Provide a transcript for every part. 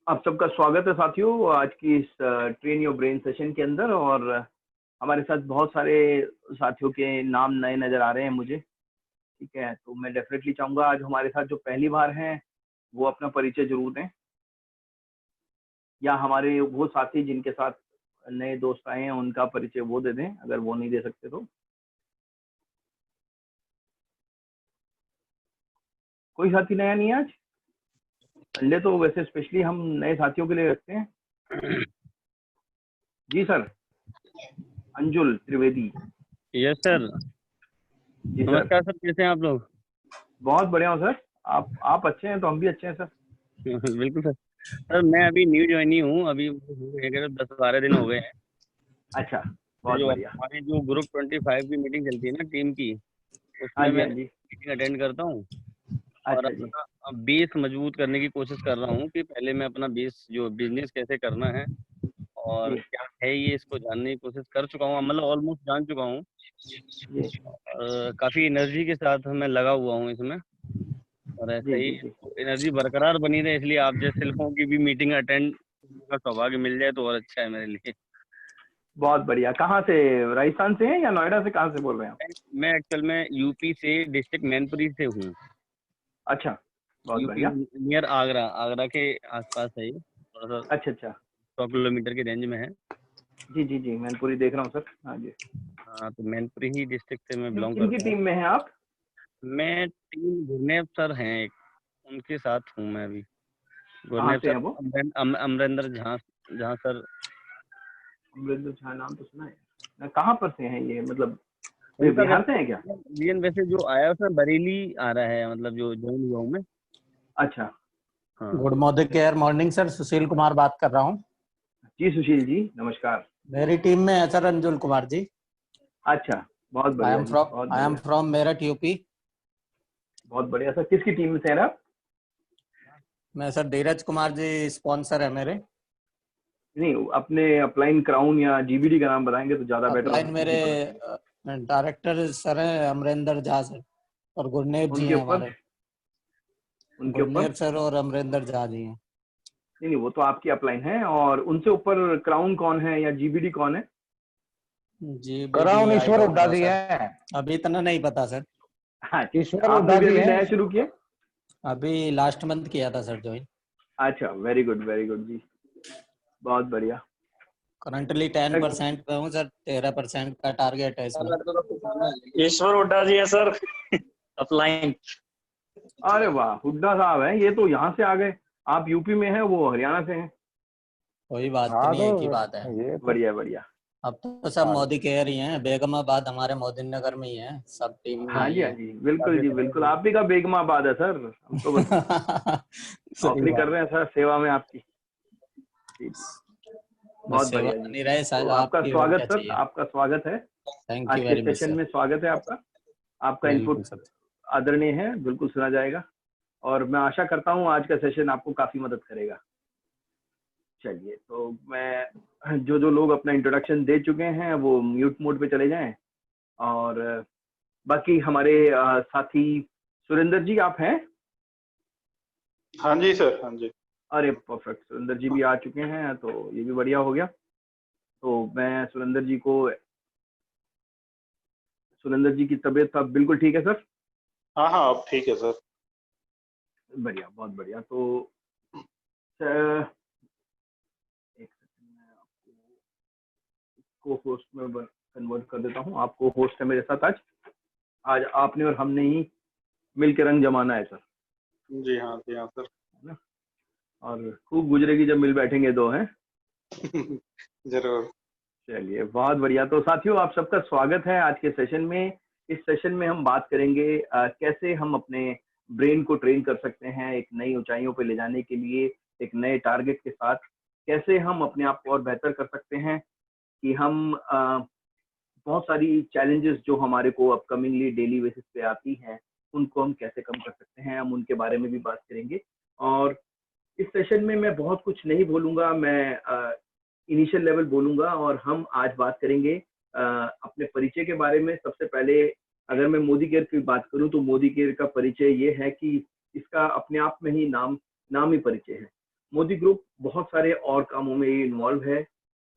आप सबका स्वागत है साथियों आज की इस ट्रेन योर ब्रेन सेशन के अंदर। और हमारे साथ बहुत सारे साथियों के नाम नए नज़र आ रहे हैं मुझे। ठीक है, तो मैं डेफिनेटली चाहूँगा आज हमारे साथ जो पहली बार हैं वो अपना परिचय ज़रूर दें, या हमारे वो साथी जिनके साथ नए दोस्त आए हैं उनका परिचय वो दे दें, अगर वो नहीं दे सकते तो। कोई साथी नया नहीं है आज? संडे तो वैसे स्पेशली हम नए साथियों के लिए रखते हैं। जी sir. Anjul Trivedi. Yes sir. जी सर। नमस्कार सर, कैसे हैं आप लोग? बहुत बढ़िया हूँ सर। आप अच्छे हैं तो हम भी अच्छे हैं सर। बिल्कुल सर। सर मैं अभी न्यू ज्वाइनी हूँ, अभी 10-12 दिन हो गए हैं। अच्छा, बहुत जो बढ़िया। हमारी जो ग्रुप 25 की मीटिंग चलती है ना टीम की, हाँ उसमें जी, मैं हाँ जी। मीटिंग अटेंड करता हूँ और अच्छा जी। अपना बेस मजबूत करने की कोशिश कर रहा हूँ कि पहले मैं अपना बेस जो बिजनेस कैसे करना है और जी, क्या है ये, इसको जानने की कोशिश कर चुका हूँ, मतलब ऑलमोस्ट जान चुका हूँ। जी, काफ़ी एनर्जी के साथ मैं लगा हुआ हूँ इसमें, और ऐसे जी, ही जी, जी। एनर्जी बरकरार बनी रहे, इसलिए आप जैसे लोगों की भी मीटिंग अटेंड का सौभाग्य मिल जाए तो और अच्छा है मेरे लिए। बहुत बढ़िया। कहाँ से? राजस्थान से हैं या नोएडा से, कहाँ से बोल रहे हैं आप? मैं एक्चुअल में यूपी से डिस्ट्रिक्ट मैनपुरी से हूँ। अच्छा, बहुत यूपी बढ़िया। में नियर आगरा, आगरा के आसपास है ये, थोड़ा सा अच्छा, अच्छा। 100 किलोमीटर की रेंज में है। जी, जी, जी, मैनपुरी देख रहा हूँ सर। हाँ जी। हाँ, तो मैनपुरी ही डिस्ट्रिक्ट से मैं बिलोंग किनकी करता हूँ। टीम में हैं आप? मैं टीम गुरनेव सर हैं एक, उनके साथ हूँ मैं अभी। कहाँ गुरनेव से हैं सर, वो? अमरेंद्र झा, झा सर। अमरिंदर झा नाम तो सुना है। कहाँ पर से हैं ये, मतलब ये उनका बिहार से हैं क्या? रीजन वैसे जो आया है उसमें बरेली आ रहा है, मतलब जो ज्वाइन हुआ हूँ मैं। अच्छा। हाँ। Good morning sir, Sushil Kumar बात कर रहा हूँ। जी सुशील जी, नमस्कार। मेरी टीम में है सर अंजुल कुमार जी। अच्छा, बहुत आई बढ़िया एम जी, फ्रॉम बहुत आई एम बढ़िया। From Meerut UP. बहुत बढ़िया सर। किसकी टीम में से हैं आप? मैं सर धीरज कुमार जी स्पॉन्सर है मेरे। नहीं, अपने अपलाइन क्राउन या जीबीडी का नाम बताएंगे तो ज्यादा बेटर अपलाइन मेरे मुझे पता चले। डायरेक्टर सर हैं अमरेंद्र झा सर, और गुरनेव जी उनके हैं ऊपर? हमारे। उनके ऊपर? गुरनेव सर और अमरेंद्र झा जी हैं। नहीं नहीं, वो तो आपकी अपलाइन है। और उनसे ऊपर क्राउन कौन है या जीबीडी कौन है? जी कराउन आई ईश्वर डोंट हुड्डा नो जी सर, हैं। अभी इतना नहीं पता सर। अच्छा, ईश्वर आपने हुड्डा भी जी अभी हैं। नया शुरू किया? अभी लास्ट मंथ किया था सर ज्वाइन। अच्छा, वेरी गुड जी, बहुत बढ़िया। करंटली 10% पे हूँ सर, 13% का टारगेट है इसमें। ईश्वर हुड्डा जी हैं सर अपलाइन। अरे वाह, हुड्डा साहब है ये तो, यहाँ से आ गए। आप यूपी में हैं, वो हरियाणा से हैं। कोई बात हाँ नहीं, तो एक ही बात है। ये तो बढ़िया बढ़िया। अब तो सब मोदी केयर ही हैं, बेगमाबाद हमारे मोदी नगर में ही है, सब टीम में हाँ ही जी, हाँ है। जी, बिल्कुल जी, बिल्कुल। आप भी का बेगमाबाद है सर। हम तो बस सही नौकरी कर बात। रहे हैं सर, सेवा में आपकी। जी जी, बस बहुत सेवा बढ़िया जी। बनी रहे तो सर, आपका आपकी और स्वागत क्या सर, चाहिए। आपका स्वागत है। थैंक आज यू के वेरी मच सेशन सर। में स्वागत है आपका। आपका बिल्कुल इनपुट सर। आदरणीय है, बिल्कुल सुना जाएगा। और मैं आशा करता हूँ आज का सेशन आपको काफी मदद करेगा। चलिए, तो मैं जो जो लोग अपना इंट्रोडक्शन दे चुके हैं वो म्यूट मोड पे चले जाएं। और बाकी हमारे साथी सुरेंद्र जी, आप हैं? हाँ जी सर, हाँ जी। अरे परफेक्ट, सुरेंद्र जी भी आ चुके हैं तो ये भी बढ़िया हो गया। तो मैं सुरेंद्र जी को, सुरेंद्र जी की तबीयत अब बिल्कुल ठीक है सर? हाँ हाँ, अब ठीक है सर। बढ़िया, बहुत बढ़िया। तो एक सेकंड में आपको को होस्ट में कन्वर्ट कर देता हूँ। आपको होस्ट है मेरे साथ आज। आज आपने और हमने ही मिल के रंग जमाना है सर, जी हाँ सर। है ना? और खूब गुजरेगी जब मिल बैठेंगे दो, हैं? जरूर। चलिए, बहुत बढ़िया। तो साथियों, आप सबका स्वागत है आज के सेशन में। इस सेशन में हम बात करेंगे कैसे हम अपने ब्रेन को ट्रेन कर सकते हैं एक नई ऊंचाइयों पे ले जाने के लिए, एक नए टारगेट के साथ। कैसे हम अपने आप को और बेहतर कर सकते हैं कि हम बहुत सारी चैलेंजेस जो हमारे को अपकमिंगली डेली बेसिस पे आती हैं, उनको हम कैसे कम कर सकते हैं, हम उनके बारे में भी बात करेंगे। और इस सेशन में मैं बहुत कुछ नहीं बोलूंगा, मैं इनिशियल लेवल बोलूंगा। और हम आज बात करेंगे अपने परिचय के बारे में। सबसे पहले अगर मैं मोदी केयर की बात करूं तो मोदी केयर का परिचय ये है कि इसका अपने आप में ही नाम नाम ही परिचय है। मोदी ग्रुप बहुत सारे और कामों में इन्वॉल्व है।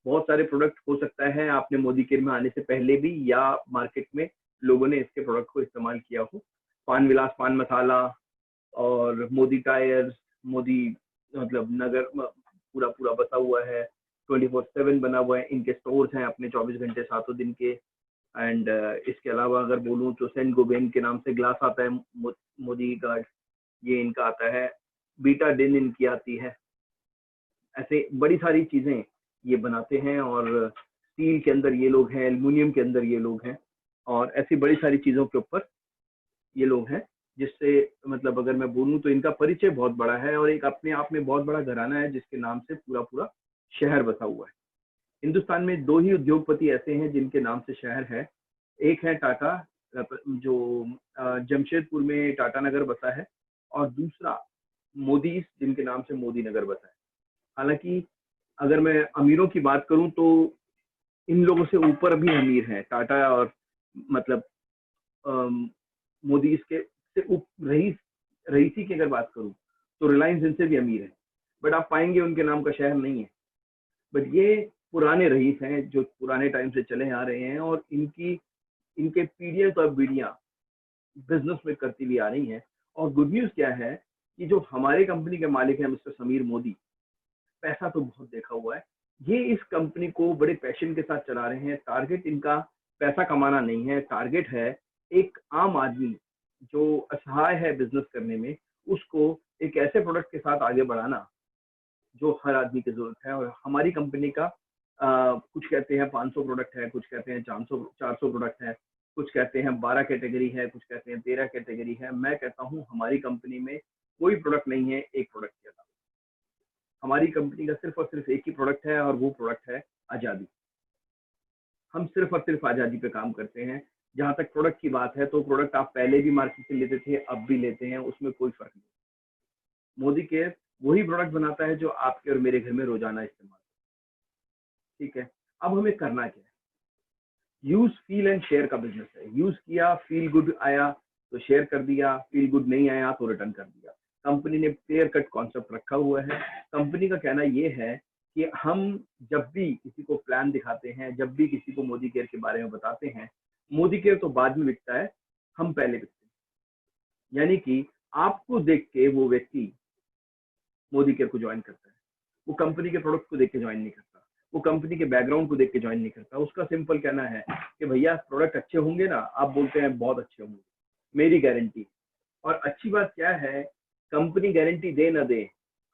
बहुत सारे प्रोडक्ट हो सकता है आपने मोदी केयर में आने से पहले भी या मार्केट में लोगों ने इसके प्रोडक्ट को इस्तेमाल किया हो। पान विलास पान मसाला और मोदी टायर्स, मोदी मतलब नगर पूरा पूरा बसा हुआ है, 24/7 बना हुआ है। इनके स्टोर्स हैं अपने 24 घंटे 7 दिन के। एंड इसके अलावा अगर बोलूँ तो सेंट गोबेन के नाम से ग्लास आता है, मोदी गार्ड, ये इनका आता है। बीटा डिन इनकी आती है। ऐसे बड़ी सारी चीजें ये बनाते हैं और स्टील के अंदर ये लोग हैं, एल्युमिनियम के अंदर ये लोग हैं और ऐसी बड़ी सारी चीजों के ऊपर ये लोग हैं, जिससे मतलब अगर मैं बोलूँ तो इनका परिचय बहुत बड़ा है और एक अपने आप में बहुत बड़ा घराना है जिसके नाम से पूरा पूरा शहर बसा हुआ है। हिंदुस्तान में 2 ही उद्योगपति ऐसे हैं जिनके नाम से शहर है। एक है टाटा, जो जमशेदपुर में टाटा नगर बसा है, और दूसरा मोदी जिनके नाम से मोदी नगर बसा है। हालांकि अगर मैं अमीरों की बात करूं तो इन लोगों से ऊपर भी अमीर हैं टाटा, और मतलब मोदी के से रईसी की अगर बात करूं तो रिलायंस इनसे भी अमीर है, बट आप पाएंगे उनके नाम का शहर नहीं है। बट ये पुराने रईस हैं जो पुराने टाइम से चले आ रहे हैं और इनके पीढ़ियां तो बीड़ियां बिजनेस में करती हुई आ रही हैं। और गुड न्यूज क्या है कि जो हमारे कंपनी के मालिक हैं मिस्टर समीर मोदी, पैसा तो बहुत देखा हुआ है, ये इस कंपनी को बड़े पैशन के साथ चला रहे हैं। टारगेट इनका पैसा कमाना नहीं है, टारगेट है एक आम आदमी जो असहाय है बिजनेस करने में, उसको एक ऐसे प्रोडक्ट के साथ आगे बढ़ाना जो हर आदमी की जरूरत है। और हमारी कंपनी का कुछ कहते हैं 500 प्रोडक्ट है, कुछ कहते हैं 400 प्रोडक्ट है, कुछ कहते हैं 12 कैटेगरी है, कुछ कहते हैं 13 कैटेगरी है। मैं कहता हूँ हमारी कंपनी में कोई प्रोडक्ट नहीं है एक प्रोडक्ट के अलावा। हमारी कंपनी का सिर्फ और सिर्फ एक ही प्रोडक्ट है और वो प्रोडक्ट है आज़ादी। हम सिर्फ और सिर्फ आज़ादी पे काम करते हैं। जहां तक प्रोडक्ट की बात है तो प्रोडक्ट आप पहले भी मार्केट से लेते थे, अब भी लेते हैं, उसमें कोई फर्क नहीं। मोदी केयर वही प्रोडक्ट बनाता है जो आपके और मेरे घर में रोजाना इस्तेमाल। ठीक है, अब हमें करना क्या है? यूज फील एंड शेयर का बिजनेस है। यूज किया, फील गुड आया तो शेयर कर दिया, फील गुड नहीं आया तो रिटर्न कर दिया। कंपनी ने क्लियर कट कॉन्सेप्ट रखा हुआ है। कंपनी का कहना यह है कि हम जब भी किसी को प्लान दिखाते हैं, जब भी किसी को मोदी केयर के बारे में बताते हैं, मोदी केयर तो बाद में बिकता है, हम पहले बिकते हैं। यानी कि आपको देख के वो व्यक्ति मोदी केयर को ज्वाइन करता है। वो कंपनी के प्रोडक्ट को देख के ज्वाइन नहीं करता, वो कंपनी के बैकग्राउंड को देख के ज्वाइन नहीं करता। उसका सिंपल कहना है कि भैया प्रोडक्ट अच्छे होंगे ना, आप बोलते हैं बहुत अच्छे होंगे, मेरी गारंटी। और अच्छी बात क्या है, कंपनी गारंटी दे ना दे,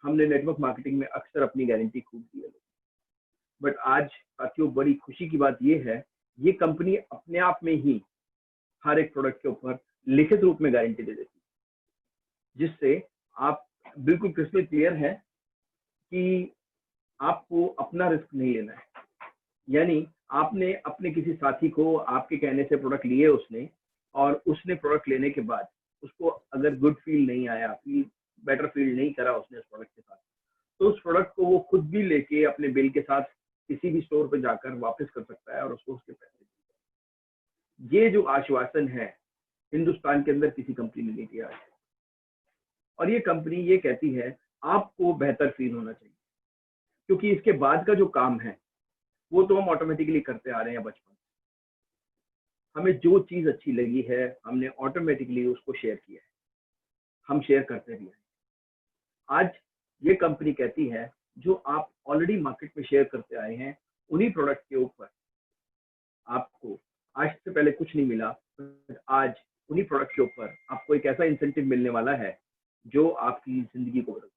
हमने नेटवर्क मार्केटिंग में अक्सर अपनी गारंटी खूब दी है। बट आज साथियों बड़ी खुशी की बात यह है, ये कंपनी अपने आप में ही हर एक प्रोडक्ट के ऊपर लिखित रूप में गारंटी दे देती है, जिससे आप बिल्कुल क्रिस्टल क्लियर है कि आपको अपना रिस्क नहीं लेना है। यानी आपने अपने किसी साथी को आपके कहने से प्रोडक्ट लिए उसने, और उसने प्रोडक्ट लेने के बाद उसको अगर गुड फील नहीं आया, बेटर फील नहीं करा उसने उस प्रोडक्ट के साथ, तो उस प्रोडक्ट को वो खुद भी लेके अपने बिल के साथ किसी भी स्टोर पर जाकर वापस कर सकता है और उसको उसके पैसे दे। ये जो आश्वासन है हिंदुस्तान के अंदर किसी कंपनी ने नहीं दिया है। और ये कंपनी ये कहती है आपको बेहतर फील होना चाहिए, क्योंकि इसके बाद का जो काम है वो तो हम ऑटोमेटिकली करते आ रहे हैं बचपन से। हमें जो चीज अच्छी लगी है हमने ऑटोमेटिकली उसको शेयर किया है, हम शेयर करते भी हैं। आज ये कंपनी कहती है जो आप ऑलरेडी मार्केट में शेयर करते आए हैं, उन्हीं प्रोडक्ट के ऊपर आपको आज से पहले कुछ नहीं मिला, आज उन्हीं प्रोडक्ट के ऊपर आपको एक ऐसा इंसेंटिव मिलने वाला है जो आपकी जिंदगी को बदल।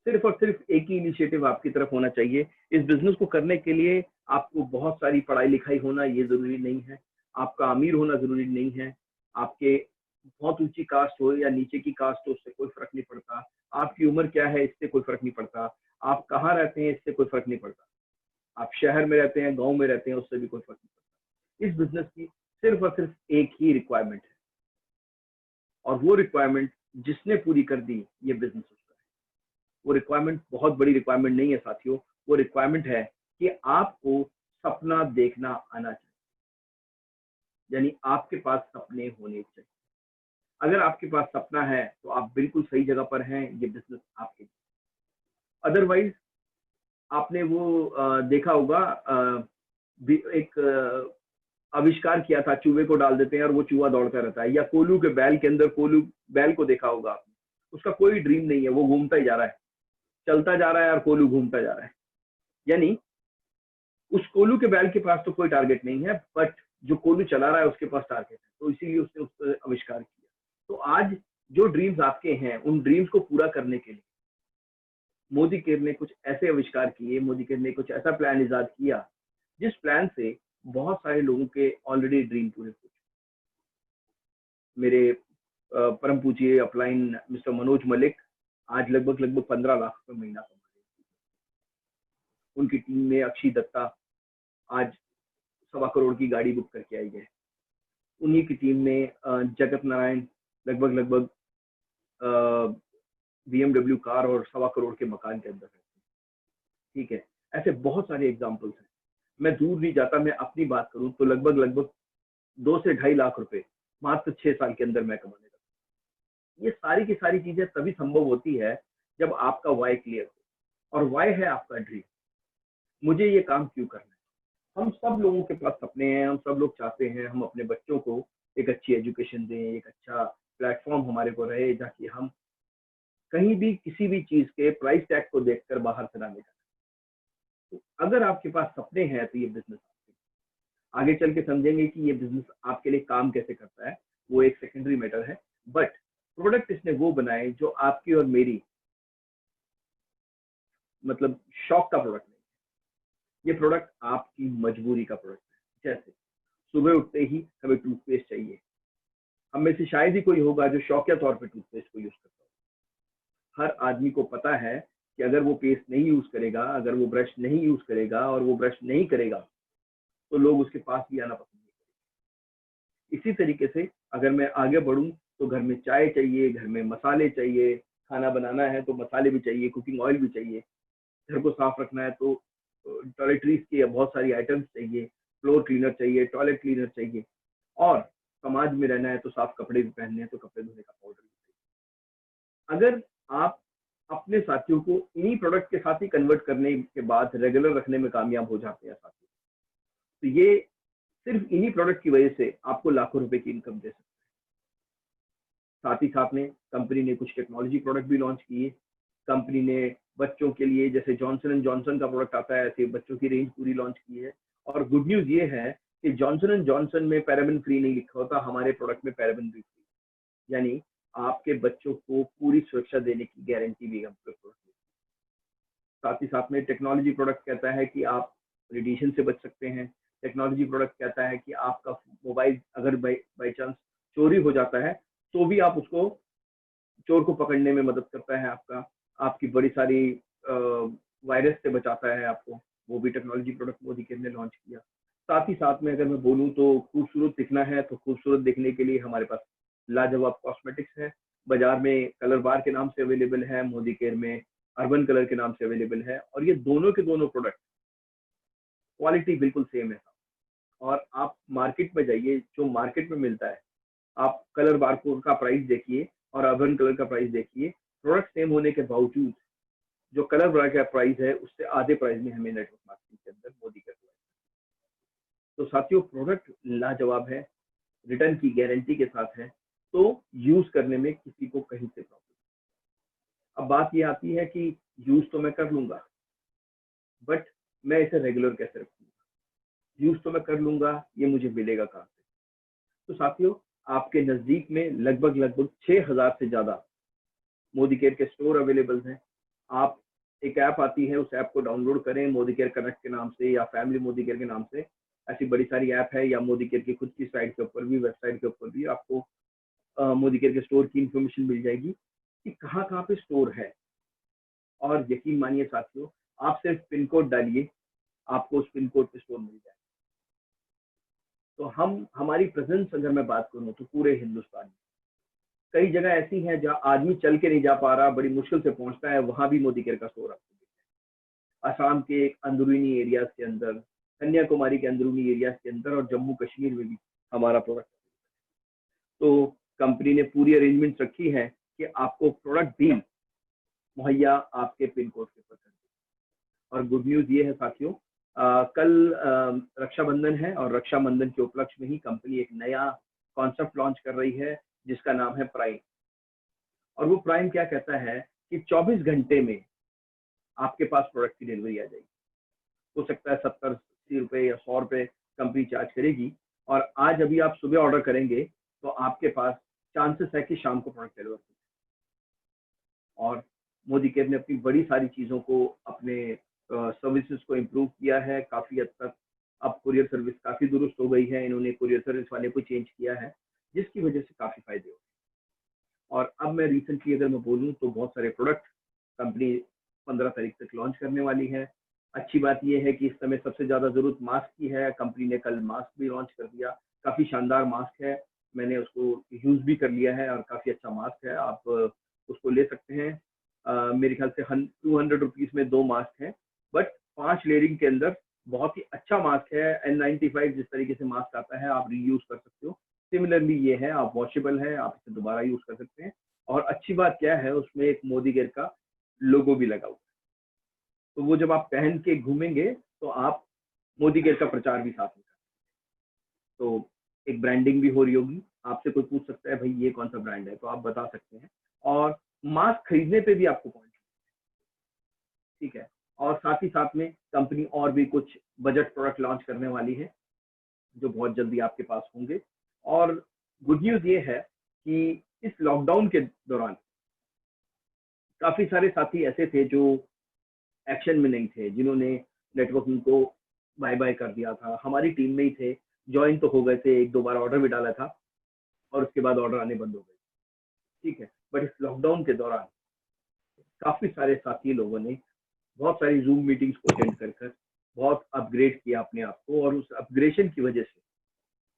सिर्फ और सिर्फ एक ही इनिशिएटिव आपकी तरफ होना चाहिए। इस बिजनेस को करने के लिए आपको बहुत सारी पढ़ाई लिखाई होना ये जरूरी नहीं है, आपका अमीर होना जरूरी नहीं है, आपके बहुत ऊंची कास्ट हो या नीचे की कास्ट हो उससे कोई फर्क नहीं पड़ता, आपकी उम्र क्या है इससे कोई फर्क नहीं पड़ता, आप कहाँ रहते हैं इससे कोई फर्क नहीं पड़ता, आप शहर में रहते हैं गाँव में रहते हैं उससे भी कोई फर्क नहीं पड़ता। इस बिजनेस की सिर्फ और सिर्फ एक ही रिक्वायरमेंट है, और वो रिक्वायरमेंट जिसने पूरी कर दी ये बिजनेस उसका है। वो रिक्वायरमेंट बहुत बड़ी रिक्वायरमेंट नहीं है साथियों, वो रिक्वायरमेंट है कि आपको सपना देखना आना चाहिए। यानी आपके पास सपने होने चाहिए। अगर आपके पास सपना है तो आप बिल्कुल सही जगह पर हैं, ये बिजनेस आपके लिए। अदरवाइज आपने वो देखा होगा, एक आविष्कार किया था, चूहे को डाल देते हैं और वो चूहा दौड़ता रहता है, या कोल्हू के बैल के अंदर, कोल्हू बैल को देखा होगा आपने, उसका कोई ड्रीम नहीं है, वो घूमता ही जा रहा है, चलता जा रहा है और कोल्हू घूमता जा रहा है। यानी उस कोल्हू के बैल के पास तो कोई टारगेट नहीं है, बट जो कोल्हू चला रहा है उसके पास टारगेट है, तो इसीलिए उसने उस पर आविष्कार किया। तो आज जो ड्रीम्स आपके हैं, उन ड्रीम्स को पूरा करने के लिए मोदी केयर ने कुछ ऐसे आविष्कार किए, मोदी केयर ने कुछ ऐसा प्लान इजाद किया जिस प्लान से बहुत सारे लोगों के ऑलरेडी ड्रीम पूरे हो चुके। मेरे परम पूज्य अपलाइन मिस्टर मनोज मलिक आज लगभग 15 लाख रुपए महीना कमा रहे हैं। उनकी टीम में अक्षय दत्ता आज 1.25 करोड़ की गाड़ी बुक करके आई है। उन्हीं की टीम में जगत नारायण लगभग BMW कार और 1.25 करोड़ के मकान के अंदर रहते हैं। ठीक है, ऐसे बहुत सारे एग्जाम्पल्स हैं। मैं दूर नहीं जाता, मैं अपनी बात करूं तो लगभग 2 से 2.5 लाख रुपए मात्र 6 साल के अंदर मैं कमाने लगा। ये सारी की सारी चीजें तभी संभव होती है जब आपका वाई क्लियर हो, और वाई है आपका ड्रीम। मुझे ये काम क्यों करना है। हम सब लोगों के पास सपने हैं, हम सब लोग चाहते हैं हम अपने बच्चों को एक अच्छी एजुकेशन दें, एक अच्छा प्लेटफॉर्म हमारे को रहे, ताकि हम कहीं भी किसी भी चीज के प्राइस टैग को देखकर बाहर से ना निकलें। तो अगर आपके पास सपने हैं तो ये बिजनेस आगे चल के समझेंगे कि ये बिजनेस आपके लिए काम कैसे करता है, वो एक सेकेंडरी मैटर है। बट प्रोडक्ट इसने वो बनाए जो आपकी और मेरी मतलब शौक का प्रोडक्ट नहीं है, ये प्रोडक्ट आपकी मजबूरी का प्रोडक्ट है। जैसे सुबह उठते ही हमें टूथपेस्ट चाहिए, हम में से शायद ही कोई होगा जो शौकिया तौर पे टूथपेस्ट को यूज करता हो। हर आदमी को पता है कि अगर वो पेस्ट नहीं यूज करेगा, अगर वो ब्रश नहीं यूज करेगा और वो ब्रश नहीं करेगा तो लोग उसके पास भी आना पसंद नहीं करेंगे। इसी तरीके से अगर मैं आगे बढ़ूं तो घर में चाय चाहिए, घर में मसाले चाहिए, खाना बनाना है तो मसाले भी चाहिए, कुकिंग ऑयल भी चाहिए, घर को साफ रखना है तो टॉयलेटरीज की बहुत सारी आइटम्स चाहिए, फ्लोर क्लीनर चाहिए, टॉयलेट क्लीनर चाहिए, और समाज में रहना है तो साफ कपड़े भी पहनने हैं तो कपड़े धोने का पाउडर भी चाहिए। अगर आप अपने साथियों को इन्हीं प्रोडक्ट के साथ ही कन्वर्ट करने के बाद रेगुलर रखने में कामयाब हो जाते हैं साथियों, तो ये सिर्फ इन्हीं प्रोडक्ट की वजह से आपको लाखों रुपए की इनकम दे सकते हैं। साथ ही साथ में कंपनी ने कुछ टेक्नोलॉजी प्रोडक्ट भी लॉन्च किए। कंपनी ने बच्चों के लिए जैसे जॉनसन एंड जॉनसन का प्रोडक्ट आता है, ऐसे बच्चों की रेंज पूरी लॉन्च की है। और गुड न्यूज ये है कि जॉनसन एंड जॉनसन में पैराबेन फ्री नहीं लिखा होता, हमारे प्रोडक्ट में पैराबेन भी फ्री, यानी आपके बच्चों को पूरी सुरक्षा देने की गारंटी भी हम प्रोडक्ट। साथ ही साथ में टेक्नोलॉजी प्रोडक्ट कहता है कि आप रेडिएशन से बच सकते हैं। टेक्नोलॉजी प्रोडक्ट कहता है कि आपका मोबाइल अगर बाई चांस चोरी हो जाता है तो भी आप उसको, चोर को पकड़ने में मदद करता है, आपकी बड़ी सारी वायरस से बचाता है आपको, वो भी टेक्नोलॉजी प्रोडक्ट मोदी केयर ने लॉन्च किया। साथ ही साथ में अगर मैं बोलूँ तो खूबसूरत दिखना है तो खूबसूरत दिखने के लिए हमारे पास लाजवाब कॉस्मेटिक्स है। बाजार में कलर बार के नाम से अवेलेबल है, मोदी केयर में अर्बन कलर के नाम से अवेलेबल है, और ये दोनों के दोनों प्रोडक्ट क्वालिटी बिल्कुल सेम है। और आप मार्केट में जाइए, जो मार्केट में मिलता है, आप कलर बार का प्राइस देखिए और अर्बन कलर का प्राइस देखिए, प्रोडक्ट सेम होने के बावजूद जो कलर बार का प्राइस है उससे आधे प्राइस में हमें नेटवर्क मार्केटिंग के अंदर मोदी केयर। तो साथियों प्रोडक्ट लाजवाब है, रिटर्न की गारंटी के साथ है, तो यूज करने में किसी को कहीं से प्रॉब्लम। अब बात ये आती है कि यूज तो मैं कर लूंगा, बट मैं इसे रेगुलर कैसे रखूंगा। यूज तो मैं कर लूंगा, ये मुझे मिलेगा कहाँ से। तो साथियों आपके नजदीक में लगभग 6000 से ज्यादा मोदी केयर के स्टोर अवेलेबल हैं। आप, एक ऐप आती है, उस ऐप को डाउनलोड करें, मोदी केयर कनेक्ट के नाम से या फैमिली मोदी केयर के नाम से, ऐसी बड़ी सारी ऐप है, या मोदी केयर की खुद की साइट के ऊपर भी, वेबसाइट के ऊपर भी आपको मोदी केयर के स्टोर की इंफॉर्मेशन मिल जाएगी कि कहाँ कहाँ पे स्टोर है। और यकीन मानिए साथियों, आप सिर्फ पिन कोड डालिए, आपको उस पिन कोड पे स्टोर मिल जाए। तो हमारी प्रेजेंस अगर मैं बात करूँ तो पूरे हिंदुस्तान में कई जगह ऐसी हैं जहाँ आदमी चल के नहीं जा पा रहा, बड़ी मुश्किल से पहुंचता है, वहां भी मोदी केयर का स्टोर आपको मिलता है। असम के एक अंदरूनी एरियाज के अंदर, कन्याकुमारी के अंदरूनी एरियाज के अंदर, और जम्मू कश्मीर में भी हमारा प्रोडक्ट। तो कंपनी ने पूरी अरेंजमेंट रखी है कि आपको प्रोडक्ट भी मुहैया आपके पिन कोड के ऊपर कर दी। और गुड न्यूज ये है साथियों, कल रक्षाबंधन है और रक्षाबंधन के उपलक्ष्य में ही कंपनी एक नया कॉन्सेप्ट लॉन्च कर रही है जिसका नाम है प्राइम। और वो प्राइम क्या कहता है कि 24 घंटे में आपके पास प्रोडक्ट की डिलीवरी आ जाएगी। हो सकता है 70-80 रुपए या 100 रुपए कंपनी चार्ज करेगी, और आज अभी आप सुबह ऑर्डर करेंगे तो आपके पास चांसेस है कि शाम को प्रोडक्ट डिलीवर हो। और मोदी केयर ने अपनी बड़ी सारी चीज़ों को, अपने सर्विसेज को इम्प्रूव किया है काफ़ी हद तक। अब कुरियर सर्विस काफ़ी दुरुस्त हो गई है, इन्होंने कुरियर सर्विस वाले को चेंज किया है जिसकी वजह से काफ़ी फायदे हो। और अब मैं रिसेंटली अगर मैं बोलूँ तो बहुत सारे प्रोडक्ट कंपनी 15 तारीख तक लॉन्च करने वाली है। अच्छी बात यह है कि इस समय सबसे ज़्यादा ज़रूरत मास्क की है। कंपनी ने कल मास्क भी लॉन्च कर दिया, काफ़ी शानदार मास्क है, मैंने उसको यूज़ भी कर लिया है और काफ़ी अच्छा मास्क है, आप उसको ले सकते हैं। मेरे ख्याल से 200 रुपीज़ में 2 मास्क हैं, बट 5 लेयरिंग के अंदर बहुत ही अच्छा मास्क है। N95 जिस तरीके से मास्क आता है आप रीयूज कर सकते हो, सिमिलरली ये है, आप वॉशेबल है, आप इसे दोबारा यूज कर सकते हैं। और अच्छी बात क्या है, उसमें एक मोदी केयर का लोगो भी लगा हुआ है, तो वो जब आप पहन के घूमेंगे तो आप मोदी केयर का प्रचार भी साथ में कर सकते हैं। तो एक ब्रांडिंग भी हो रही होगी। आपसे कोई पूछ सकता है भाई ये कौन सा ब्रांड है, तो आप बता सकते हैं, और मास्क खरीदने पे भी आपको पॉइंट, ठीक है। और साथ ही साथ में कंपनी और भी कुछ बजट प्रोडक्ट लॉन्च करने वाली है जो बहुत जल्दी आपके पास होंगे। और गुड न्यूज ये है कि इस लॉकडाउन के दौरान काफी सारे साथी ऐसे थे जो एक्शन में नहीं थे, जिन्होंने नेटवर्किंग को बाय बाय कर दिया था। हमारी टीम में ही थे, ज्वाइन तो हो गए थे, 1-2 बार ऑर्डर भी डाला था और उसके बाद ऑर्डर आने बंद हो गए, ठीक है। बट इस लॉकडाउन के दौरान काफी सारे साथी लोगों ने बहुत सारी जूम मीटिंग्स को अटेंड कर कर बहुत अपग्रेड किया अपने आप को, और उस अपग्रेडेशन की वजह से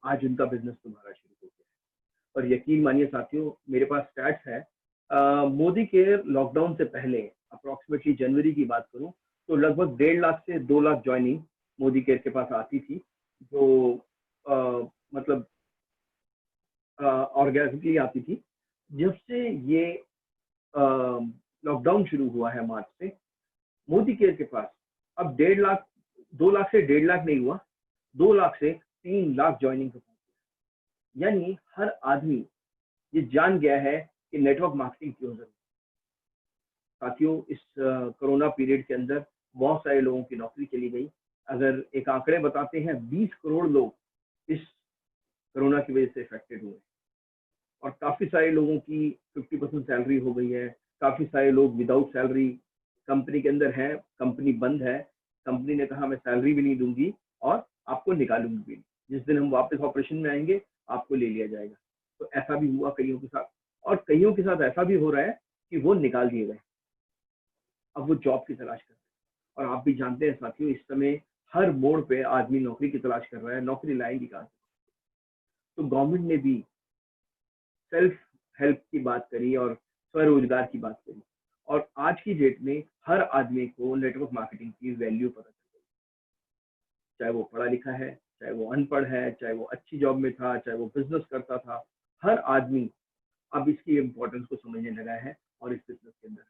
आज उनका बिजनेस दोबारा शुरू हो गया है। और यकीन मानिए साथियों, मेरे पास स्टैट्स है, मोदी केयर लॉकडाउन से पहले अप्रोक्सीमेटली जनवरी की बात करूं तो लगभग 1.5 लाख से 2 लाख ज्वाइनिंग मोदी केयर के पास आती थी, जो मतलब ऑर्गेनिकली आती थी। जब से ये लॉकडाउन शुरू हुआ है मार्च से, मोदी केयर के पास अब 1.5 लाख, 2 लाख से 1.5 लाख नहीं हुआ, 2 लाख से 3 लाख ज्वाइनिंग को पहुंच गया। यानी हर आदमी ये जान गया है कि नेटवर्क मार्केटिंग क्यों जरूरी है। साथियों, इस कोरोना पीरियड के अंदर बहुत सारे लोगों की नौकरी चली गई। अगर एक आंकड़े बताते हैं, 20 करोड़ लोग इस कोरोना की वजह से इफेक्टेड हुए, और काफी सारे लोगों की 50% सैलरी हो गई है। काफी सारे लोग विदाउट सैलरी कंपनी के अंदर हैं, कंपनी बंद है, कंपनी ने कहा मैं सैलरी भी नहीं दूंगी और आपको निकालूंगी भी, जिस दिन हम वापस ऑपरेशन में आएंगे आपको ले लिया जाएगा। तो ऐसा भी हुआ कईयों के साथ, और कईयों के साथ ऐसा भी हो रहा है कि वो निकाल दिए गए, अब वो जॉब की तलाश कर रहे हैं। और आप भी जानते हैं साथियों, इस समय हर मोड़ पे आदमी नौकरी की तलाश कर रहा है, नौकरी लाएंगी कहाँ से। तो गवर्नमेंट ने भी सेल्फ हेल्प की बात करी और स्वरोजगार की बात करी, और आज की डेट में हर आदमी को नेटवर्क मार्केटिंग की वैल्यू पता चल गई। चाहे वो पढ़ा लिखा है, चाहे वो अनपढ़ है, चाहे वो अच्छी जॉब में था, चाहे वो बिजनेस करता था, हर आदमी अब इसकी इम्पोर्टेंस को समझने लगा है और इस बिजनेस के अंदर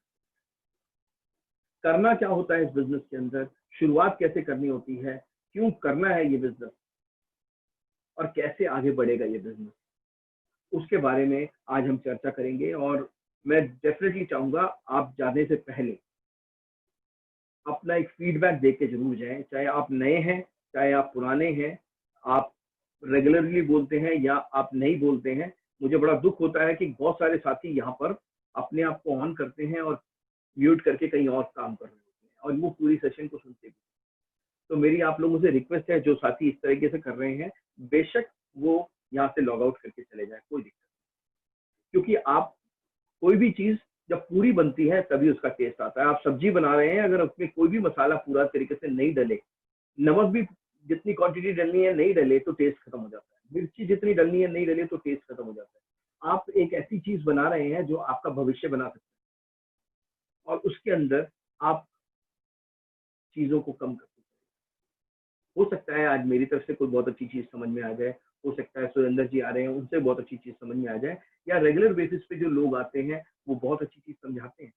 करना क्या होता है, इस बिजनेस के अंदर शुरुआत कैसे करनी होती है, क्यों करना है ये बिजनेस, और कैसे आगे बढ़ेगा ये बिजनेस, उसके बारे में आज हम चर्चा करेंगे। और मैं डेफिनेटली चाहूंगा आप जाने से पहले अपना एक फीडबैक देके जरूर जाएं, चाहे आप नए हैं, चाहे आप पुराने हैं, आप रेगुलरली बोलते हैं या आप नहीं बोलते हैं। मुझे बड़ा दुख होता है कि बहुत सारे साथी यहाँ पर अपने आप को ऑन करते हैं और म्यूट करके कहीं और काम कर रहे होते हैं, और वो पूरी सेशन को सुनते भी। तो मेरी आप लोगों से रिक्वेस्ट है, जो साथी इस तरीके से कर रहे हैं, बेशक वो यहाँ से लॉग आउट करके चले जाए, कोई दिक्कत नहीं। क्योंकि आप कोई भी चीज जब पूरी बनती है तभी उसका टेस्ट आता है। आप सब्जी बना रहे हैं, अगर उसमें कोई भी मसाला पूरा तरीके से नहीं डले, नमक भी जितनी क्वांटिटी डलनी है नहीं डले तो टेस्ट खत्म हो जाता है, मिर्ची जितनी डलनी है नहीं डले तो टेस्ट खत्म हो जाता है। आप एक ऐसी चीज बना रहे हैं जो आपका भविष्य बना सकते हैं, और उसके अंदर आप चीजों को कम कर सकते हैं। हो सकता है आज मेरी तरफ से कोई बहुत अच्छी चीज समझ में आ जाए, हो सकता है सुरेंद्र जी आ रहे हैं, उनसे बहुत अच्छी चीज समझ में आ जाए, या रेगुलर बेसिस पे जो लोग आते हैं वो बहुत अच्छी चीज समझाते हैं।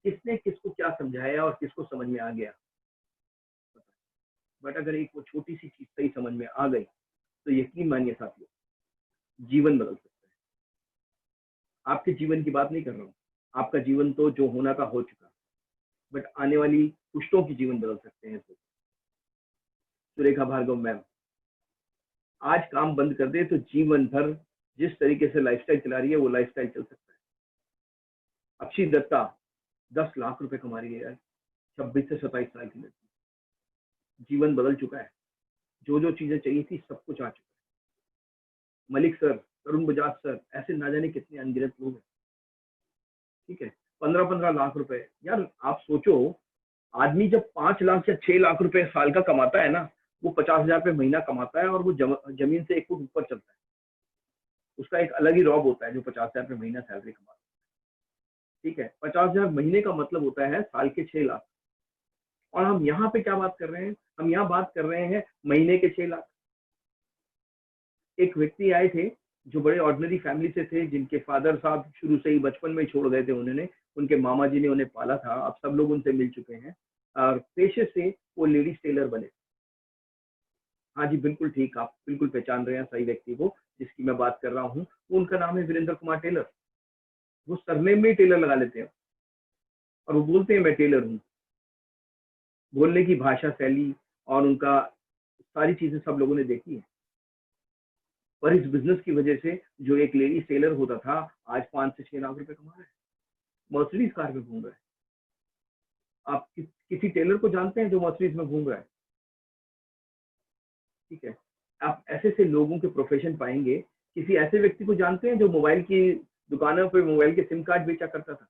किसने किसको क्या समझाया और किसको समझ में आ गया, बट अगर एक वो छोटी सी चीज सही समझ में आ गई तो यकीन मानिए साथियों, जीवन बदल सकता है। आपके जीवन की बात नहीं कर रहा हूँ, आपका जीवन तो जो होना था हो चुका, बट आने वाली पुश्तों की जीवन बदल सकते हैं। सुरेखा भार्गव मैम आज काम बंद कर दे तो जीवन भर जिस तरीके से लाइफस्टाइल चला रही है वो लाइफस्टाइल चल सकता है। अक्षी दत्ता 10 लाख रुपए कमा रही है यार, 26 से 27 साल की लड़की, जीवन बदल चुका है, जो जो चीजें चाहिए थी सब कुछ आ चुका है। मलिक सर, तरुण बजाज सर, ऐसे ना जाने कितने अनगिनत लोग हैं। ठीक है, 15-15 लाख रुपए, यार आप सोचो, आदमी जब 5 लाख या 6 लाख रुपए साल का कमाता है ना, वो 50,000 रुपए महीना कमाता है और वो जमीन से 1 फुट ऊपर चलता है। उसका एक अलग ही रॉब होता है जो 50,000 रुपए महीना सैलरी कमाता है। ठीक है, 50,000 महीने का मतलब होता है साल के 6 लाख। और हम यहाँ पे क्या बात कर रहे हैं, हम यहाँ बात कर रहे हैं महीने के 6 लाख। एक व्यक्ति आए थे जो बड़े ऑर्डिनरी फैमिली से थे, जिनके फादर साहब शुरू से ही बचपन में ही छोड़ गए थे उन्होंने, उनके मामा जी ने उन्हें पाला था, अब सब लोग उनसे मिल चुके हैं और पेशे से वो लेडीज टेलर बने। हाँ जी बिल्कुल ठीक, आप बिल्कुल पहचान रहे हैं सही व्यक्ति को जिसकी मैं बात कर रहा हूँ। उनका नाम है वीरेंद्र कुमार टेलर। वो सरनेम में ही टेलर लगा लेते हैं और वो बोलते हैं मैं टेलर हूँ। बोलने की भाषा शैली और उनका सारी चीजें सब लोगों ने देखी है। पर इस बिजनेस की वजह से जो एक लेडी टेलर होता था आज 5 से 6 लाख रुपए कमा रहा है, मर्सिडीज कार में घूम रहा है। आप किसी टेलर को जानते हैं जो मर्सिडीज में घूम रहा है? ठीक है, आप ऐसे से लोगों के प्रोफेशन पाएंगे। किसी ऐसे व्यक्ति को जानते हैं जो मोबाइल की दुकानों पे मोबाइल के सिम कार्ड बेचा करता था?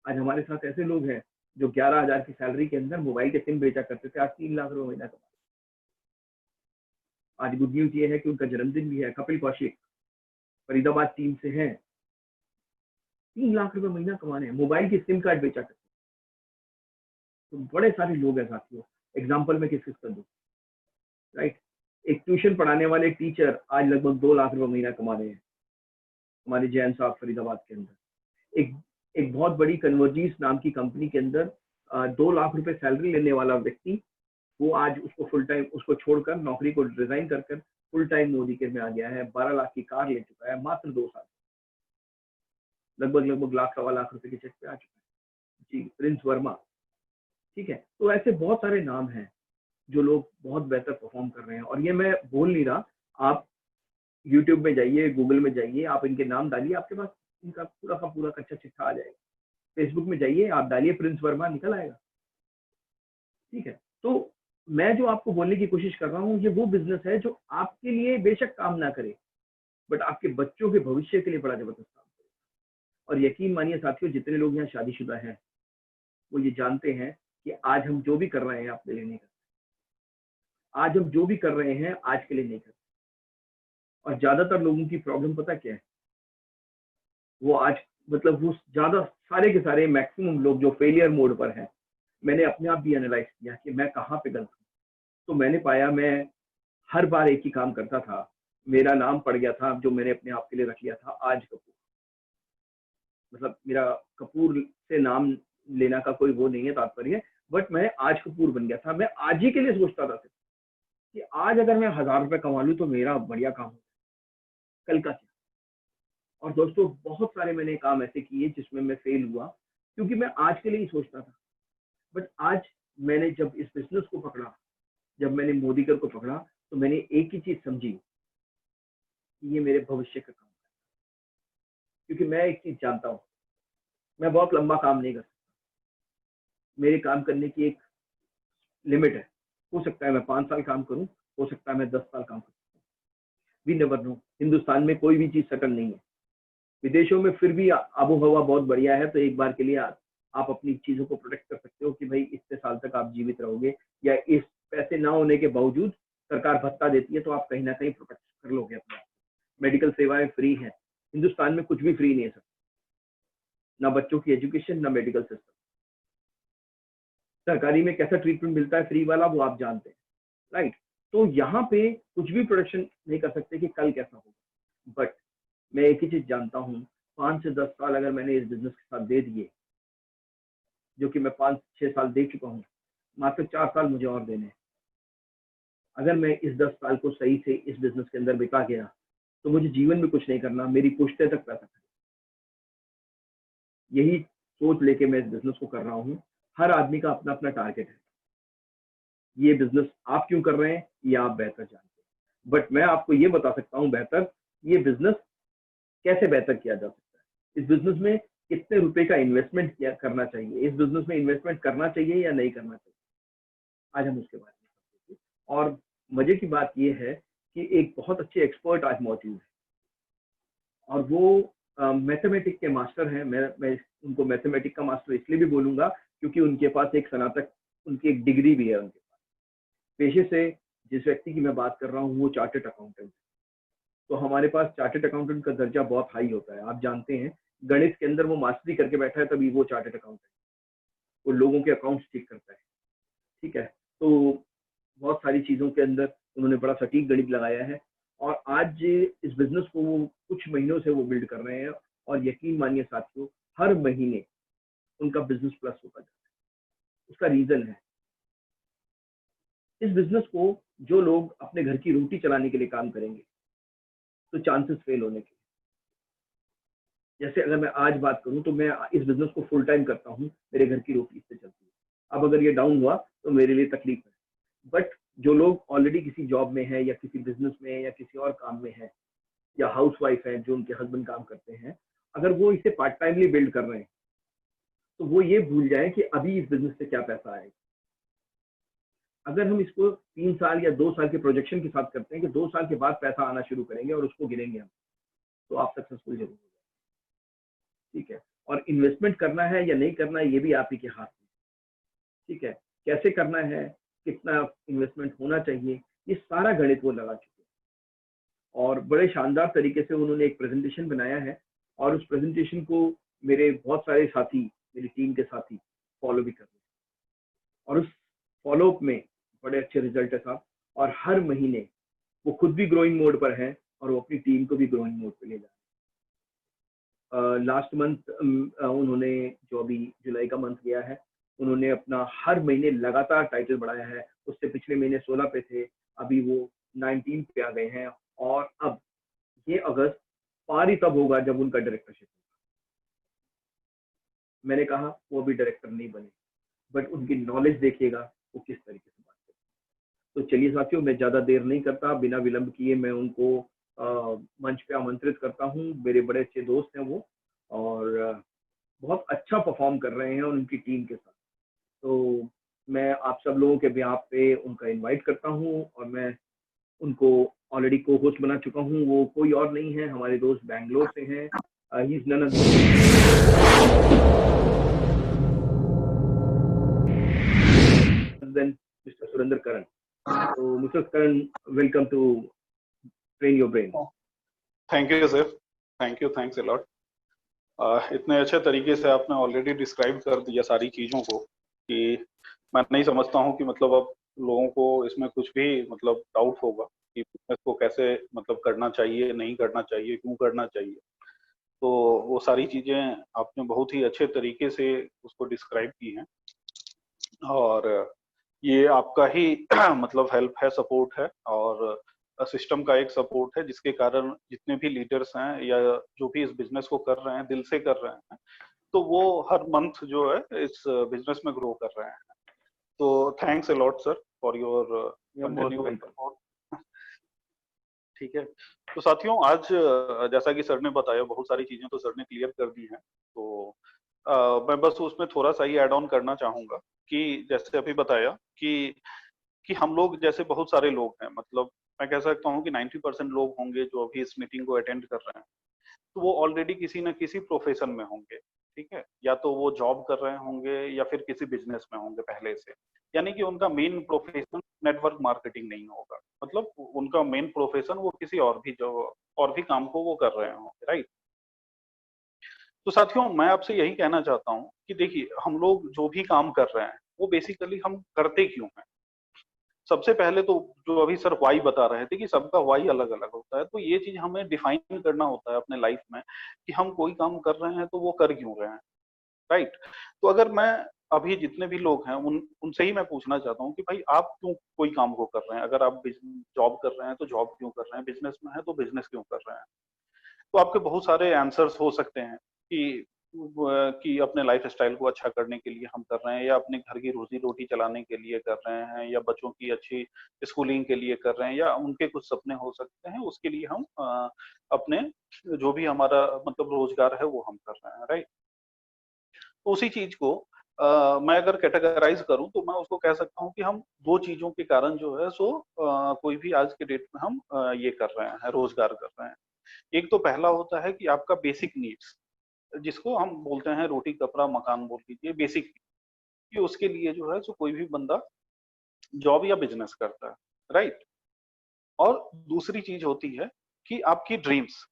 आज हमारे साथ ऐसे लोग हैं जो 11,000 की सैलरी के अंदर मोबाइल के सिम बेचा करते थे, आज 3 लाख रुपए महीना कमा। आज गुड न्यूज ये है कि उनका जन्मदिन भी है। कपिल कौशिक फरीदाबाद टीम से हैं, 3 लाख रुपए महीना कमाने हैं, मोबाइल की सिम कार्ड बेचा करते। तो बड़े सारे लोग हैं साथियों, एग्जाम्पल में किस किस कर दूं, राइट। एक ट्यूशन पढ़ाने वाले टीचर आज लगभग 2 लाख रुपए महीना कमा रहे हैं हमारे जैन साहब फरीदाबाद के अंदर। एक बहुत बड़ी कन्वर्जीस नाम की कंपनी के अंदर 2 लाख रुपए सैलरी लेने वाला व्यक्ति, वो आज उसको फुल टाइम, उसको छोड़कर नौकरी को रिजाइन कर फुल टाइम मोदी के में आ गया है। 12 लाख की कार ले चुका है मात्र 2 साल, लगभग लाख 1.25 लाख रुपए के चेक पे आ चुका है जी, प्रिंस वर्मा। ठीक है, तो ऐसे बहुत सारे नाम हैं जो लोग बहुत बेहतर परफॉर्म कर रहे हैं। और ये मैं बोल नहीं रहा, आप यूट्यूब में जाइए, गूगल में जाइए, आप इनके नाम डालिए, आपके पास इनका पूरा का पूरा कच्चा चिट्ठा आ जाएगा। फेसबुक में जाइए, आप डालिए प्रिंस वर्मा, निकल आएगा। ठीक है, तो मैं जो आपको बोलने की कोशिश कर रहा हूँ, ये वो बिजनेस है जो आपके लिए बेशक काम ना करे, बट आपके बच्चों के भविष्य के लिए बड़ा जबरदस्त काम करे। और यकीन मानिए साथियों, जितने लोग यहाँ शादीशुदा हैं वो ये जानते हैं कि आज हम जो भी कर रहे हैं आपके लिए नहीं करते, आज हम जो भी कर रहे हैं आज के लिए नहीं करते। और ज्यादातर लोगों की प्रॉब्लम पता क्या है, वो आज मतलब वो ज्यादा सारे के सारे मैक्सिमम लोग जो फेलियर मोड पर हैं, मैंने अपने आप भी एनालाइज किया कि मैं कहाँ पे गलत हूँ। तो मैंने पाया मैं हर बार एक ही काम करता था, मेरा नाम पड़ गया था जो मैंने अपने आप के लिए रख लिया था, आज कपूर। मतलब मेरा कपूर से नाम लेना का कोई वो नहीं है तात्पर्य, बट मैं आज कपूर बन गया था। मैं आज ही के लिए सोचता था कि आज अगर मैं 1,000 रुपए कमा लूं तो मेरा बढ़िया काम हो, कल का क्या। और दोस्तों बहुत सारे मैंने काम ऐसे किए जिसमें मैं फेल हुआ, क्योंकि मैं आज के लिए ही सोचता था। बट आज मैंने जब इस बिजनेस को पकड़ा, जब मैंने मोदीकर को पकड़ा, तो मैंने एक ही चीज समझी कि ये मेरे भविष्य का काम है। क्योंकि मैं एक चीज जानता हूँ, मैं बहुत लंबा काम नहीं कर सकता, मेरे काम करने की एक लिमिट है। हो सकता है मैं 5 साल काम करूं, हो सकता है मैं 10 साल काम करूं, वी नेवर नो। हिंदुस्तान में कोई भी चीज सटल नहीं है, विदेशों में फिर भी आबो हवा बहुत बढ़िया है, तो एक बार के लिए आप अपनी चीजों को प्रोटेक्ट कर सकते हो कि भाई इतने साल तक आप जीवित रहोगे, या इस पैसे ना होने के बावजूद सरकार भत्ता देती है तो आप कहीं ना कहीं प्रोटेक्ट कर लोगे अपना। मेडिकल सेवाएं फ्री हैं, हिंदुस्तान में कुछ भी फ्री नहीं है सर, ना बच्चों की एजुकेशन, ना मेडिकल सिस्टम। सरकारी में कैसा ट्रीटमेंट मिलता है फ्री वाला वो आप जानते हैं, राइट। तो यहाँ पे कुछ भी प्रोडक्शन नहीं कर सकते कि कल कैसा होगा। बट मैं एक ही चीज जानता हूँ, 5 से 10 साल अगर मैंने इस बिजनेस के साथ दे दिए, जो कि मैं 5-6 साल दे चुका हूँ, मात्र 4 साल मुझे और देने हैं। अगर मैं इस 10 साल को सही से इस बिजनेस के अंदर बिता गया तो मुझे जीवन में कुछ नहीं करना, मेरी पुश्ते तक पैसा खर्च। यही सोच लेके मैं इस बिजनेस को कर रहा हूँ। हर आदमी का अपना अपना टारगेट है। ये बिजनेस आप क्यों कर रहे हैं ये आप बेहतर जानते हैं, बट मैं आपको ये बता सकता हूँ बेहतर, ये बिजनेस कैसे बेहतर किया जा सकता है। इस बिजनेस में कितने रुपए का इन्वेस्टमेंट किया करना चाहिए, इस बिजनेस में इन्वेस्टमेंट करना चाहिए या नहीं करना चाहिए, आज हम उसके बारे में बात करेंगे। और मजे की बात यह है कि एक बहुत अच्छे एक्सपर्ट आज मौजूद है और वो मैथमेटिक के मास्टर हैं। मैं उनको मैथमेटिक का मास्टर इसलिए भी बोलूंगा क्योंकि उनके पास एक स्नातक, उनकी एक डिग्री भी है उनके पास। पेशे से जिस व्यक्ति की मैं बात कर रहा हूँ वो चार्टर्ड अकाउंटेंट। तो हमारे पास चार्टर्ड अकाउंटेंट का दर्जा बहुत हाई होता है। आप जानते हैं गणित के अंदर वो मास्टरी करके बैठा है तभी वो चार्टर्ड अकाउंटेंट, वो लोगों के अकाउंट्स ठीक करता है। ठीक है, तो बहुत सारी चीजों के अंदर उन्होंने बड़ा सटीक गणित लगाया है और आज इस बिजनेस को वो कुछ महीनों से वो बिल्ड कर रहे हैं और यकीन मानिए साथियों, हर महीने उनका बिजनेस प्लस होता जाता है। उसका रीजन है, इस बिजनेस को जो लोग अपने घर की रोटी चलाने के लिए काम करेंगे तो चांसेस फेल होने के, जैसे अगर मैं आज बात करूं तो मैं इस बिजनेस को फुल टाइम करता हूं, मेरे घर की रोटी इससे चलती है। अब अगर ये डाउन हुआ तो मेरे लिए तकलीफ है। बट जो लोग ऑलरेडी किसी जॉब में है या किसी बिजनेस में या किसी और काम में है या हाउसवाइफ है जो उनके हस्बैंड काम करते हैं, अगर वो इसे पार्ट टाइमली बिल्ड कर रहे हैं तो वो ये भूल जाए कि अभी इस बिजनेस से क्या पैसा आएगा। अगर हम इसको 3 साल या 2 साल के प्रोजेक्शन के साथ करते हैं कि 2 साल के बाद पैसा आना शुरू करेंगे और उसको गिनेंगे हम, तो आप सक्सेसफुल जरूर हो जाएंगे। ठीक है, और इन्वेस्टमेंट करना है या नहीं करना है ये भी आप ही के हाथ में। ठीक है, कैसे करना है, कितना इन्वेस्टमेंट होना चाहिए, ये सारा गणित वो लगा चुके हैं और बड़े शानदार तरीके से उन्होंने एक प्रेजेंटेशन बनाया है और उस प्रेजेंटेशन को मेरे बहुत सारे साथी, मेरी टीम के साथी फॉलो भी कर रहे हैं और उस फॉलोअप में बड़े अच्छे रिजल्ट है साहब। और हर महीने वो खुद भी ग्रोइंग मोड पर है और वो अपनी टीम को भी ग्रोइंग मोड पे ले जा रहे हैं। लास्ट मंथ उन्होंने, जो अभी जुलाई का मंथ गया है, उन्होंने अपना हर महीने लगातार टाइटल बढ़ाया है। उससे पिछले महीने 16 पे थे, अभी वो 19 पे आ गए हैं और अब ये अगस्त पार ही तब होगा जब उनका डायरेक्टरशिप होगा। मैंने कहा वो अभी डायरेक्टर नहीं बने, बट उनकी नॉलेज देखिएगा वो किस तरीके से बात करते हैं। तो चलिए साथियों, मैं ज्यादा देर नहीं करता, बिना विलंब किए मैं उनको मंच पे आमंत्रित करता हूँ। मेरे बड़े अच्छे दोस्त हैं वो और बहुत अच्छा परफॉर्म कर रहे हैं उनकी टीम के साथ। तो मैं आप सब लोगों के बिहाफ पे उनका इनवाइट करता हूँ और मैं उनको ऑलरेडी को होस्ट बना चुका हूँ। वो कोई और नहीं है, हमारे दोस्त बैंगलोर से हैं। He is none than mister Surendra Karan. तो mister Karan, welcome to train your brain. Thank you sir, thank you, thanks a lot. इतने अच्छे तरीके से आपने ऑलरेडी डिस्क्राइब कर दिया सारी चीज़ों को कि मैं नहीं समझता हूँ कि मतलब अब लोगों को इसमें कुछ भी मतलब डाउट होगा कि बिजनेस को कैसे मतलब करना चाहिए, नहीं करना चाहिए, क्यों करना चाहिए। तो वो सारी चीज़ें आपने बहुत ही अच्छे तरीके से उसको डिस्क्राइब की हैं और ये आपका ही मतलब हेल्प है, सपोर्ट है और सिस्टम का एक सपोर्ट है जिसके कारण जितने भी लीडर्स हैं या जो भी इस बिजनेस को कर रहे हैं, दिल से कर रहे हैं, तो वो हर मंथ जो है इस बिजनेस में ग्रो कर रहे हैं। तो thanks a lot sir for your continued support. ठीक है, तो साथियों आज जैसा कि सर ने बताया बहुत सारी चीजें तो सर ने क्लियर कर दी हैं। तो मैं बस उसमें थोड़ा सा ही ऐड ऑन करना चाहूंगा कि जैसे अभी बताया कि हम लोग जैसे बहुत सारे लोग हैं, मतलब मैं कह सकता हूँ कि 90% लोग होंगे जो अभी इस मीटिंग को अटेंड कर रहे हैं, तो वो ऑलरेडी किसी न किसी प्रोफेशन में होंगे। ठीक है, या तो वो जॉब कर रहे होंगे या फिर किसी बिजनेस में होंगे पहले से, यानी कि उनका मेन प्रोफेशन नेटवर्क मार्केटिंग नहीं होगा, मतलब उनका मेन प्रोफेशन वो किसी और भी काम को वो कर रहे होंगे, राइट। तो साथियों मैं आपसे यही कहना चाहता हूँ कि देखिए हम लोग जो भी काम कर रहे हैं वो बेसिकली हम करते क्यों हैं। सबसे पहले तो जो अभी सर वाई बता रहे थे कि सबका वाई अलग अलग होता है, तो ये चीज हमें डिफाइन करना होता है अपने लाइफ में कि हम कोई काम कर रहे हैं तो वो कर क्यों रहे हैं, राइट। तो अगर मैं अभी जितने भी लोग हैं उनसे ही मैं पूछना चाहता हूँ कि भाई आप क्यों कोई काम को कर रहे हैं, अगर आप जॉब कर रहे हैं तो जॉब क्यों कर रहे हैं, बिजनेस में है तो बिजनेस क्यों कर रहे हैं। तो आपके बहुत सारे आंसर्स हो सकते हैं कि अपने लाइफ स्टाइल को अच्छा करने के लिए हम कर रहे हैं, या अपने घर की रोजी रोटी चलाने के लिए कर रहे हैं, या बच्चों की अच्छी स्कूलिंग के लिए कर रहे हैं, या उनके कुछ सपने हो सकते हैं उसके लिए हम अपने जो भी हमारा मतलब रोजगार है वो हम कर रहे हैं, राइट। तो उसी चीज को मैं अगर कैटेगराइज करूं तो मैं उसको कह सकता हूं कि हम दो चीजों के कारण जो है सो कोई भी आज के डेट में हम ये कर रहे हैं, रोजगार कर रहे हैं। एक तो पहला होता है कि आपका बेसिक नीड्स, जिसको हम बोलते हैं रोटी कपड़ा मकान बोल लीजिए, बेसिक, कि उसके लिए जो है सो कोई भी बंदा जॉब या बिजनेस करता है, राइट। और दूसरी चीज होती है कि आपकी ड्रीम्स।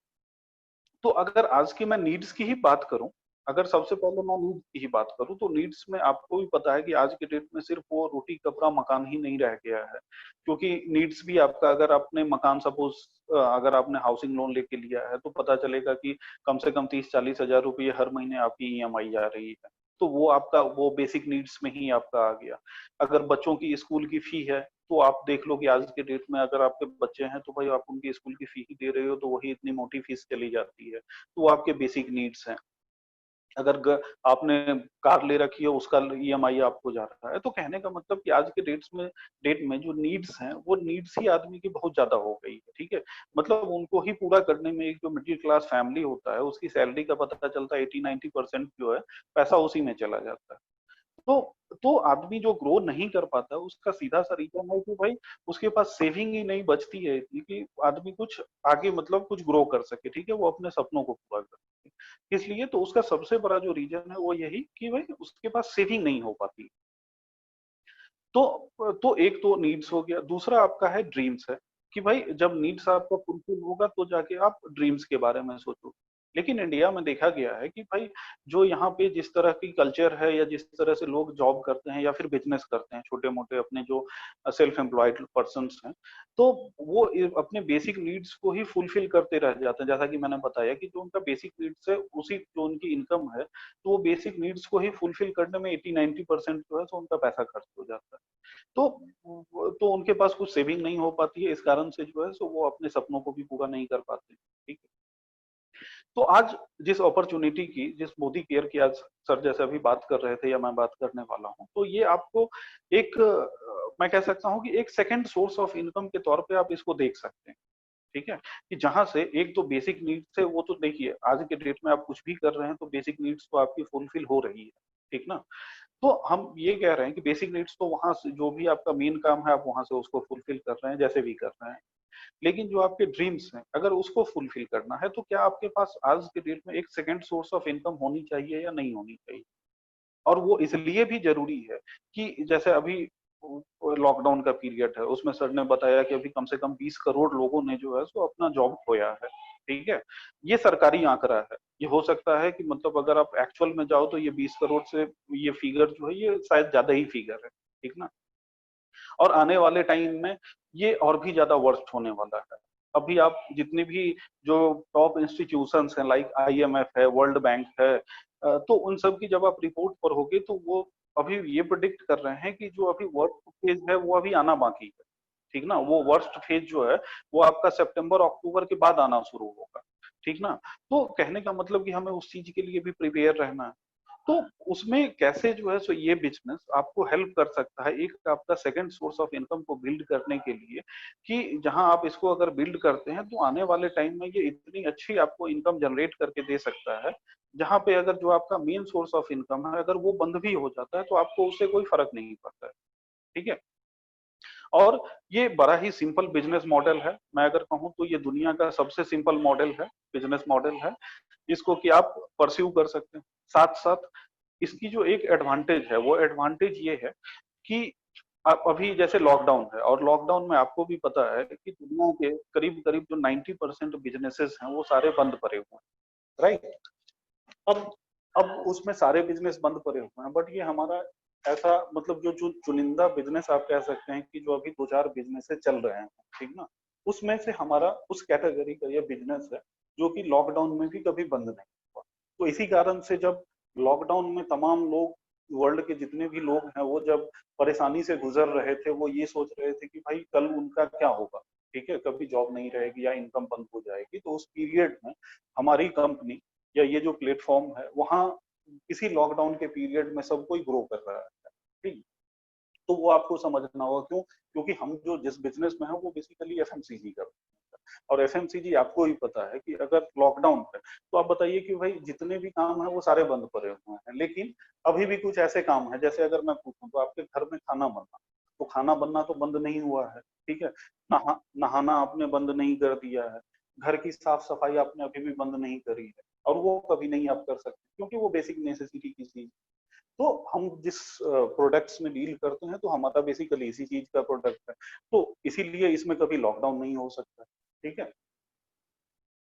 तो अगर आज की मैं नीड्स की ही बात करूं, अगर सबसे पहले मैं नीड्स की ही बात करूं तो नीड्स में आपको भी पता है कि आज के डेट में सिर्फ वो रोटी कपड़ा मकान ही नहीं रह गया है, क्योंकि नीड्स भी आपका, अगर आपने मकान सपोज अगर आपने हाउसिंग लोन लेके लिया है तो पता चलेगा कि कम से कम 30-40 हजार रुपये हर महीने आपकी ईएमआई आ रही है। तो वो आपका वो बेसिक नीड्स में ही आपका आ गया। अगर बच्चों की स्कूल की फी है तो आप देख लो कि आज के डेट में अगर आपके बच्चे हैं तो भाई आप उनकी स्कूल की फी ही दे रहे हो, तो वही इतनी मोटी फीस चली जाती है। तो वो आपके बेसिक नीड्स हैं। अगर आपने कार ले रखी है उसका ईएमआई आपको जा रहा है, तो कहने का मतलब कि आज के डेट में जो नीड्स हैं वो नीड्स ही आदमी की बहुत ज्यादा हो गई है, ठीक है। मतलब उनको ही पूरा करने में एक जो मिडिल क्लास फैमिली होता है उसकी सैलरी का पता चलता है 80-90% जो है पैसा उसी में चला जाता है। तो आदमी जो ग्रो नहीं कर पाता उसका सीधा सा रीजन है कि भाई उसके पास सेविंग ही नहीं बचती है इतनी कि आदमी कुछ आगे मतलब कुछ ग्रो कर सके, ठीक है, वो अपने सपनों को पूरा कर सके। इसलिए तो उसका सबसे बड़ा जो रीजन है वो यही कि भाई उसके पास सेविंग नहीं हो पाती। तो एक तो नीड्स हो गया, दूसरा आपका है ड्रीम्स है कि भाई जब नीड्स आपका फुलफिल होगा तो जाके आप ड्रीम्स के बारे में सोचो। लेकिन इंडिया में देखा गया है कि भाई जो यहाँ पे जिस तरह की कल्चर है या जिस तरह से लोग जॉब करते हैं या फिर बिजनेस करते हैं, छोटे मोटे अपने जो सेल्फ एम्प्लॉयड पर्सन हैं, तो वो अपने बेसिक नीड्स को ही फुलफिल करते रह जाते हैं। जैसा कि मैंने बताया कि जो उनका बेसिक नीड्स है उसी जो उनकी इनकम है तो वो बेसिक नीड्स को ही फुलफिल करने में 80-90% जो है तो उनका पैसा खर्च हो जाता है। तो उनके पास कुछ सेविंग नहीं हो पाती है, इस कारण से जो है सो वो अपने सपनों को भी पूरा नहीं कर पाते, ठीक है। तो आज जिस अपॉर्चुनिटी की, जिस मोदी केयर की आज सर जैसे अभी बात कर रहे थे या मैं बात करने वाला हूँ, तो ये आपको एक मैं कह सकता हूँ कि एक सेकंड सोर्स ऑफ इनकम के तौर पे आप इसको देख सकते हैं, ठीक है। कि जहां से एक तो बेसिक नीड्स है वो तो देखिए आज के डेट में आप कुछ भी कर रहे हैं तो बेसिक नीड्स तो आपकी फुलफिल हो रही है, ठीक ना। तो हम ये कह रहे हैं कि बेसिक नीड्स तो वहां से जो भी आपका मेन काम है आप वहां से उसको फुलफिल कर रहे हैं जैसे भी कर रहे हैं। लेकिन जो आपके ड्रीम्स हैं अगर उसको फुलफिल करना है तो क्या आपके पास आज के डेट में एक सेकंड सोर्स ऑफ इनकम होनी चाहिए या नहीं होनी चाहिए। और वो इसलिए भी जरूरी है कि जैसे अभी लॉकडाउन का पीरियड है, उसमें सर ने बताया कि अभी कम से कम 20 करोड़ लोगों ने जो है सो अपना जॉब खोया है, ठीक है। ये सरकारी आंकड़ा है, ये हो सकता है कि मतलब अगर आप एक्चुअल में जाओ तो ये 20 करोड़ से ये फिगर जो है ये शायद ज्यादा ही फिगर है, ठीक ना। और आने वाले टाइम में ये और भी ज्यादा वर्स्ट होने वाला है। अभी आप जितने भी जो टॉप इंस्टीट्यूशंस हैं लाइक आईएमएफ है, वर्ल्ड बैंक है, तो उन सब की जब आप रिपोर्ट पढ़ोगे तो वो अभी ये प्रिडिक्ट कर रहे हैं कि जो अभी वर्स्ट फेज है वो अभी आना बाकी है, ठीक ना। वो वर्स्ट फेज जो है वो आपका सितंबर अक्टूबर के बाद आना शुरू होगा, ठीक ना। तो कहने का मतलब कि हमें उस चीज के लिए भी प्रिपेयर रहना है। तो उसमें कैसे जो है सो ये बिजनेस आपको हेल्प कर सकता है एक आपका सेकंड सोर्स ऑफ इनकम को बिल्ड करने के लिए, कि जहां आप इसको अगर बिल्ड करते हैं तो आने वाले टाइम में ये इतनी अच्छी आपको इनकम जनरेट करके दे सकता है, जहां पे अगर जो आपका मेन सोर्स ऑफ इनकम है अगर वो बंद भी हो जाता है तो आपको उससे कोई फर्क नहीं पड़ता है, ठीक है। और ये बड़ा ही सिंपल बिजनेस मॉडल है, मैं अगर कहूँ तो ये दुनिया का सबसे सिंपल मॉडल है, बिजनेस मॉडल है, इसको कि आप परस्यू कर सकते हैं। साथ साथ इसकी जो एक एडवांटेज है वो एडवांटेज ये है कि आप अभी जैसे लॉकडाउन है और लॉकडाउन में आपको भी पता है कि दुनिया के करीब करीब जो 90% बिजनेसेस हैं वो सारे बंद पड़े हुए हैं, राइट। अब अब उसमें सारे बिजनेस बंद पड़े हुए हैं, बट ये हमारा ऐसा मतलब जो चुनिंदा बिजनेस आप कह सकते हैं कि जो अभी 2-4 बिजनेस चल रहे हैं, ठीक ना, उसमें से हमारा उस कैटेगरी का ये बिजनेस है जो कि लॉकडाउन में भी कभी बंद नहीं हुआ। तो इसी कारण से जब लॉकडाउन में तमाम लोग, वर्ल्ड के जितने भी लोग हैं, वो जब परेशानी से गुजर रहे थे, वो ये सोच रहे थे कि भाई कल उनका क्या होगा, ठीक है, कभी जॉब नहीं रहेगी या इनकम बंद हो जाएगी। तो उस पीरियड में हमारी कंपनी या ये जो प्लेटफॉर्म है, वहाँ इसी लॉकडाउन के पीरियड में सब कोई ग्रो कर रहा है, ठीक। तो वो आपको समझना होगा क्यों, क्योंकि हम जो जिस बिजनेस में है वो बेसिकली एफएमसीजी का, और एफएमसीजी आपको ही पता है कि अगर लॉकडाउन है तो आप बताइए कि भाई जितने भी काम है वो सारे बंद पड़े हुए हैं, लेकिन अभी भी कुछ ऐसे काम है, जैसे अगर मैं पूछूं तो आपके घर में खाना बनना, तो खाना बनना तो बंद नहीं हुआ है, ठीक है। नहाना आपने बंद नहीं कर दिया है, घर की साफ सफाई आपने अभी भी बंद नहीं करी है, और वो कभी नहीं आप कर सकते क्योंकि वो बेसिक नेसेसिटी की चीज। तो हम जिस प्रोडक्ट्स में डील करते हैं तो हमारा बेसिकली इसी चीज का प्रोडक्ट है, तो इसीलिए इसमें कभी लॉकडाउन नहीं हो सकता, ठीक है।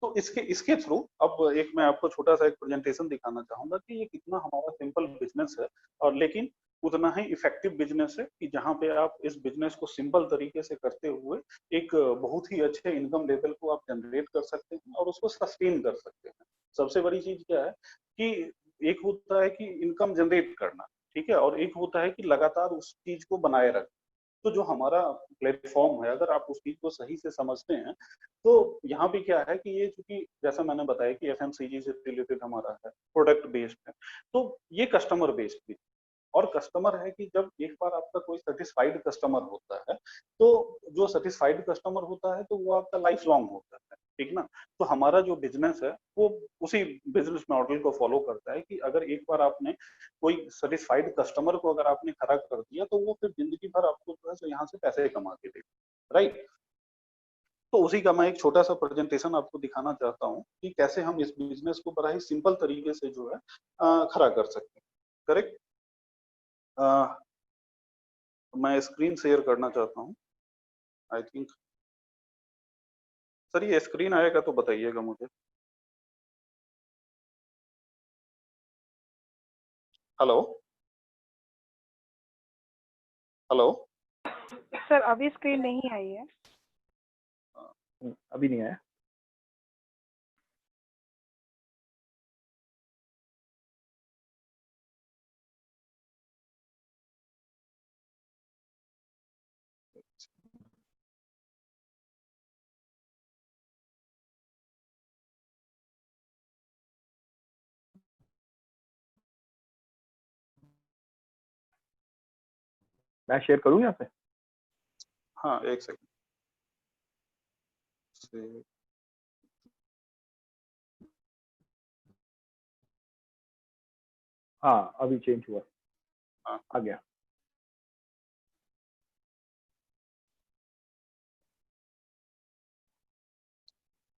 तो इसके इसके थ्रू अब एक मैं आपको छोटा सा एक प्रेजेंटेशन दिखाना चाहूंगा कि ये कितना हमारा सिंपल बिजनेस है, और लेकिन उतना ही इफेक्टिव बिजनेस है कि जहाँ पे आप इस बिजनेस को सिंपल तरीके से करते हुए एक बहुत ही अच्छे इनकम लेवल को आप जनरेट कर सकते हैं और उसको सस्टेन कर सकते हैं। सबसे बड़ी चीज क्या है कि एक होता है कि इनकम जनरेट करना, ठीक है, और एक होता है कि लगातार उस चीज को बनाए रखना। तो जो हमारा प्लेटफॉर्म है, अगर आप उस चीज को सही से समझते हैं, तो यहाँ पे क्या है कि ये चूंकि जैसा मैंने बताया कि एफएमसीजी से रिलेटेड हमारा है, प्रोडक्ट बेस्ड है, तो ये कस्टमर बेस्ड भी, और कस्टमर है कि जब एक बार आपका कोई सेटिस्फाइड कस्टमर होता है, तो जो सेटिस्फाइड कस्टमर होता है तो वो आपका लाइफ लॉन्ग होता है, ठीक ना। तो हमारा जो बिजनेस है वो उसी बिजनेस मॉडल को फॉलो करता है कि अगर एक बार आपने कोई सेटिस्फाइड कस्टमर को अगर आपने खड़ा कर दिया तो वो फिर जिंदगी भर आपको जो है सो यहाँ से पैसे कमा के देगा, राइट। तो उसी का मैं एक छोटा सा प्रेजेंटेशन आपको दिखाना चाहता हूँ कि कैसे हम इस बिजनेस को बड़ा ही सिंपल तरीके से जो है खड़ा कर सकते हैं, करेक्ट। मैं स्क्रीन शेयर करना चाहता हूँ, आई थिंक। सर ये स्क्रीन आएगा तो बताइएगा मुझे। Hello hello. सर अभी स्क्रीन नहीं आई है। अभी नहीं आया। मैं शेयर करूँ यहाँ पे? हाँ एक सेकंड। हाँ अभी चेंज हुआ, हाँ आ गया।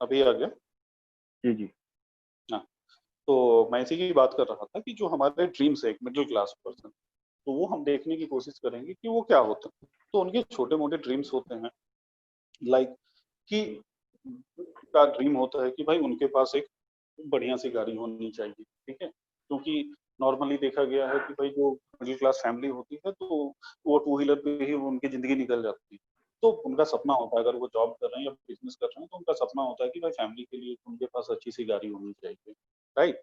अभी आ गया। जी जी। हाँ, तो मैं इसी की बात कर रहा था कि जो हमारे ड्रीम्स है एक मिडिल क्लास पर्सन, तो वो हम देखने की कोशिश करेंगे कि वो क्या होता है। तो उनके छोटे मोटे ड्रीम्स होते हैं, लाइक कि का ड्रीम होता है कि भाई उनके पास एक बढ़िया सी गाड़ी होनी चाहिए, ठीक है, क्योंकि नॉर्मली देखा गया है कि भाई जो मिडिल क्लास फैमिली होती है तो वो टू व्हीलर पे ही उनकी जिंदगी निकल जाती है। तो उनका सपना होता है, अगर वो जॉब कर रहे हैं या बिजनेस कर रहे हैं, तो उनका सपना होता है कि भाई फैमिली के लिए उनके पास अच्छी सी गाड़ी होनी चाहिए, राइट।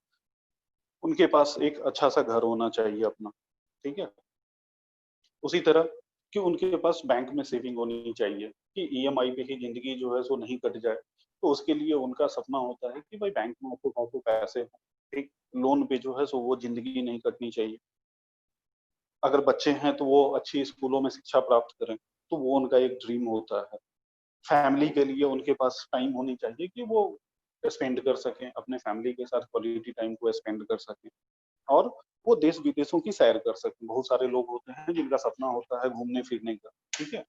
उनके पास एक अच्छा सा घर होना चाहिए अपना, ठीक है। उसी तरह कि उनके पास बैंक में सेविंग होनी चाहिए कि ईएमआई पे ही जिंदगी जो है सो नहीं कट जाए। तो उसके लिए उनका सपना होता है कि भाई बैंक में आपको काफी पैसे हों, एक लोन पे जो है सो वो जिंदगी नहीं कटनी चाहिए। अगर बच्चे हैं तो वो अच्छी स्कूलों में शिक्षा प्राप्त करें, तो वो उनका एक ड्रीम होता है। फैमिली के लिए उनके पास टाइम होनी चाहिए कि वो स्पेंड कर सकें, अपने फैमिली के साथ क्वालिटी टाइम को स्पेंड कर सकें, और वो देश विदेशों की सैर कर सकें। बहुत सारे लोग होते हैं जिनका सपना होता है घूमने फिरने का, ठीक है।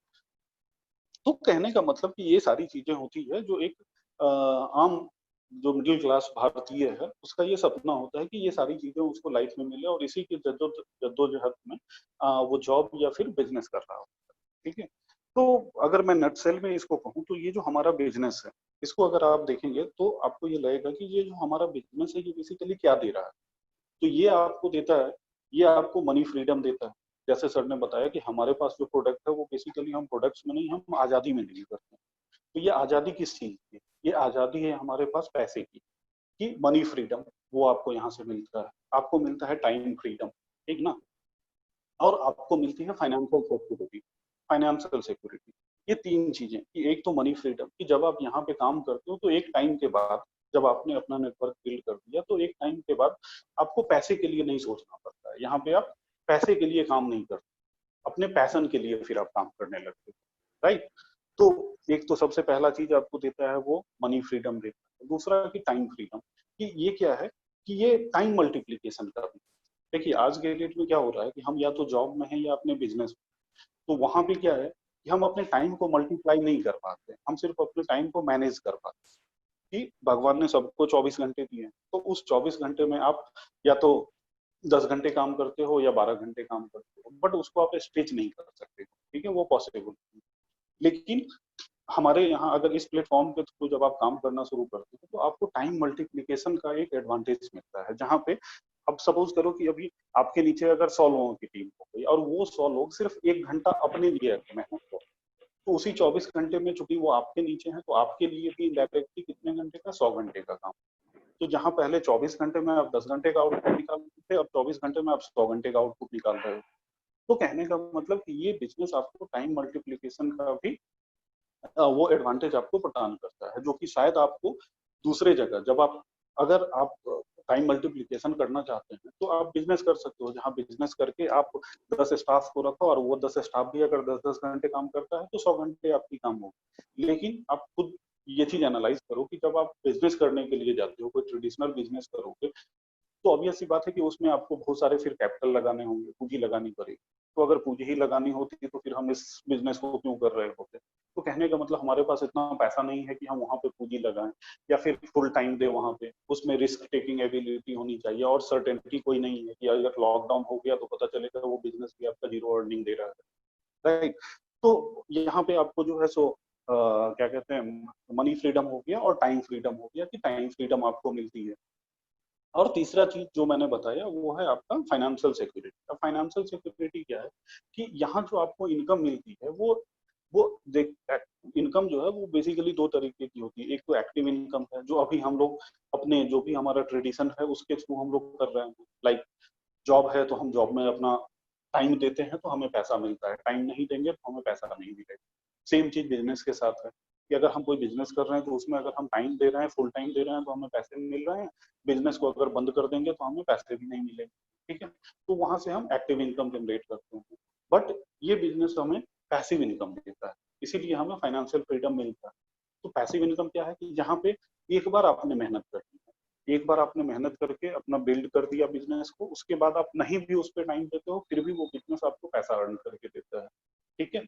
तो कहने का मतलब कि ये सारी चीजें होती है जो एक आम जो मिडिल क्लास भारतीय है उसका ये सपना होता है कि ये सारी चीजें उसको लाइफ में मिले, और इसी की जद्दोजहद में वो जॉब या फिर बिजनेस कर रहा होता है, ठीक है। तो अगर मैं नटसेल में इसको कहूँ तो ये जो हमारा बिजनेस है, इसको अगर आप देखेंगे तो आपको ये लगेगा कि ये जो हमारा बिजनेस है ये बेसिकली क्या दे रहा है। तो ये आपको देता है, ये आपको मनी फ्रीडम देता है, जैसे सर ने बताया कि हमारे पास जो प्रोडक्ट है वो बेसिकली हम प्रोडक्ट्स में नहीं, हम आजादी में डील करते हैं। तो ये आजादी किस चीज की? ये आजादी है हमारे पास पैसे की, कि मनी फ्रीडम वो आपको यहाँ से मिलता है, आपको मिलता है टाइम फ्रीडम, ठीक ना, और आपको मिलती है फाइनेंशियल सिक्योरिटी। फाइनेंशियल सिक्योरिटी, ये तीन चीजें, कि एक तो मनी फ्रीडम, कि जब आप यहाँ पे काम करते हो तो एक टाइम के बाद, जब आपने अपना नेटवर्क बिल्ड कर दिया तो एक टाइम के बाद आपको पैसे के लिए नहीं सोचना पड़ता है। यहाँ पे आप पैसे के लिए काम नहीं करते, अपने पैशन के लिए फिर आप काम करने लगते हो, राइट। तो एक तो सबसे पहला चीज आपको देता है वो मनी फ्रीडम देता है। दूसरा कि टाइम फ्रीडम, कि ये क्या है, कि ये टाइम मल्टीप्लीकेशन का भी। देखिए आज के डेट में क्या हो रहा है कि हम या तो जॉब में हैं या अपने बिजनेस में, तो वहां पे क्या है कि हम अपने टाइम को मल्टीप्लाई नहीं कर पाते, हम सिर्फ अपने टाइम को मैनेज कर पाते हैं। कि भगवान ने सबको 24 घंटे दिए हैं, तो उस 24 घंटे में आप या तो 10 घंटे काम करते हो या 12 घंटे काम करते हो, बट उसको आप स्ट्रेच नहीं कर सकते, ठीक है, वो पॉसिबल नहीं। लेकिन हमारे यहाँ अगर इस प्लेटफॉर्म के थ्रू जब आप काम करना शुरू करते हो तो आपको टाइम मल्टीप्लिकेशन का एक एडवांटेज मिलता है, जहाँ पे अब सपोज करो कि अभी आपके नीचे अगर 100 लोगों की टीम हो गई और वो 100 लोग सिर्फ 1 घंटा अपने लिए मेहनत करो, तो उसी 24 घंटे में चूंकि वो आपके नीचे हैं तो आपके लिए भी डायरेक्टली कितने घंटे का, 100 घंटे का काम। तो जहाँ पहले 24 घंटे में आप 10 घंटे का आउटपुट निकालते थे, अब 24 घंटे में आप 100 घंटे का आउटपुट निकाल रहे हो। तो कहने का मतलब कि ये बिजनेस आपको टाइम मल्टीप्लिकेशन का भी वो एडवांटेज आपको प्रदान करता है, जो कि शायद आपको दूसरे जगह, जब आप अगर आप टाइम मल्टीप्लिकेशन करना चाहते हैं तो आप बिजनेस कर सकते हो, जहाँ बिजनेस करके आप 10 स्टाफ को रखो और वो 10 स्टाफ भी अगर 10-10 घंटे काम करता है तो 100 घंटे आपकी काम होगी। लेकिन आप खुद ये चीज एनालाइज करो कि जब आप बिजनेस करने के लिए जाते हो, कोई ट्रेडिशनल बिजनेस करोगे, तो ऑब्वियस सी बात है कि उसमें आपको बहुत सारे फिर कैपिटल लगाने होंगे, पूंजी लगानी पड़ेगी। तो अगर पूंजी ही लगानी होती तो फिर हम इस बिजनेस को क्यों कर रहे होते? तो कहने का मतलब हमारे पास इतना पैसा नहीं है कि हम वहां पे पूंजी लगाएं या फिर फुल टाइम दे वहां पे। उसमें रिस्क टेकिंग एबिलिटी होनी चाहिए और सर्टेनिटी कोई नहीं है कि अगर लॉकडाउन हो गया तो पता चलेगा वो बिजनेस भी आपका जीरो अर्निंग दे रहा है, राइट। तो यहाँ पे आपको जो है सो क्या कहते हैं, मनी फ्रीडम हो गया और टाइम फ्रीडम हो गया, कि टाइम फ्रीडम आपको मिलती है। और तीसरा चीज जो मैंने बताया वो है आपका फाइनेंशियल सिक्योरिटी। अब फाइनेंशियल सिक्योरिटी क्या है, कि यहाँ जो आपको इनकम मिलती है वो देख, इनकम जो है वो बेसिकली दो तरीके की होती है। एक तो एक्टिव इनकम है, जो अभी हम लोग अपने जो भी हमारा ट्रेडिशन है उसके थ्रू हम लोग कर रहे हैं। लाइक जॉब है तो हम जॉब में अपना टाइम देते हैं तो हमें पैसा मिलता है, टाइम नहीं देंगे तो हमें पैसा नहीं मिलेगा। सेम चीज बिजनेस के साथ है, कि अगर हम कोई बिजनेस कर रहे हैं तो उसमें अगर हम टाइम दे रहे हैं, फुल टाइम दे रहे हैं तो हमें पैसे मिल रहे हैं। बिजनेस को अगर बंद कर देंगे तो हमें पैसे भी नहीं मिलेंगे, ठीक है। तो वहां से हम एक्टिव इनकम जनरेट करते हैं, बट ये बिजनेस हमें पैसिव इनकम देता है, इसीलिए हमें फाइनेंशियल फ्रीडम मिलता है। तो पैसिव इनकम क्या है, कि जहाँ पे एक बार आपने मेहनत कर दी, एक बार आपने मेहनत करके अपना बिल्ड कर दिया बिजनेस को, उसके बाद आप नहीं भी उस पर टाइम देते हो फिर भी वो बिजनेस आपको पैसा अर्न करके देता है, ठीक है।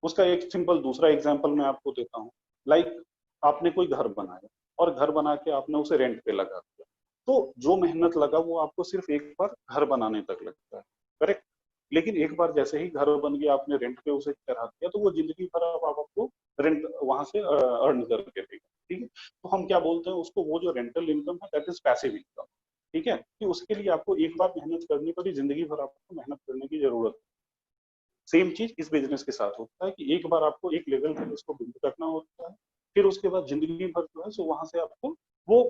उसका एक सिंपल दूसरा एग्जांपल मैं आपको देता हूँ। लाइक आपने कोई घर बनाया और घर बना के आपने उसे रेंट पे लगा दिया, तो जो मेहनत लगा वो आपको सिर्फ एक बार घर बनाने तक लगता है, करेक्ट। लेकिन एक बार जैसे ही घर बन गया, आपने रेंट पे उसे चढ़ा दिया, तो वो जिंदगी भर आपको रेंट वहां से अर्न करके देगा, ठीक है। तो हम क्या बोलते हैं उसको, वो जो रेंटल इनकम है दैट इज पैसिव इनकम, ठीक है। कि उसके लिए आपको एक बार मेहनत करनी पड़ी, जिंदगी भर आपको मेहनत करने की जरूरत है। सेम चीज इस बिजनेस के साथ होता है, कि एक बार आपको एक लेवल तक उसको बिल्ड करना होता है, फिर उसके बाद जिंदगी भर जो है सो वहां से वो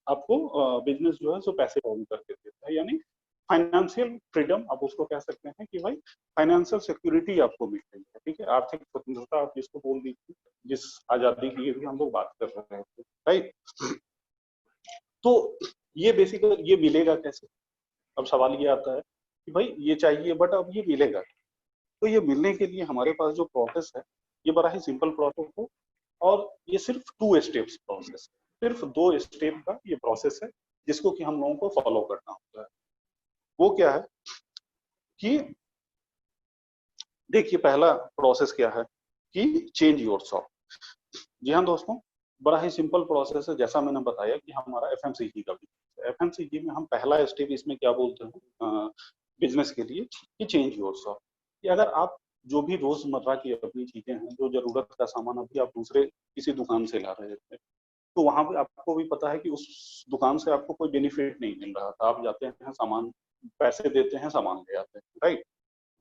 आपको बिजनेस जो है सो पैसे अर्न करके देता है। यानी फाइनेंशियल फ्रीडम आप उसको कह सकते हैं, कि भाई फाइनेंशियल सिक्योरिटी आपको मिल रही है, ठीक है। आर्थिक स्वतंत्रता आप जिसको बोल दीजिए, जिस आजादी की भी हम लोग बात कर रहे हैं, राइट। तो ये बेसिकली ये मिलेगा कैसे? अब सवाल ये आता है कि भाई ये चाहिए बट अब ये मिलेगा। तो ये मिलने के लिए हमारे पास जो प्रोसेस है ये बड़ा ही सिंपल प्रोसेस है, और ये सिर्फ 2 स्टेप्स प्रोसेस, सिर्फ 2 स्टेप का ये प्रोसेस है जिसको कि हम लोगों को फॉलो करना होता है। वो क्या है कि देखिए पहला प्रोसेस क्या है, कि चेंज योरसेल्फ। जी हाँ दोस्तों, बड़ा ही सिंपल प्रोसेस है, जैसा मैंने बताया कि हमारा एफएमसीजी का बिजनेस, एफएमसीजी में हम पहला स्टेप इसमें क्या बोलते हैं बिजनेस के लिए, कि चेंज योरसेल्फ। कि अगर आप जो भी रोजमर्रा की अपनी चीजें हैं, जो जरूरत का सामान अभी आप दूसरे किसी दुकान से ला रहे थे, तो वहां पे आपको भी पता है कि उस दुकान से आपको कोई बेनिफिट नहीं मिल रहा था। आप जाते हैं सामान, पैसे देते हैं, सामान ले आते हैं, राइट।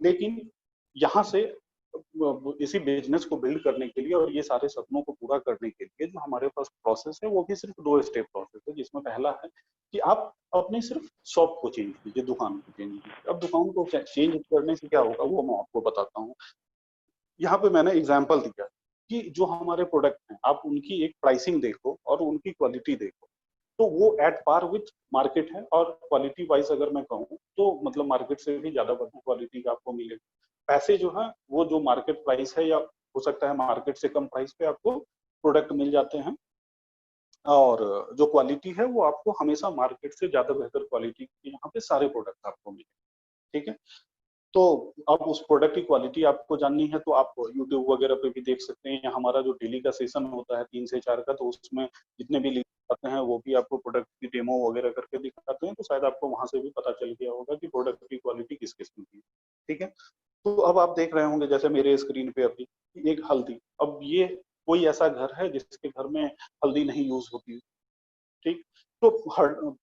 लेकिन यहाँ से इसी बिजनेस को बिल्ड करने के लिए और ये सारे सपनों को पूरा करने के लिए जो हमारे पास प्रोसेस है वो भी सिर्फ 2 स्टेप प्रोसेस है, जिसमें पहला है कि आप अपने सिर्फ शॉप को चेंज कीजिए, दुकान को चेंज कीजिए। अब दुकान को चेंज करने से क्या होगा वो मैं आपको बताता हूँ। यहाँ पे मैंने एग्जाम्पल दिया कि जो हमारे प्रोडक्ट हैं आप उनकी एक प्राइसिंग देखो और उनकी क्वालिटी देखो, तो वो एट पार विथ मार्केट है, और क्वालिटी वाइज अगर मैं कहूँ तो मतलब मार्केट से भी ज्यादा बढ़िया क्वालिटी का आपको मिलेगा। पैसे जो है वो जो मार्केट प्राइस है या हो सकता है मार्केट से कम प्राइस पे आपको प्रोडक्ट मिल जाते हैं, और जो क्वालिटी है वो आपको हमेशा मार्केट से ज्यादा बेहतर क्वालिटी के यहाँ पे सारे प्रोडक्ट आपको मिले। ठीक है, तो अब उस प्रोडक्ट की क्वालिटी आपको जाननी है तो आप यूट्यूब वगैरह पे भी देख सकते हैं, या हमारा जो डेली का सेशन होता है 3 से 4 का, तो उसमें जितने भी लिंक आते हैं वो भी आपको प्रोडक्ट की डेमो वगैरह करके दिखाते हैं, तो शायद आपको वहां से भी पता चल गया होगा कि प्रोडक्ट की क्वालिटी किस किस्म की है। ठीक है, तो अब आप देख रहे होंगे जैसे मेरे स्क्रीन पे अभी एक हल्दी, अब ये कोई ऐसा घर है जिसके घर में हल्दी नहीं यूज होती, ठीक, तो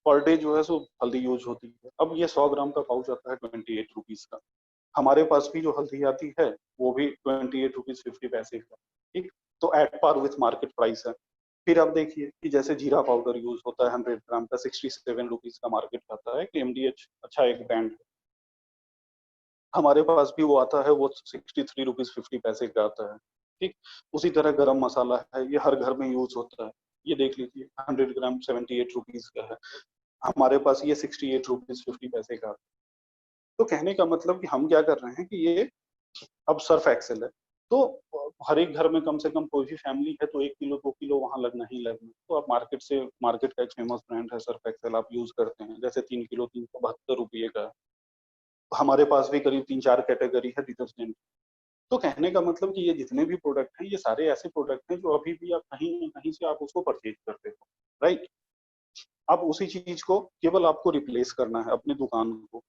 पर डे जो है सो हल्दी यूज होती है। अब ये 100 ग्राम का पाउच आता है 28 रुपीज का, हमारे पास भी जो हल्दी आती है वो भी 28 रुपीज 50 पैसे का, ठीक, तो at par with market price है। फिर आप देखिए कि जैसे जीरा पाउडर यूज होता है 100 ग्राम का 67 रुपीज का मार्केट आता है, कि एमडीएच अच्छा एक ब्रांड है, हमारे पास भी वो आता है, वो 63 रुपीज 50 पैसे का आता है। ठीक, उसी तरह गरम मसाला है, ये हर घर में यूज होता है, ये देख लीजिए 100 ग्राम 78 रुपीज का है, हमारे पास ये 68 रुपीज 50 पैसे का। तो कहने का मतलब कि हम क्या कर रहे हैं कि ये अब सर्फ एक्सेल है, तो हर एक घर में कम से कम कोई भी फैमिली है तो 1 किलो 2 किलो वहां लगना ही लगना। तो आप मार्केट से, मार्केट का एक फेमस ब्रांड है सर्फ एक्सेल, आप यूज करते हैं, जैसे 3 किलो 372 रुपये का है। हमारे पास भी करीब 3-4 कैटेगरी है डिटर्जेंट। तो कहने का मतलब कि ये जितने भी प्रोडक्ट हैं ये सारे ऐसे प्रोडक्ट हैं जो अभी भी आप कहीं न कहीं से आप उसको परचेज करते हो, राइट। अब उसी चीज को केवल आपको रिप्लेस करना है अपनी दुकान को।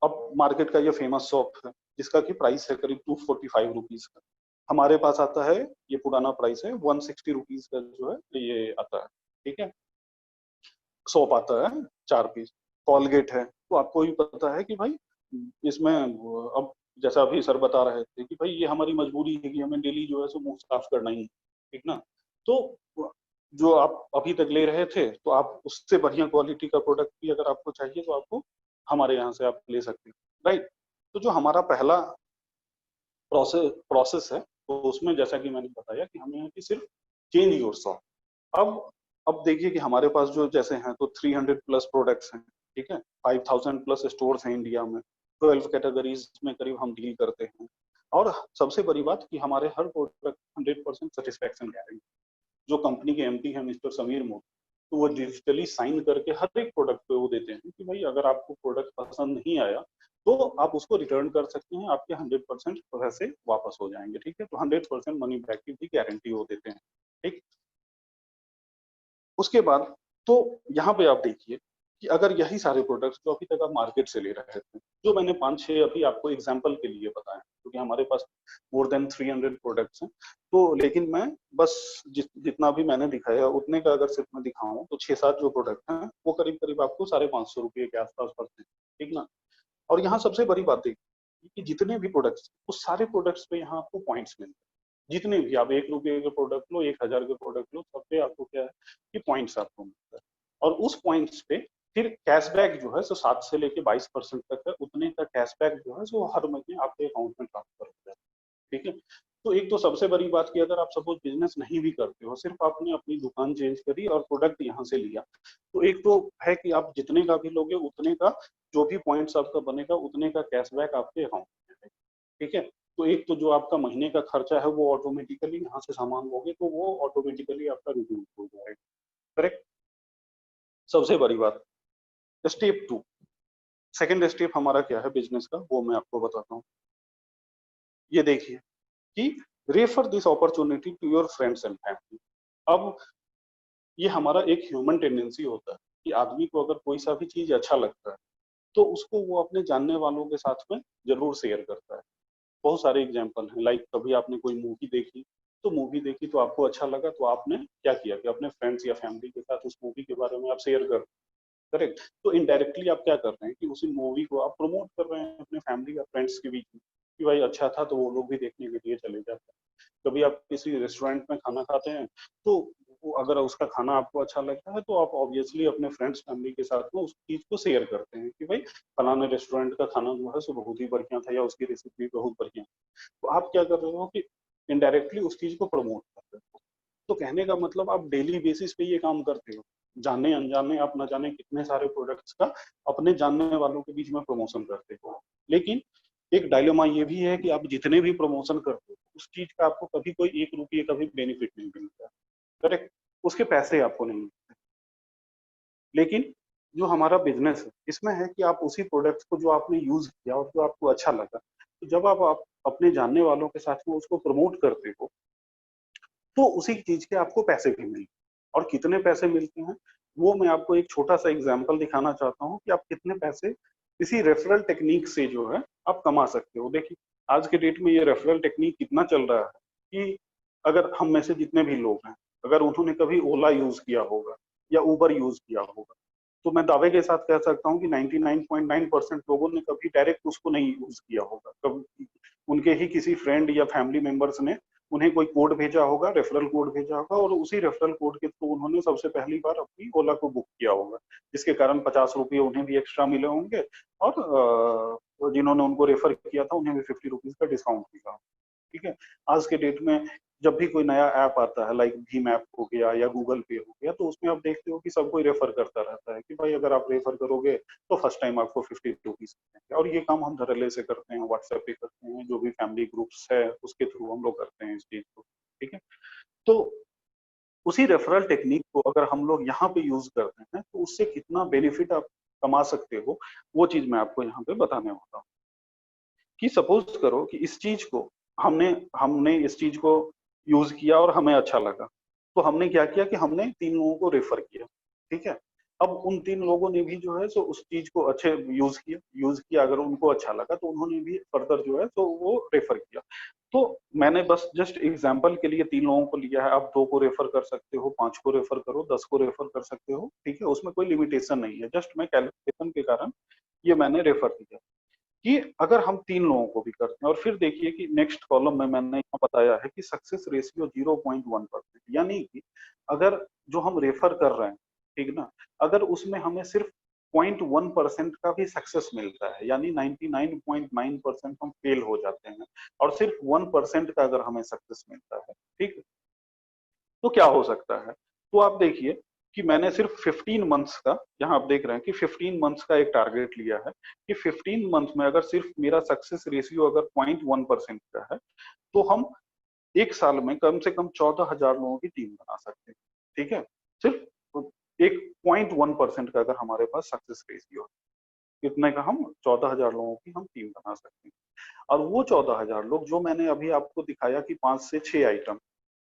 अब मार्केट का ये फेमस शॉप है जिसका की प्राइस है करीब 245 रुपीज का, हमारे पास आता है, ये पुराना प्राइस है 160 रुपीज का जो है ये आता है। ठीक है, सोप आता है 4 पीस, कॉलगेट है, तो आपको भी पता है कि भाई इसमें अब जैसा अभी सर बता रहे थे कि भाई ये हमारी मजबूरी है कि हमें डेली जो है सो मुंह साफ करना ही है, ठीक ना। तो जो आप अभी तक ले रहे थे तो आप उससे बढ़िया क्वालिटी का प्रोडक्ट भी अगर आपको चाहिए तो आपको हमारे यहाँ से आप ले सकते हैं, राइट। तो जो हमारा पहला प्रोसेस है तो उसमें जैसा कि मैंने बताया कि हमें कि सिर्फ चेंज योर शॉप। अब देखिए कि हमारे पास जो जैसे हैं तो 300 प्लस प्रोडक्ट्स हैं, ठीक है, 5000 प्लस स्टोर्स हैं इंडिया में, 12 कैटेगरीज में करीब हम डील करते हैं, और सबसे बड़ी बात कि हमारे हर प्रोडक्ट 100% सेटिस्फैक्शन गारंटी। जो कंपनी के एमडी हैं मिस्टर समीर मोदी, तो वो डिजिटली साइन करके हर एक प्रोडक्ट पे वो देते हैं कि भाई अगर आपको प्रोडक्ट पसंद नहीं आया तो आप उसको रिटर्न कर सकते हैं, आपके 100% पैसे वापस हो जाएंगे। ठीक है, तो 100% मनी बैक की भी गारंटी वो देते हैं। ठीक, उसके बाद तो यहाँ पे आप देखिए कि अगर यही सारे प्रोडक्ट्स जो अभी तक आप मार्केट से ले रहे थे, जो मैंने 5-6 अभी आपको एग्जांपल के लिए बताया, क्योंकि हमारे पास मोर देन 300 प्रोडक्ट्स हैं, तो लेकिन मैं बस जितना भी मैंने दिखाया उतने का अगर सिर्फ मैं दिखाऊं तो 6-7 जो प्रोडक्ट हैं वो करीब करीब आपको 550 रुपये के आसपास पड़ते हैं, ठीक ना। और यहाँ सबसे बड़ी बात देखिए कि जितने भी प्रोडक्ट्स, उस सारे प्रोडक्ट्स पे यहाँ आपको पॉइंट्स मिलते हैं। जितने भी आप 1 रुपये के प्रोडक्ट लो, 1000 के प्रोडक्ट लो, सब पे आपको क्या है कि पॉइंट्स आपको मिलता है, और उस पॉइंट्स पे फिर कैशबैक जो है सो 7 से लेके 22% तक है, उतने का कैशबैक जो है सो हर महीने आपके अकाउंट में ट्रांसफर होता है। ठीक है, तो एक तो सबसे बड़ी बात कि अगर आप सपोज बिजनेस नहीं भी करते हो, सिर्फ आपने अपनी दुकान चेंज करी और प्रोडक्ट यहाँ से लिया, तो एक तो है कि आप जितने का भी लोगे उतने का जो भी पॉइंट्स आपका बनेगा उतने का कैशबैक आपके अकाउंट में है। ठीक है, तो एक तो जो आपका महीने का खर्चा है वो ऑटोमेटिकली यहाँ से सामान लोगे तो वो ऑटोमेटिकली आपका रिड्यूस हो जाएगा। करेक्ट, सबसे बड़ी बात। स्टेप 2, सेकेंड स्टेप हमारा क्या है बिजनेस का, वो मैं आपको बताता हूँ। ये देखिए कि refer this opportunity to your friends and family. अब ये हमारा एक ह्यूमन टेंडेंसी होता है कि आदमी को अगर कोई सा भी चीज अच्छा लगता है तो उसको वो अपने जानने वालों के साथ में जरूर शेयर करता है। बहुत सारे एग्जाम्पल हैं, लाइक कभी आपने कोई मूवी देखी तो आपको अच्छा लगा तो आपने क्या किया कि अपने फ्रेंड्स या फैमिली के साथ उस मूवी के बारे में आप शेयर कर, करेक्ट। तो इनडायरेक्टली आप क्या कर रहे हैं कि उसी मूवी को आप प्रमोट कर रहे हैं अपने फैमिली या फ्रेंड्स के बीच में कि भाई अच्छा था, तो वो लोग भी देखने के लिए चले जाते हैं। कभी आप किसी रेस्टोरेंट में खाना खाते हैं तो वो अगर उसका खाना आपको अच्छा लगता है तो आप ऑब्वियसली अपने फ्रेंड्स फैमिली के साथ में उस चीज को शेयर करते हैं कि भाई फलाने रेस्टोरेंट का खाना जो है सो बहुत ही बढ़िया था या उसकी रेसिपी बहुत बढ़िया। तो आप क्या कर रहे हो कि इनडायरेक्टली उस चीज को प्रमोट कर रहे हो। तो कहने का मतलब आप डेली बेसिस पे ये काम करते हो, जाने अनजाने आप न जाने कितने सारे प्रोडक्ट्स का अपने जानने वालों के बीच में प्रमोशन करते हो। लेकिन एक डायलेमा ये भी है कि आप जितने भी प्रमोशन करते हो उस चीज का आपको कभी कोई 1 रुपये का भी बेनिफिट नहीं मिलता, करेक्ट, उसके पैसे आपको नहीं मिलते। लेकिन जो हमारा बिजनेस है इसमें है कि आप उसी प्रोडक्ट को जो आपने यूज किया और जो आपको अच्छा लगा, तो जब आप अपने जानने वालों के साथ में उसको प्रमोट करते हो तो उसी चीज के आपको पैसे भी मिलते हैं। और कितने पैसे मिलते हैं वो मैं आपको एक छोटा सा एग्जांपल दिखाना चाहता हूँ कि आप कितने पैसे इसी रेफरल टेक्निक से जो है आप कमा सकते हो। देखिए आज के डेट में ये रेफरल टेक्निक कितना चल रहा है कि अगर हम में से जितने भी लोग हैं अगर उन्होंने कभी ओला यूज किया होगा या उबर यूज किया होगा तो मैं दावे के साथ कह सकता हूँ कि 99.9% लोगों ने कभी डायरेक्ट उसको नहीं यूज किया होगा। कभी उनके ही किसी फ्रेंड या फैमिली मेंबर्स ने उन्हें कोई कोड भेजा होगा, रेफरल कोड भेजा होगा और उसी रेफरल कोड के थ्रू उन्होंने सबसे पहली बार अपनी ओला को बुक किया होगा, जिसके कारण 50 रुपये उन्हें भी एक्स्ट्रा मिले होंगे और जिन्होंने उनको रेफर किया था उन्हें भी 50 रुपीज का डिस्काउंट मिला। ठीक है। आज के डेट में जब भी कोई नया ऐप आता है लाइक भीम ऐप हो गया या गूगल पे हो गया तो उसमें आप देखते हो कि सब कोई रेफर करता रहता है कि भाई अगर आप रेफर करोगे तो फर्स्ट टाइम आपको 50 रुपीज मिलेंगे। और ये काम हम धड़ल्ले से करते हैं, व्हाट्सएप पे करते हैं, जो भी फैमिली ग्रुप्स है उसके थ्रू हम लोग करते हैं इस चीज को। ठीक है। तो उसी रेफरल टेक्निक को अगर हम लोग यहाँ पे यूज करते हैं तो उससे कितना बेनिफिट आप कमा सकते हो वो चीज मैं आपको यहाँ पे बताने वाला हूँ। कि सपोज करो कि इस चीज को हमने हमने इस चीज को यूज किया और हमें अच्छा लगा, तो हमने क्या किया कि हमने 3 लोगों को रेफर किया। ठीक है। अब उन 3 लोगों ने भी जो है सो उस चीज को अच्छे यूज किया अगर उनको अच्छा लगा तो उन्होंने भी फर्दर जो है तो वो रेफर किया। तो मैंने बस जस्ट एग्जांपल के लिए 3 लोगों को लिया है। आप 2 को रेफर कर सकते हो, 5 को रेफर करो, 10 को रेफर कर सकते हो। ठीक है। उसमें कोई लिमिटेशन नहीं है, जस्ट मैं कैलकुलेशन के कारण ये मैंने रेफर किया कि अगर हम 3 लोगों को भी करते हैं। और फिर देखिए कि नेक्स्ट कॉलम में मैंने यहाँ बताया है कि सक्सेस रेशियो 0.1%, यानी कि अगर जो हम रेफर कर रहे हैं, ठीक ना, अगर उसमें हमें सिर्फ 0.1% का भी सक्सेस मिलता है यानी 99.9% हम फेल हो जाते हैं और सिर्फ 1% का अगर हमें सक्सेस मिलता है, ठीक है, तो क्या हो सकता है। तो आप देखिए कि मैंने सिर्फ 15 मंथ्स का, यहाँ आप देख रहे हैं कि 15 मंथ्स का एक टारगेट लिया है कि 15 मंथ में अगर सिर्फ मेरा सक्सेस रेशियो अगर 0.1% का है तो हम एक साल में कम से कम 14,000 लोगों की टीम बना सकते हैं। ठीक है। सिर्फ एक 0.1% का अगर हमारे पास सक्सेस रेशियो है, इतने का हम 14,000 लोगों की हम टीम बना सकते हैं। और वो 14,000 लोग जो मैंने अभी आपको दिखाया कि 5 से 6 आइटम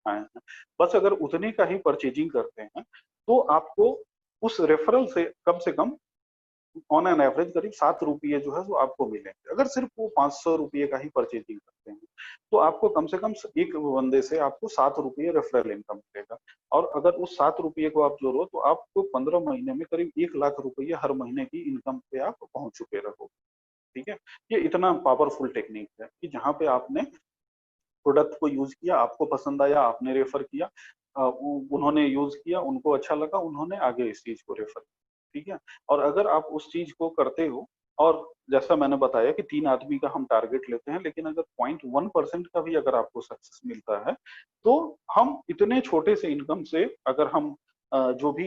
आए हैं, बस अगर उतने का ही परचेजिंग करते हैं तो आपको उस रेफरल से कम ऑन एन एवरेज करीब 7 रुपये जो है वो आपको मिलेंगे। अगर सिर्फ वो 500 रुपये का ही परचेजिंग करते हैं तो आपको कम से कम एक बंदे से आपको 7 रुपये रेफरल इनकम मिलेगा। और अगर उस 7 रुपये को आप जोड़ो तो आपको 15 महीने में करीब 1 लाख रुपये हर महीने की इनकम पे आप पहुंच चुके रहोगे। ठीक है। ये इतना पावरफुल टेक्निक है कि जहाँ पे आपने प्रोडक्ट को यूज किया, आपको पसंद आया, आपने रेफर किया, उन्होंने यूज किया, उनको अच्छा लगा, उन्होंने आगे इस चीज को रेफर किया। ठीक है। और अगर आप उस चीज को करते हो और जैसा मैंने बताया कि 3 आदमी का हम टारगेट लेते हैं, लेकिन अगर 0.1% का भी अगर आपको सक्सेस मिलता है तो हम इतने छोटे से इनकम से अगर हम जो भी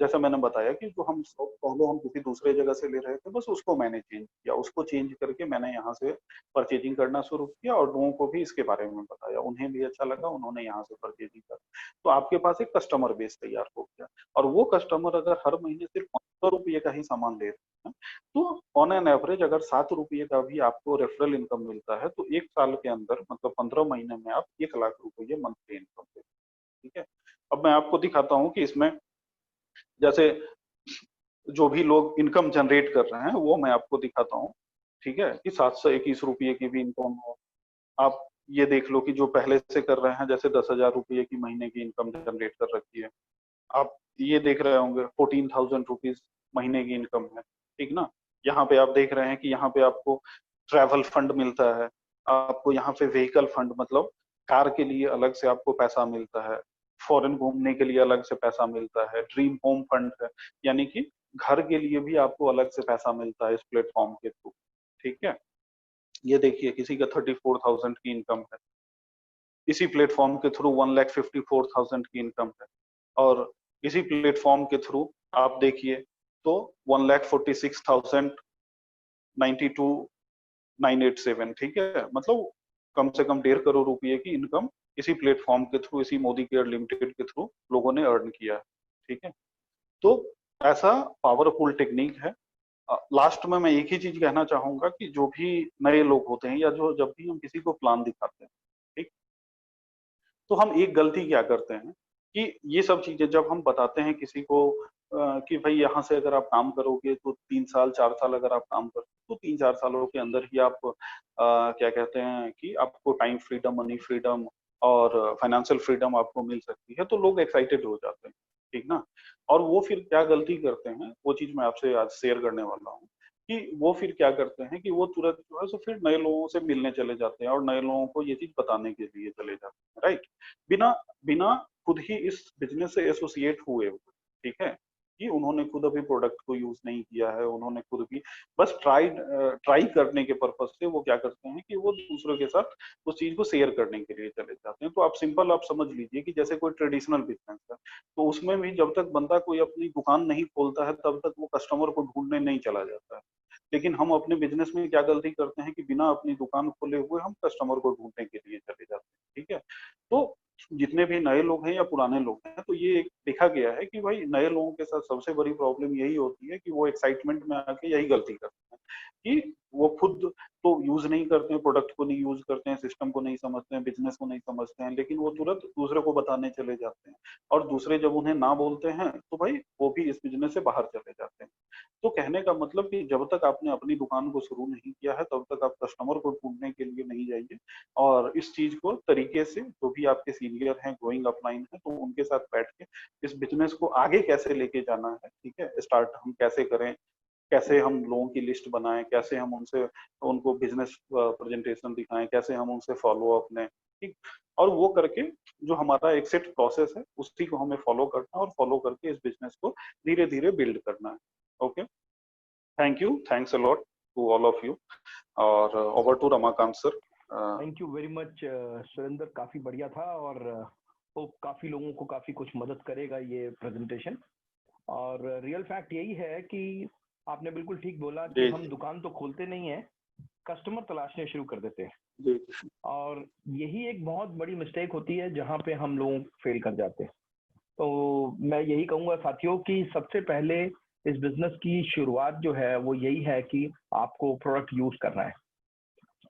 जैसा मैंने बताया कि जो हम पहले हम किसी दूसरे जगह से ले रहे थे बस उसको मैंने चेंज किया, उसको चेंज करके मैंने यहाँ से परचेजिंग करना शुरू किया और लोगों को भी इसके बारे में बताया, उन्हें भी अच्छा लगा, उन्होंने यहाँ से परचेजिंग कर, तो आपके पास एक कस्टमर बेस तैयार हो गया। और वो कस्टमर अगर हर महीने सिर्फ 500 रुपये का ही सामान ले रहे हैं तो ऑन एन एवरेज अगर 7 रुपये का भी आपको रेफरल इनकम मिलता है तो एक साल के अंदर मतलब 15 महीने में आप 1 लाख रुपये मंथली इनकम देते हैं। ठीक है। अब मैं आपको दिखाता हूँ कि इसमें जैसे जो भी लोग इनकम जनरेट कर रहे हैं वो मैं आपको दिखाता हूँ। ठीक है। कि 721 रुपये की भी इनकम हो। आप ये देख लो कि जो पहले से कर रहे हैं जैसे 10,000 रुपये की महीने की इनकम जनरेट कर रखी है, आप ये देख रहे होंगे 14,000 रुपीज महीने की इनकम है, ठीक ना। यहाँ पे आप देख रहे हैं कि यहाँ पे आपको ट्रैवल फंड मिलता है, आपको यहाँ पे व्हीकल फंड मतलब कार के लिए अलग से आपको पैसा मिलता है, फॉरेन घूमने के लिए अलग से पैसा मिलता है, ड्रीम होम फंड है, यानी कि घर के लिए भी आपको अलग से पैसा मिलता है इस प्लेटफॉर्म के थ्रू, ठीक है। ये देखिए किसी का 34,000 की इनकम है, इसी प्लेटफॉर्म के थ्रू 1,54,000 की इनकम है, और इसी प्लेटफॉर्म के थ्रू आप देखिए तो 1,46,092,987, ठीक है। मतलब कम से कम 1.5 करोड़ रुपए की इनकम इसी प्लेटफॉर्म के थ्रू, इसी मोदी केयर लिमिटेड के थ्रू लोगों ने अर्न किया है, ठीक है। तो ऐसा पावरफुल टेक्निक है। लास्ट में मैं एक ही चीज कहना चाहूंगा कि जो भी नए लोग होते हैं या जो जब भी हम किसी को प्लान दिखाते हैं, ठीक, तो हम एक गलती क्या करते हैं कि ये सब चीजें जब हम बताते हैं किसी को कि भाई यहाँ से अगर आप काम करोगे तो 3 साल 4 साल अगर आप काम करोगे तो 3-4 सालों के अंदर ही आप क्या कहते हैं कि आपको टाइम फ्रीडम, मनी फ्रीडम और फाइनेंशियल फ्रीडम आपको मिल सकती है, तो लोग एक्साइटेड हो जाते हैं, ठीक ना। और वो फिर क्या गलती करते हैं, वो चीज मैं आपसे आज शेयर करने वाला हूँ कि वो फिर क्या करते हैं कि वो तुरंत जो है सो फिर नए लोगों से मिलने चले जाते हैं और नए लोगों को ये चीज बताने के लिए चले जाते हैं, राइट। बिना बिना खुद ही इस बिजनेस से एसोसिएट हुए, ठीक है, कि उन्होंने खुद अभी प्रोडक्ट को यूज नहीं किया है, उन्होंने खुद भी बस ट्राई करने के पर्पज से वो क्या करते हैं कि वो दूसरों के साथ उस चीज को शेयर करने के लिए चले जाते हैं। तो आप सिंपल आप समझ लीजिए कि जैसे कोई ट्रेडिशनल बिजनेस है, तो उसमें भी जब तक बंदा कोई अपनी दुकान नहीं खोलता है तब तक वो कस्टमर को ढूंढने नहीं चला जाता है। लेकिन हम अपने बिजनेस में क्या गलती करते हैं कि बिना अपनी दुकान खोले हुए हम कस्टमर को ढूंढने के लिए चले जाते हैं, ठीक है। तो जितने भी नए लोग हैं या पुराने लोग हैं, तो ये एक देखा गया है कि भाई नए लोगों के साथ सबसे बड़ी प्रॉब्लम यही होती है कि वो एक्साइटमेंट में आके यही गलती करते हैं कि वो खुद तो यूज नहीं करते हैं, प्रोडक्ट को नहीं यूज करते हैं, सिस्टम को नहीं समझते हैं, बिजनेस को नहीं समझते हैं, लेकिन वो तुरंत दूसरे को बताने चले जाते हैं, और दूसरे जब उन्हें ना बोलते हैं तो भाई वो भी इस बिजनेस से बाहर चले जाते हैं। तो कहने का मतलब कि जब तक आपने अपनी दुकान को शुरू नहीं किया है तब तक आप कस्टमर को ढूंढने के लिए नहीं जाइए, और इस चीज को तरीके से जो भी आपके सीनियर हैं, ग्रोइंग अपलाइन है, तो उनके साथ बैठ के इस बिजनेस को आगे कैसे लेके जाना है, ठीक है, स्टार्ट हम कैसे करें, कैसे हम लोगों की लिस्ट बनाएं, कैसे हम उनसे उनको बिजनेस प्रेजेंटेशन दिखाएं, कैसे हम उनसे फॉलो अप लें, ठीक। और वो करके जो हमारा एक सेट प्रोसेस है उसी को हमें फॉलो करना है, और फॉलो करके इस बिजनेस को धीरे धीरे बिल्ड करना है। Okay, thank you, thanks a lot to all of you, और over to Ramakant sir. Thank you very much Surendra, काफी बढ़िया था, और होप काफी लोगों को काफी कुछ मदद करेगा ये प्रेजेंटेशन। और रियल फैक्ट यही है कि आपने बिल्कुल ठीक बोला कि हम दुकान तो खोलते नहीं है, कस्टमर तलाशने शुरू कर देते हैं, और यही एक बहुत बड़ी मिस्टेक होती है जहां पे हम लोग फेल कर जाते हैं। तो मैं यही कहूंगा साथियों कि सबसे पहले इस बिजनेस की शुरुआत जो है वो यही है कि आपको प्रोडक्ट यूज करना है।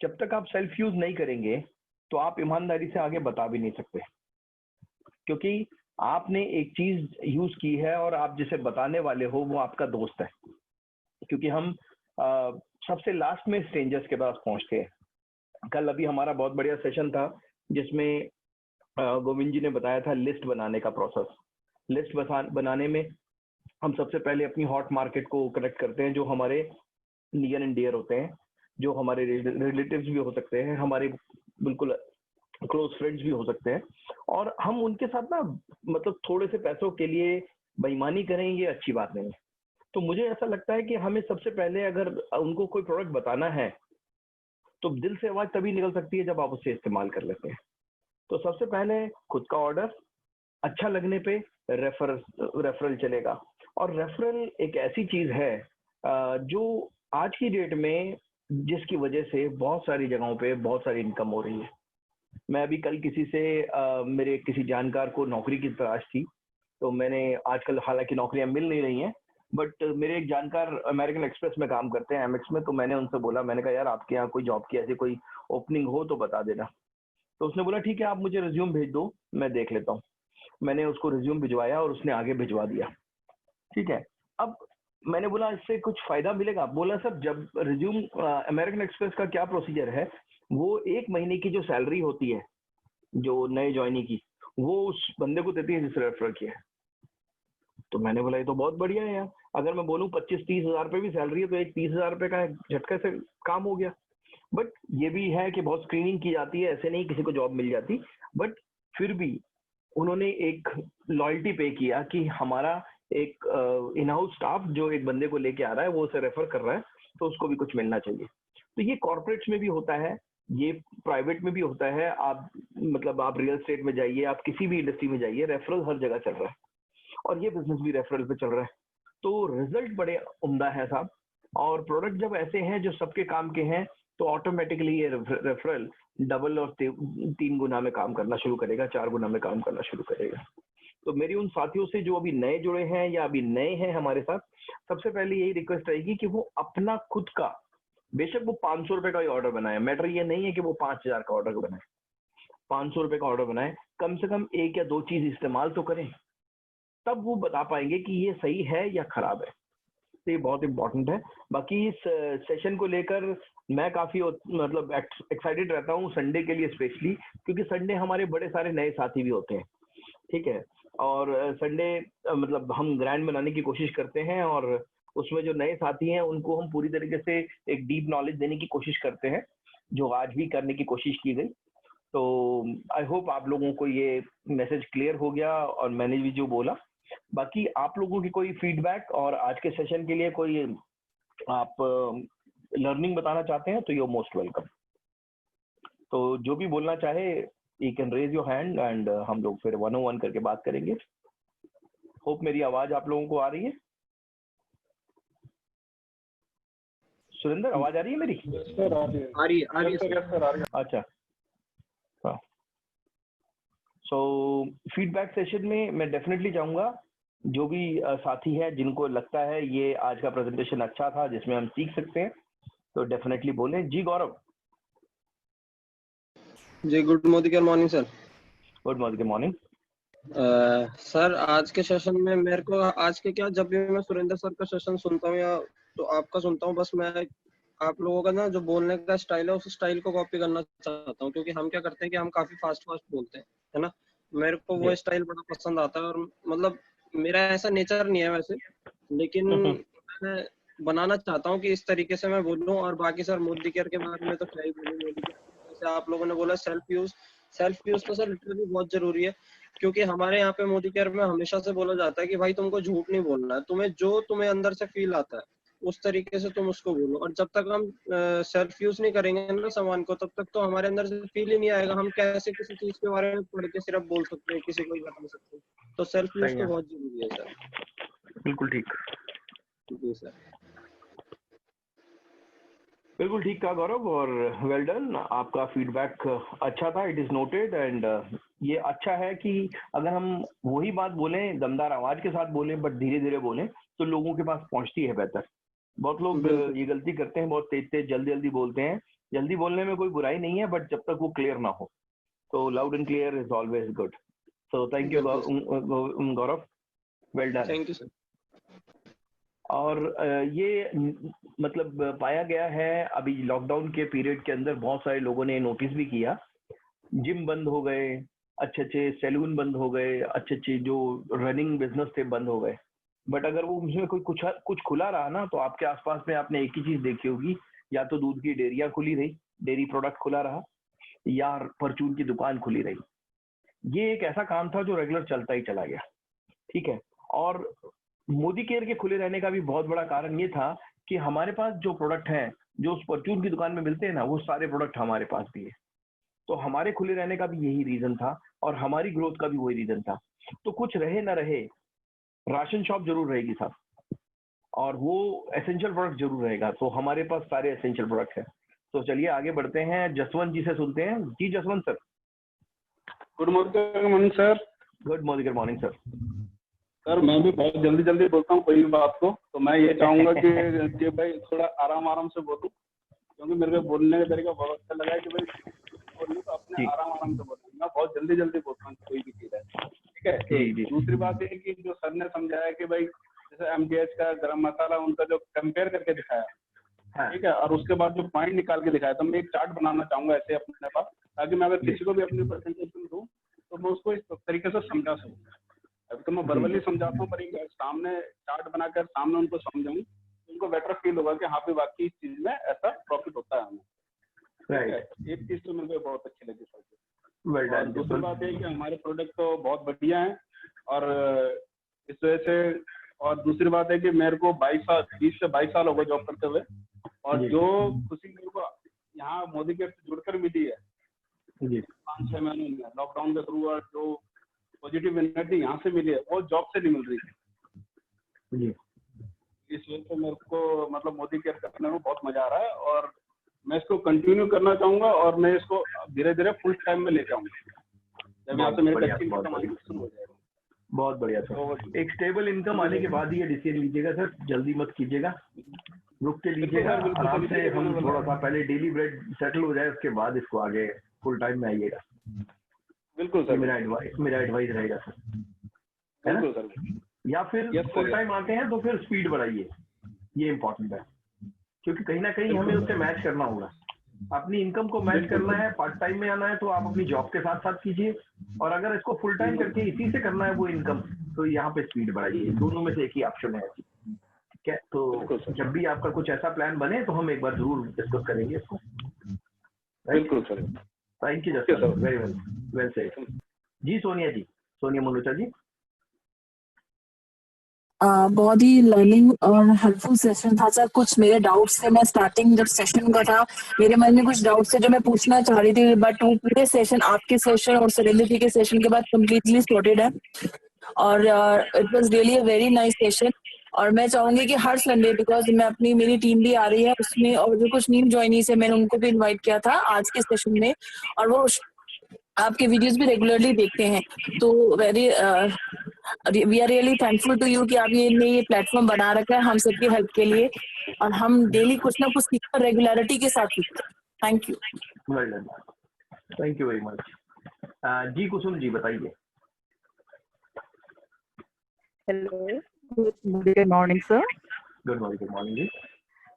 जब तक आप सेल्फ यूज नहीं करेंगे तो आप ईमानदारी से आगे बता भी नहीं सकते, क्योंकि आपने एक चीज यूज की है और आप जिसे बताने वाले हो वो आपका दोस्त है। क्योंकि हम सबसे लास्ट में स्ट्रेंजर्स के पास पहुंचते हैं। कल अभी हमारा बहुत बढ़िया सेशन था जिसमें गोविंद जी ने बताया था लिस्ट बनाने का प्रोसेस। लिस्ट बनाने में हम सबसे पहले अपनी हॉट मार्केट को कलेक्ट करते हैं, जो हमारे नियर एंड डियर होते हैं, जो हमारे रिलेटिव्स भी हो सकते हैं, हमारे बिल्कुल क्लोज फ्रेंड्स भी हो सकते हैं, और हम उनके साथ ना मतलब थोड़े से पैसों के लिए बेईमानी करें, ये अच्छी बात नहीं है। तो मुझे ऐसा लगता है कि हमें सबसे पहले अगर उनको कोई प्रोडक्ट बताना है तो दिल से आवाज तभी निकल सकती है जब आप उसे इस्तेमाल कर लेते हैं। तो सबसे पहले खुद का ऑर्डर, अच्छा लगने पे रेफरल चलेगा। और रेफरल एक ऐसी चीज है जो आज की डेट में जिसकी वजह से बहुत सारी जगहों पे बहुत सारी इनकम हो रही है। मैं अभी कल किसी से मेरे किसी जानकार को नौकरी की तलाश थी, तो मैंने आजकल हालांकि नौकरियां मिल नहीं रही हैं, बट मेरे एक जानकार अमेरिकन एक्सप्रेस में काम करते हैं, एमएक्स में, तो मैंने उनसे बोला, मैंने कहा यार आपके यहाँ कोई जॉब की ऐसी कोई ओपनिंग हो तो बता देना। तो उसने बोला ठीक है, आप मुझे रिज्यूम भेज दो, मैं देख लेता हूँ। मैंने उसको रिज्यूम भिजवाया और उसने आगे भिजवा दिया, ठीक है। अब मैंने बोला इससे कुछ फायदा मिलेगा? बोला सर जब रिज्यूम अमेरिकन एक्सप्रेस का क्या प्रोसीजर है, वो 1 महीने की जो सैलरी होती है जो नए ज्वाइनी की, वो उस बंदे को देती है जिसने रेफर किया है। तो मैंने बोला ये तो बहुत बढ़िया है यार, अगर मैं बोलूँ 25-30 हजार रुपये भी सैलरी है तो एक 30,000 रुपये का झटके से काम हो गया। बट ये भी है कि बहुत स्क्रीनिंग की जाती है, ऐसे नहीं किसी को जॉब मिल जाती, बट फिर भी उन्होंने एक लॉयल्टी पे किया कि हमारा एक इन हाउस स्टाफ जो एक बंदे को लेके आ रहा है वो उसे रेफर कर रहा है, तो उसको भी कुछ मिलना चाहिए। तो ये कॉर्पोरेट्स में भी होता है, ये प्राइवेट में भी होता है। आप मतलब आप रियल एस्टेट में जाइए, आप किसी भी इंडस्ट्री में जाइए, रेफरल हर जगह चल रहा है और ये बिजनेस भी रेफरल पे चल रहा है। तो रिजल्ट बड़े उम्दा है साहब, और प्रोडक्ट जब ऐसे हैं जो सबके काम के हैं तो ऑटोमेटिकली ये रेफरल डबल और 3 गुना में काम करना शुरू करेगा, 4 गुना में काम करना शुरू करेगा। तो मेरी उन साथियों से जो अभी नए जुड़े हैं या अभी नए हैं हमारे साथ, सबसे पहले यही रिक्वेस्ट रहेगी कि वो अपना खुद का, बेशक वो 500 रुपए का ही ऑर्डर बनाए, मैटर ये नहीं है कि वो 5,000 का ऑर्डर बनाए, 500 रुपए का ऑर्डर बनाए, कम से कम 1 या 2 चीज इस्तेमाल तो करें, तब वो बता पाएंगे कि ये सही है या खराब है। तो ये बहुत इंपॉर्टेंट है। बाकी इस सेशन को लेकर मैं काफी मतलब एक्साइटेड रहता हूँ संडे के लिए स्पेशली, क्योंकि संडे हमारे बड़े सारे नए साथी भी होते हैं, ठीक है। और संडे मतलब हम ग्रैंड बनाने की कोशिश करते हैं और उसमें जो नए साथी हैं उनको हम पूरी तरीके से एक डीप नॉलेज देने की कोशिश करते हैं, जो आज भी करने की कोशिश की गई। तो आई होप आप लोगों को ये मैसेज क्लियर हो गया और मैंने भी जो बोला। बाकी आप लोगों की कोई फीडबैक और आज के सेशन के लिए कोई आप लर्निंग बताना चाहते हैं तो यू मोस्ट वेलकम। तो जो भी बोलना चाहे you can raise your hand and हम लोग फिर 101 करके बात करेंगे। होप मेरी आवाज आप लोगों को आ रही है। सुरेंद्र, आवाज आ रही है मेरी? सर आ रही है। अच्छा, हाँ। सो फीडबैक सेशन में मैं डेफिनेटली चाहूंगा जो भी साथी है जिनको लगता है ये आज का प्रेजेंटेशन अच्छा था जिसमें हम सीख सकते हैं, तो डेफिनेटली बोलें। जी गौरव। जी good morning sir. Good morning. Sir आज के सेशन में मेरे को आज के क्या, जब भी मैं सुरेंद्र सर का सेशन सुनता हूँ या तो आपका सुनता हूँ, बस मैं आप लोगों का ना जो बोलने का स्टाइल है उस स्टाइल को कॉपी करना चाहता हूँ, क्योंकि हम क्या करते हैं कि हम काफी फास्ट बोलते हैं, है ना। मेरे को वो स्टाइल बड़ा पसंद आता है और मतलब मेरा ऐसा नेचर नहीं है वैसे, लेकिन मैं बनाना चाहता हूँ कि इस तरीके से मैं बोलूँ। और बाकी सर मोदी केयर के बारे में तो क्या ही बोलूँ, मोदी केयर जैसे आप लोगों ने बोला सेल्फ यूज तो सर लिटरली बहुत जरूरी है, क्योंकि हमारे यहाँ पे मोदी केयर में हमेशा से बोला जाता है कि भाई तुमको झूठ नहीं बोलना है, तुम्हें अंदर से फील आता है उस तरीके से तुम उसको बोलो। और जब तक हम सेल्फ यूज नहीं करेंगे ना सामान को, तब तक तो हमारे अंदर से फील ही नहीं आएगा। हम कैसे किसी चीज के बारे में पढ़ के सिर्फ बोल सकते हैं, किसी को बता सकते हैं। तो सेल्फ यूज तो बहुत जरूरी है सर। बिल्कुल ठीक। जी सर, बिल्कुल ठीक कहा गौरव, और वेल डन। आपका फीडबैक अच्छा था, इट इज नोटेड। एंड ये अच्छा है कि अगर हम वही बात बोलें, दमदार आवाज के साथ बोलें, बट धीरे धीरे बोलें, तो लोगों के पास पहुंचती है बेहतर। बहुत लोग ये गलती करते हैं, बहुत तेज जल्दी बोलते हैं। जल्दी बोलने में कोई बुराई नहीं है, बट जब तक वो क्लियर ना हो, तो loud and clear is always good. So thank you Gaurav, well done. Thank you sir. और ये मतलब पाया गया है अभी लॉकडाउन के पीरियड के अंदर, बहुत सारे लोगों ने नोटिस भी किया, जिम बंद हो गए, अच्छे सैलून बंद हो गए, अच्छे जो रनिंग बिजनेस थे बंद हो गए। बट अगर वो उसमें कोई कुछ खुला रहा ना, तो आपके आसपास में आपने एक ही चीज देखी होगी, या तो दूध की डेयरियां खुली रही, डेयरी प्रोडक्ट खुला रहा, या परचून की दुकान खुली रही। ये एक ऐसा काम था जो रेगुलर चलता ही चला गया, ठीक है। और मोदी केयर के खुले रहने का भी बहुत बड़ा कारण ये था कि हमारे पास जो प्रोडक्ट हैं, जो उस परचून की दुकान में मिलते हैं ना, वो सारे प्रोडक्ट हमारे पास भी है। तो हमारे खुले रहने का भी यही रीजन था, और हमारी ग्रोथ का भी वही रीजन था। तो कुछ रहे ना रहे, राशन शॉप जरूर रहेगी साहब, और वो एसेंशियल प्रोडक्ट जरूर रहेगा। तो हमारे पास सारे एसेंशियल प्रोडक्ट है। तो चलिए आगे बढ़ते हैं, जसवंत जी से सुनते हैं। जी Jaswant sir. Good morning sir. Good morning sir. Sir मैं भी बहुत जल्दी बोलता हूँ कोई भी बात को, तो मैं ये चाहूंगा कि भाई थोड़ा आराम से बोलूं, क्योंकि मेरे को बोलने का तरीका बहुत अच्छा लगा है कि भाई बोलूं तो अपने आराम से बोलूं। मैं बहुत जल्दी बोलता हूँ कोई भी चीज है, ठीक है। तो दूसरी बात ये कि जो सर ने समझाया कि भाई जैसे MDH का गरम मसाला, उनका जो कंपेयर करके दिखाया, ठीक है, और उसके बाद जो पॉइंट निकाल के दिखाया, तो मैं एक चार्ट बनाना चाहूंगा ऐसे अपने पास, ताकि मैं अगर किसी को भी अपनी प्रेजेंटेशन दूं तो मैं उसको इस तरीके से समझा सकूँ। अभी तो मैं वर्बली समझाता हूँ, पर एक सामने चार्ट बनाकर सामने उनको समझाऊं तो उनको बेटर फील होगा कि हाँ पे वाकई इस चीज में ऐसा प्रॉफिट होता है हमें। राइट, एक चीज तो मुझे बहुत अच्छी लगी सर। वेल और डन। दूसरी बात है कि हमारे प्रोडक्ट तो बहुत बढ़िया हैं और इस वजह से, और दूसरी बात है कि मेरे को 20 से 22 साल हो गए जॉब करते हुए, और जो खुशी मेरे को यहाँ मोदी केयर से जुड़कर मिली है जी 5-6 महीने में लॉकडाउन के थ्रू, और जो पॉजिटिव एनर्जी यहाँ से मिली है वो जॉब से नहीं मिल रही थी। जी, इस वजह से मेरे को मतलब मोदी केयर करने में बहुत मजा आ रहा है, और मैं इसको कंटिन्यू करना चाहूंगा, और मैं इसको धीरे धीरे फुल टाइम में लेके आऊंगा जब यहाँ से मेरे अच्छी इनकम आनी शुरू हो जाएगी। बहुत बढ़िया सर। एक स्टेबल इनकम आने के बाद ही ये डिसीजन लीजिएगा सर, जल्दी मत कीजिएगा, रुक के लीजिएगा आराम से। हम थोड़ा सा पहले डेली ब्रेड सेटल हो जाए, उसके बाद इसको आगे फुल टाइम में आइएगा। बिल्कुल सर, मेरा एडवाइस रहेगा सर, है ना? बिल्कुल सर। या फिर फुल टाइम आते हैं तो फिर स्पीड बढ़ाइए, ये इम्पोर्टेंट है, क्योंकि कहीं ना कहीं हमें उससे मैच करना होगा। अपनी इनकम को मैच करना है, पार्ट टाइम में आना है तो आप अपनी जॉब के साथ साथ कीजिए, और अगर इसको फुल टाइम करके इसी से करना है वो इनकम, तो यहाँ पे स्पीड बढ़ाइए। दोनों में से एक ही ऑप्शन है, ठीक है? तो जब भी आपका कुछ ऐसा प्लान बने तो हम एक बार जरूर डिस्कस करेंगे इसको। बिल्कुल sir. Thank you sir, very well said. जी सोनिया मल्होत्रा जी। बहुत ही लर्निंग और हेल्पफुल सेशन था सर। कुछ मेरे डाउट्स थे, मैं स्टार्टिंग जब सेशन का था मेरे मन में कुछ डाउट्स थे जो मैं पूछना चाह रही थी, बट वो पूरे सेशन, आपके सेशन और सुरेंद्र जी के सेशन के बाद कम्प्लीटली सॉर्टेड है, और it was really a very nice session. और मैं चाहूंगी कि हर संडे, बिकॉज मेरी टीम भी आ रही है उसमें, और जो कुछ न्यू ज्वाइनीज है मैंने उनको भी इन्वाइट किया था आज के सेशन में, और वो आपके वीडियोस भी रेगुलरली देखते हैं। तो we are really thankful to you कि आप ये प्लेटफॉर्म बना रखा है हम सबकी हेल्प के लिए, और हम डेली कुछ ना कुछ सीखकर रेगुलरिटी के साथ सीखते हैं। Thank you. Well done, thank you very much. जी कुसुम जी बताइए। Hello, good morning sir. Good morning जी।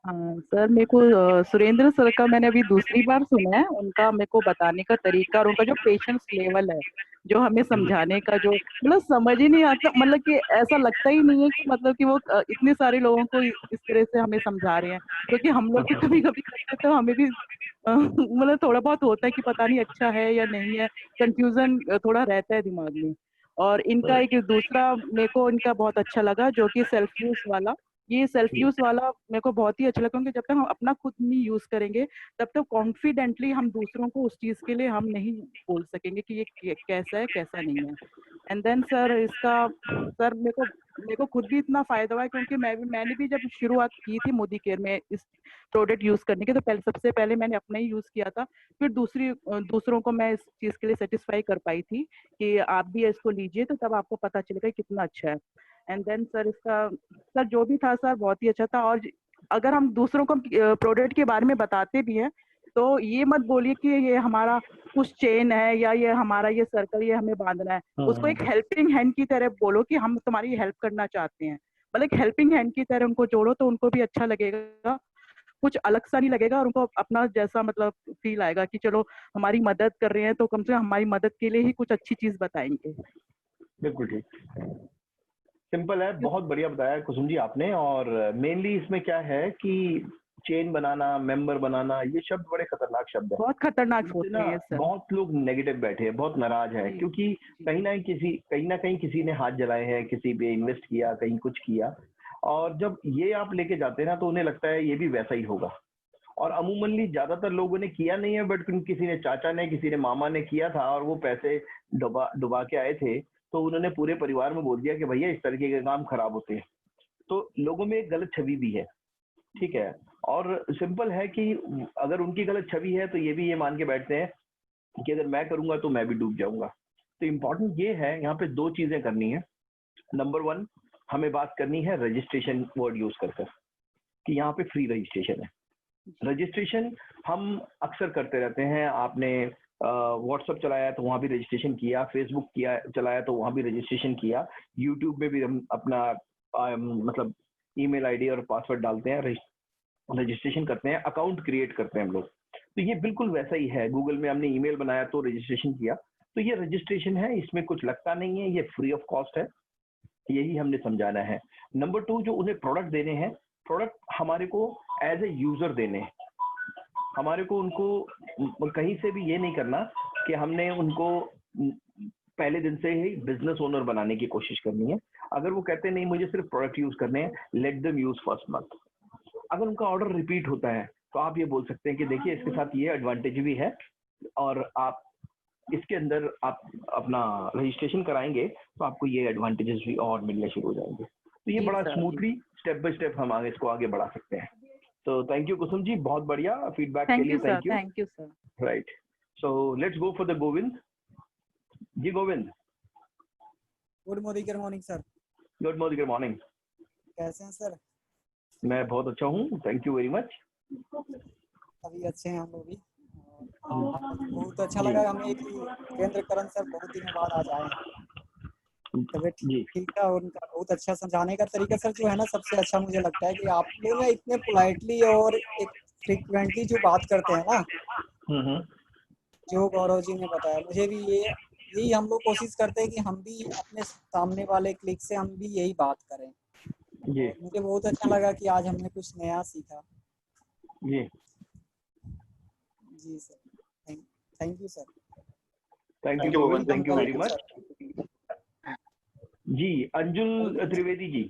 सर मेरे को सुरेंद्र सर का मैंने अभी दूसरी बार सुना है, उनका मेरे को बताने का तरीका और उनका जो पेशेंस लेवल है, जो हमें समझाने का, जो मतलब समझ ही नहीं आता, मतलब कि ऐसा लगता ही नहीं है कि मतलब कि वो इतने सारे लोगों को इस तरह से हमें समझा रहे हैं, क्योंकि हम लोग भी कभी कभी करते हैं तो हमें भी मतलब थोड़ा बहुत होता है कि पता नहीं अच्छा है या नहीं है, कंफ्यूजन थोड़ा रहता है दिमाग में। और इनका एक दूसरा मेरे को इनका बहुत अच्छा लगा जो कि सेल्फ यूज वाला, ये सेल्फ यूज वाला मेरे को बहुत ही अच्छा लगा, क्योंकि जब तक हम अपना खुद नहीं यूज करेंगे तब तक कॉन्फिडेंटली हम दूसरों को उस चीज के लिए हम नहीं बोल सकेंगे कि ये कैसा है कैसा नहीं है। एंड देन सर इसका, सर मेरे को खुद भी इतना फायदा हुआ है, क्योंकि मैंने भी जब शुरुआत की थी मोदी केयर में इस प्रोडक्ट यूज करने के, तो सबसे पहले मैंने अपना ही यूज किया था, फिर दूसरों को मैं इस चीज के लिए सेटिस्फाई कर पाई थी कि आप भी इसको लीजिए, तो तब आपको पता चलेगा कितना अच्छा है। एंड देन सर इसका, सर जो भी था सर बहुत ही अच्छा था। और अगर हम दूसरों को प्रोडक्ट के बारे में बताते भी हैं तो ये मत बोलिए कि ये हमारा कुछ चेन है या ये हमारा ये सर्कल ये हमें बांधना है, उसको एक हेल्पिंग हैंड की तरह बोलो कि हम तुम्हारी हेल्प करना चाहते हैं, मतलब एक हेल्पिंग हैंड की तरह उनको जोड़ो, तो उनको भी अच्छा लगेगा, कुछ अलग सा नहीं लगेगा, और उनको अपना जैसा मतलब फील आएगा कि चलो हमारी मदद कर रहे हैं तो कम से कम हमारी मदद के लिए ही कुछ अच्छी चीज बताएंगे। बिल्कुल ठीक, सिंपल है, बहुत बढ़िया बताया कुसुम जी आपने। और मेनली इसमें क्या है कि चेन बनाना, मेंबर बनाना, ये शब्द बड़े खतरनाक शब्द है, बहुत खतरनाक होते हैं सर। बहुत लोग नेगेटिव बैठे हैं, बहुत नाराज है, क्योंकि कहीं ना कहीं किसी ने हाथ जलाए हैं, किसी पे इन्वेस्ट किया, कहीं कुछ किया, और जब ये आप लेके जाते हैं ना तो उन्हें लगता है ये भी वैसा ही होगा। और अमूमनली ज्यादातर लोगों ने किया नहीं है, बट किसी ने चाचा ने, किसी ने मामा ने किया था और वो पैसे डुबा के आए थे, तो उन्होंने पूरे परिवार में बोल दिया कि भैया इस तरीके के काम खराब होते हैं, तो लोगों में एक गलत छवि भी है, ठीक है। और सिंपल है कि अगर उनकी गलत छवि है तो ये भी ये मान के बैठते हैं कि अगर मैं करूंगा तो मैं भी डूब जाऊंगा। तो इम्पोर्टेंट ये है, यहाँ पे 2 चीजें करनी है। नंबर 1, हमें बात करनी है रजिस्ट्रेशन वर्ड यूज कर कि यहाँ पे फ्री रजिस्ट्रेशन है। रजिस्ट्रेशन हम अक्सर करते रहते हैं, आपने व्हाट्सएप चलाया तो वहाँ भी रजिस्ट्रेशन किया, फेसबुक चलाया तो वहाँ भी रजिस्ट्रेशन किया, यूट्यूब में भी हम अपना मतलब ईमेल आईडी और पासवर्ड डालते हैं, रजिस्ट्रेशन करते हैं, अकाउंट क्रिएट करते हैं हम लोग। तो ये बिल्कुल वैसा ही है, गूगल में हमने ईमेल बनाया तो रजिस्ट्रेशन किया, तो ये रजिस्ट्रेशन है, इसमें कुछ लगता नहीं है, ये फ्री ऑफ कॉस्ट है। यही हमने समझाना है। नंबर 2, जो उन्हें प्रोडक्ट देने हैं, प्रोडक्ट हमारे को एज ए यूजर देने हैं। हमारे को उनको कहीं से भी ये नहीं करना कि हमने उनको पहले दिन से ही बिजनेस ओनर बनाने की कोशिश करनी है। अगर वो कहते हैं नहीं मुझे सिर्फ प्रोडक्ट यूज करने हैं, let them use first month. अगर उनका ऑर्डर रिपीट होता है तो आप ये बोल सकते हैं कि देखिए इसके साथ ये एडवांटेज भी है, और आप इसके अंदर आप अपना रजिस्ट्रेशन कराएंगे तो आपको ये एडवांटेजेस भी और मिलने शुरू हो जाएंगे। तो ये बड़ा स्मूथली स्टेप बाय स्टेप हम आगे इसको आगे बढ़ा सकते हैं। तो थैंक यू कुसुम जी, बहुत बढ़िया फीडबैक के लिए, thank you. Thank you sir. Right, so let's go for the Govind ji. Govind, good morning sir. Good morning. कैसे हैं सर? मैं बहुत अच्छा हूँ, थैंक यू वेरी मच। अभी अच्छे हैं हम लोग भी। बहुत अच्छा लगा हमें कि वीरेंद्र करण सर बहुत दिनों बाद आज आए हैं। तबियत ठीक है, और उनका बहुत अच्छा समझाने का तरीका सर जो है ना, सबसे अच्छा मुझे लगता है कि आप लोग ना इतने पोलाइटली और एक फ्रिक्वेंटली जो बात करते हैं ना, जो गौरव जी ने बताया, मुझे भी यही हम लोग कोशिश करते हैं कि हम भी अपने सामने वाले क्लिक से हम भी यही बात करें। मुझे बहुत अच्छा लगा कि आज हमने कुछ नया सीखा। जी सर, thank you sir. Thank you Govind, thank you very much जी। अंजुल त्रिवेदी जी,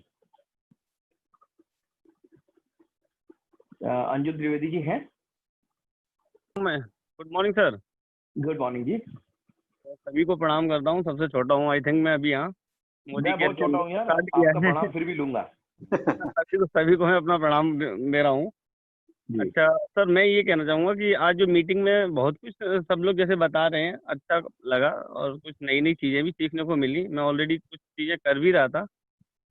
अंजुल त्रिवेदी जी हैं? Good morning sir. Good morning जी। सभी को प्रणाम करता हूँ, सबसे छोटा हूँ आई थिंक मैं अभी यहाँ। मैं बहुत छोटा हूँ यार, आपका प्रणाम फिर भी लूंगा। सभी को मैं अपना प्रणाम दे रहा हूँ। अच्छा सर, मैं ये कहना चाहूँगा कि आज जो मीटिंग में बहुत कुछ सब लोग जैसे बता रहे हैं, अच्छा लगा और कुछ नई नई चीज़ें भी सीखने को मिली। मैं ऑलरेडी कुछ चीज़ें कर भी रहा था,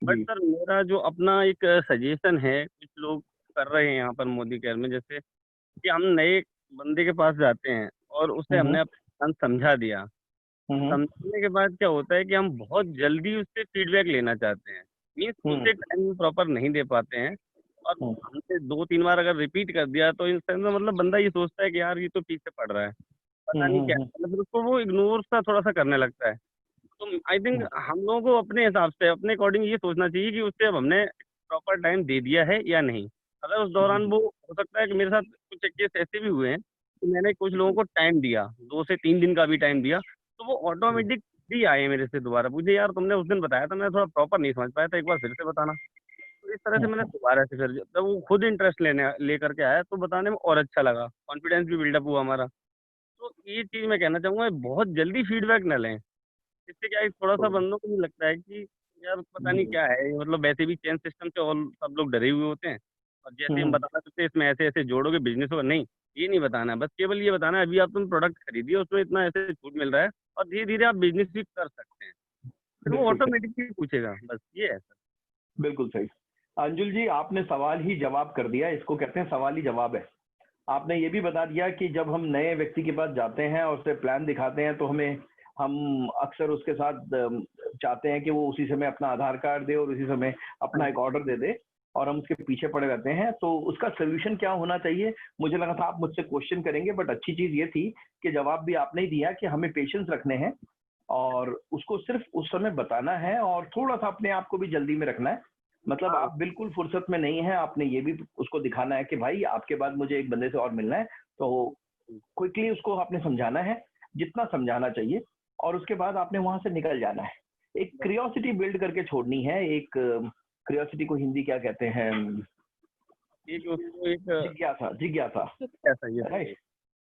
बट सर मेरा जो अपना एक सजेशन है, कुछ लोग कर रहे हैं यहाँ पर मोदी केयर में, जैसे कि हम नए बंदे के पास जाते हैं और उसे हमने अपना समझा दिया। समझने के बाद क्या होता है कि हम बहुत जल्दी उससे फीडबैक लेना चाहते हैं, मीन्स उसे टाइम प्रॉपर नहीं दे पाते हैं, और हमसे 2-3 बार अगर रिपीट कर दिया तो इस टाइम मतलब बंदा ये सोचता है कि यार ये तो पीछे पड़ रहा है, पता नहीं क्या, मतलब फिर उसको वो इग्नोर सा थोड़ा सा करने लगता है। तो आई थिंक हम लोगों को अपने हिसाब से अपने अकॉर्डिंग ये सोचना चाहिए कि उससे अब हमने प्रॉपर टाइम दे दिया है या नहीं। अगर उस दौरान वो हो सकता है कि मेरे साथ कुछ केस ऐसे भी हुए हैं कि मैंने कुछ लोगों को टाइम दिया, 2 से 3 दिन का भी टाइम दिया, तो वो ऑटोमेटिक भी आए मेरे से दोबारा पूछे, यार तुमने उस दिन बताया था, मैं थोड़ा प्रॉपर नहीं समझ पाया था, एक बार फिर से बताना। तो इस तरह से मैंने दोबारा से फिर जब वो खुद इंटरेस्ट लेकर के आया तो बताने में और अच्छा लगा, कॉन्फिडेंस भी बिल्डअप हुआ हमारा। तो ये चीज़ मैं कहना चाहूँगा, बहुत जल्दी फीडबैक न लें। इससे क्या है, थोड़ा सा बंदों को भी लगता है कि यार पता नहीं क्या है, मतलब वैसे भी चेंज सिस्टम से और सब लोग डरे हुए होते हैं, और जैसे हम बताना चाहते हैं इसमें ऐसे ऐसे जोड़ोगे बिजनेस होगा, नहीं ये नहीं बताना है, बस केवल ये बताना है अभी आप तुम प्रोडक्ट खरीदिए, उसमें इतना ऐसे छूट मिल रहा है और धीरे धीरे आप बिजनेस भी कर सकते हैं, फिर वो ऑटोमेटिकली पूछेगा, बस ये है सर। बिल्कुल सही। अंजुल जी, आपने सवाल ही जवाब कर दिया, इसको कहते हैं सवाल ही जवाब है। आपने ये भी बता दिया कि जब हम नए व्यक्ति के पास जाते हैं और उसे प्लान दिखाते हैं तो हम अक्सर उसके साथ चाहते हैं कि वो उसी समय अपना आधार कार्ड दे और उसी समय अपना एक ऑर्डर दे दे, और हम उसके पीछे पड़े रहते हैं। तो उसका सोल्यूशन क्या होना चाहिए? मुझे लगा था आप मुझसे क्वेश्चन करेंगे, बट अच्छी चीज ये थी कि जवाब भी आपने ही दिया कि हमें पेशेंस रखने हैं और उसको सिर्फ उस समय बताना है, और थोड़ा सा अपने आप को भी जल्दी में रखना है। मतलब आप बिल्कुल फुर्सत में नहीं है, आपने ये भी उसको दिखाना है कि भाई आपके बाद मुझे एक बंदे से और मिलना है, तो क्विकली उसको आपने समझाना है जितना समझाना चाहिए, और उसके बाद आपने वहां से निकल जाना है। एक क्यूरियोसिटी बिल्ड करके छोड़नी है। एक क्यूरियोसिटी को हिंदी क्या कहते हैं? जिज्ञासा, राइट।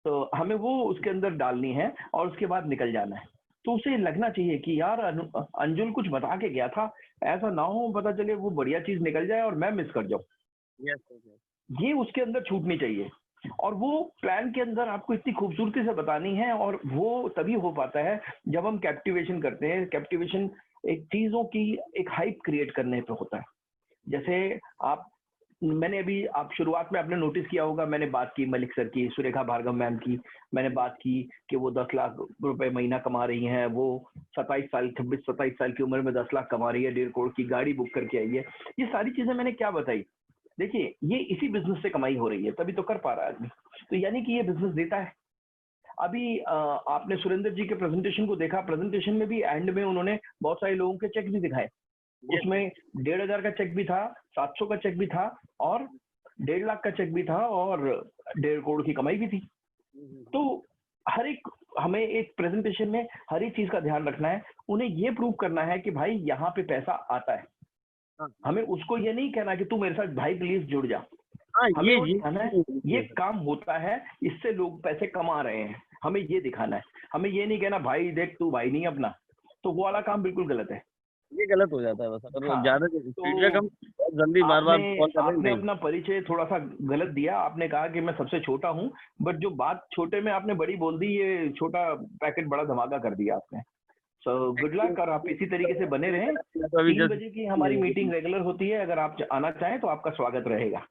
तो हमें वो उसके अंदर डालनी है और उसके बाद निकल जाना है। तो उसे लगना चाहिए कि यार अंजुल कुछ बता के गया था, ऐसा ना हो पता चले वो बढ़िया चीज निकल जाए और मैं मिस कर जाऊं। ये उसके अंदर छूटनी चाहिए, और वो प्लान के अंदर आपको इतनी खूबसूरती से बतानी है, और वो तभी हो पाता है जब हम कैप्टिवेशन करते हैं। कैप्टिवेशन एक चीजों की एक हाइप क्रिएट करने पे होता है। जैसे मैंने अभी आप शुरुआत में आपने नोटिस किया होगा, मैंने बात की मलिक सर की, सुरेखा भार्गव मैम की, मैंने बात की कि वो 10 लाख रुपए महीना कमा रही हैं, वो 26-27 साल की उम्र में 10 लाख कमा रही है, 1.5 करोड़ की गाड़ी बुक करके आई है। ये सारी चीजें मैंने क्या बताई? देखिए, ये इसी बिजनेस से कमाई हो रही है, तभी तो कर पा रहा है आदमी। तो यानी कि ये बिजनेस देता है। अभी आपने सुरेंद्र जी के प्रेजेंटेशन को देखा, प्रेजेंटेशन में भी एंड में उन्होंने बहुत सारे लोगों के चेक भी दिखाए उसमें 1,500 का चेक भी था, 700 का चेक भी था और 1.5 लाख का चेक भी था और 1.5 करोड़ की कमाई भी थी। तो हर एक हमें एक प्रेजेंटेशन में हर एक चीज का ध्यान रखना है, उन्हें ये प्रूव करना है कि भाई यहाँ पे पैसा आता है। हमें उसको ये नहीं कहना कि तू मेरे साथ भाई प्लीज जुड़ जा। हमें वो दिखाना है ये काम होता है, इससे लोग पैसे कमा रहे हैं, हमें ये दिखाना है। हमें ये नहीं कहना भाई देख तू भाई नहीं अपना, तो वो वाला काम बिल्कुल गलत है। ये गलत हो जाता है बस। हाँ, ज्यादा फीडबैक हम जल्दी बार बार कॉल कर रहे हैं। आपने अपना परिचय थोड़ा सा गलत दिया। आपने कहा कि मैं सबसे छोटा हूँ, बट जो बात छोटे में आपने बड़ी बोल दी, ये छोटा पैकेट बड़ा धमाका कर दिया आपने। सो गुड लक, और आप इसी तरीके से बने रहें। 3 बजे की हमारी मीटिंग रेगुलर होती है, अगर आप आना चाहें तो आपका स्वागत रहेगा।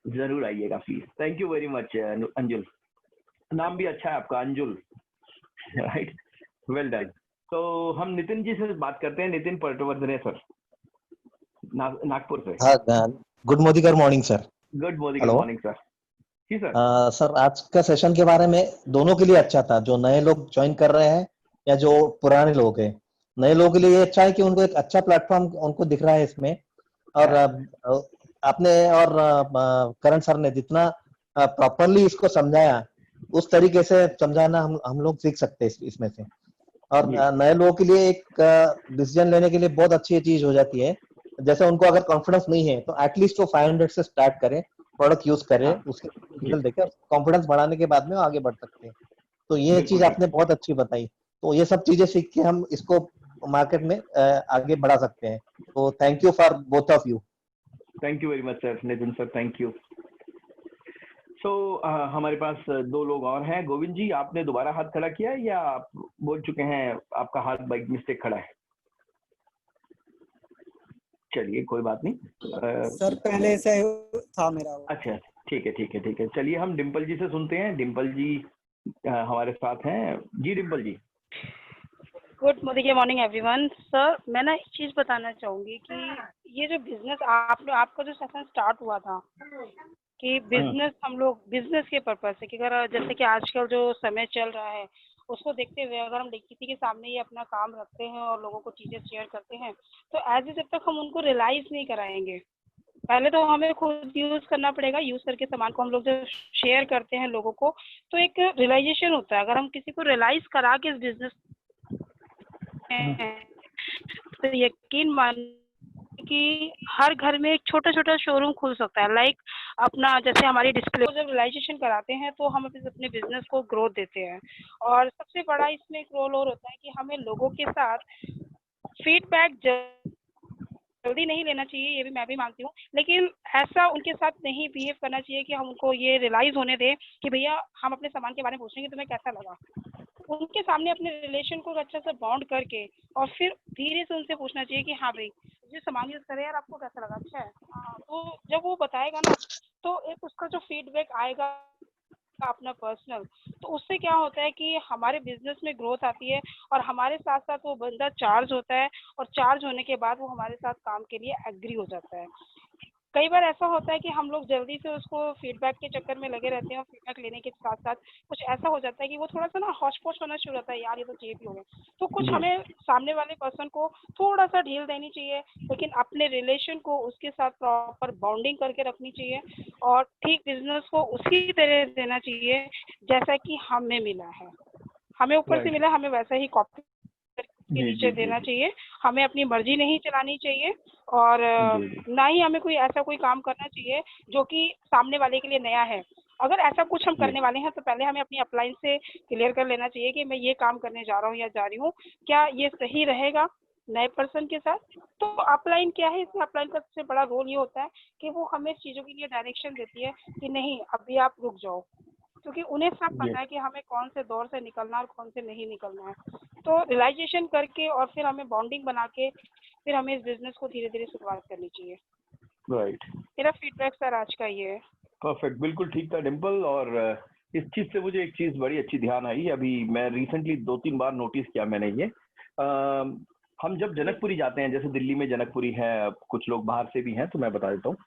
जरूर आइएगा please. Thank you very much Anjul, नाम भी अच्छा है आपका, अंजुल, राइट, वेल डन। तो हम नितिन जी से बात करते हैं। नितिन पटवर्धने सर, नागपुर से। हाँ, good morning sir. Good morning sir. जी सर। सर आज का सेशन के बारे में दोनों के लिए अच्छा था, जो नए लोग ज्वाइन कर रहे हैं या जो पुराने लोग हैं। नए लोगों के लिए ये अच्छा है कि उनको एक अच्छा प्लेटफॉर्म उनको दिख रहा है इसमें। और आपने और करण सर ने जितना प्रॉपरली इसको समझाया, उस तरीके से समझाना हम लोग सीख सकते हैं इसमें से। और नए लोगों के लिए एक डिसीजन लेने के लिए बहुत अच्छी चीज हो जाती है। जैसे उनको अगर कॉन्फिडेंस नहीं है तो एटलीस्ट वो 500 से स्टार्ट करें, प्रोडक्ट यूज करें, उसके रिजल्ट देखें, कॉन्फिडेंस बढ़ाने के बाद में वो आगे बढ़ सकते हैं। तो ये चीज आपने बहुत अच्छी बताई। तो ये सब चीजें सीख के हम इसको मार्केट में आगे बढ़ा सकते हैं। तो thank you for both of you. Thank you very much sir, Nitin sir, thank you. So हमारे पास 2 लोग और हैं। गोविंद जी, आपने दोबारा हाथ खड़ा किया या आप बोल चुके हैं? आपका हाथ बाइक मिस्टेक खड़ा है। चलिए कोई बात नहीं सर, पहले से था मेरा। अच्छा, ठीक है। चलिए हम डिम्पल जी से सुनते हैं। डिम्पल जी हमारे साथ हैं। जी Dimple ji. Good morning everyone. Sir, मैं ना एक चीज बताना चाहूंगी कि ये जो बिजनेस आपका जो सेशन स्टार्ट हुआ था कि बिजनेस, हम लोग बिजनेस के पर्पज से, कि अगर जैसे कि आजकल जो समय चल रहा है उसको देखते हुए अगर हम किसी के सामने ये अपना काम रखते हैं और लोगों को चीजें शेयर करते हैं, तो जब तक हम उनको रियलाइज नहीं कराएंगे, पहले तो हमें खुद यूज करना पड़ेगा। यूज करके सामान को हम लोग जब शेयर करते हैं लोगों को, तो एक रियलाइजेशन होता है। अगर हम किसी को रियलाइज करा के इस बिजनेस तो यकीन मान कि हर घर में एक छोटा छोटा शोरूम खुल सकता है। लाइक अपना जैसे हमारी डिस्प्ले जब रियलाइजेशन कराते हैं तो हम अपने बिजनेस को ग्रोथ देते हैं। और सबसे बड़ा इसमें एक रोल और होता है कि हमें लोगों के साथ फीडबैक जल्दी नहीं लेना चाहिए, ये भी मैं भी मानती हूँ, लेकिन ऐसा उनके साथ नहीं बिहेव करना चाहिए कि हम उनको ये रियलाइज होने दें कि भैया हम अपने सामान के बारे में पूछेंगे तुम्हें कैसा लगा। उनके सामने अपने रिलेशन को अच्छा से बॉन्ड करके और फिर धीरे से उनसे पूछना चाहिए कि हाँ भाई जो सामान यूज करे यार आपको कैसा लगा, अच्छा है। तो जब वो बताएगा ना, तो एक उसका जो फीडबैक आएगा अपना पर्सनल, तो उससे क्या होता है कि हमारे बिजनेस में ग्रोथ आती है और हमारे साथ साथ वो बंदा चार्ज होता है, और चार्ज होने के बाद वो हमारे साथ काम के लिए एग्री हो जाता है। कई बार ऐसा होता है कि हम लोग जल्दी से उसको फीडबैक के चक्कर में लगे रहते हैं और फीडबैक लेने के साथ साथ कुछ ऐसा हो जाता है कि वो थोड़ा सा ना हौच-पौच होना शुरू होता है, यार ये तो चीप ही हो गया। तो कुछ हमें सामने वाले पर्सन को थोड़ा सा ढील देनी चाहिए, लेकिन अपने रिलेशन को उसके साथ प्रॉपर बॉन्डिंग करके रखनी चाहिए और ठीक बिजनेस को उसी तरह देना चाहिए जैसा कि हमें मिला है। हमें ऊपर से मिला, हमें वैसा ही कॉपी के नीचे देना चाहिए। हमें अपनी मर्जी नहीं चलानी चाहिए और ना ही हमें ऐसा कोई काम करना चाहिए जो कि सामने वाले के लिए नया है। अगर ऐसा कुछ हम करने वाले हैं तो पहले हमें अपनी अपलाइन से क्लियर कर लेना चाहिए कि मैं ये काम करने जा रहा हूँ या जा रही हूँ, क्या ये सही रहेगा नए पर्सन के साथ। तो अपलाइन क्या है, इसमें अपलाइन का सबसे बड़ा रोल ये होता है कि वो हमें चीज़ों के लिए डायरेक्शन देती है कि नहीं अभी आप रुक जाओ, क्योंकि उन्हें सब पता है कि हमें कौन से दौर से निकलना है और कौन से नहीं निकलना है। तो रियलाइजेशन करके और फिर हमें बॉन्डिंग बना के फिर हमें इस बिजनेस को धीरे धीरे शुरुआत करनी चाहिए। राइट, मेरा फीडबैक सर आज का ये है। परफेक्ट, बिल्कुल ठीक था डिम्पल। और इस चीज से मुझे एक चीज बड़ी अच्छी ध्यान आई। अभी मैं रिसेंटली 2-3 बार नोटिस किया मैंने ये। हम जब जनकपुरी जाते हैं, जैसे दिल्ली में जनकपुरी है, कुछ लोग बाहर से भी हैं तो मैं बता देता हूँ।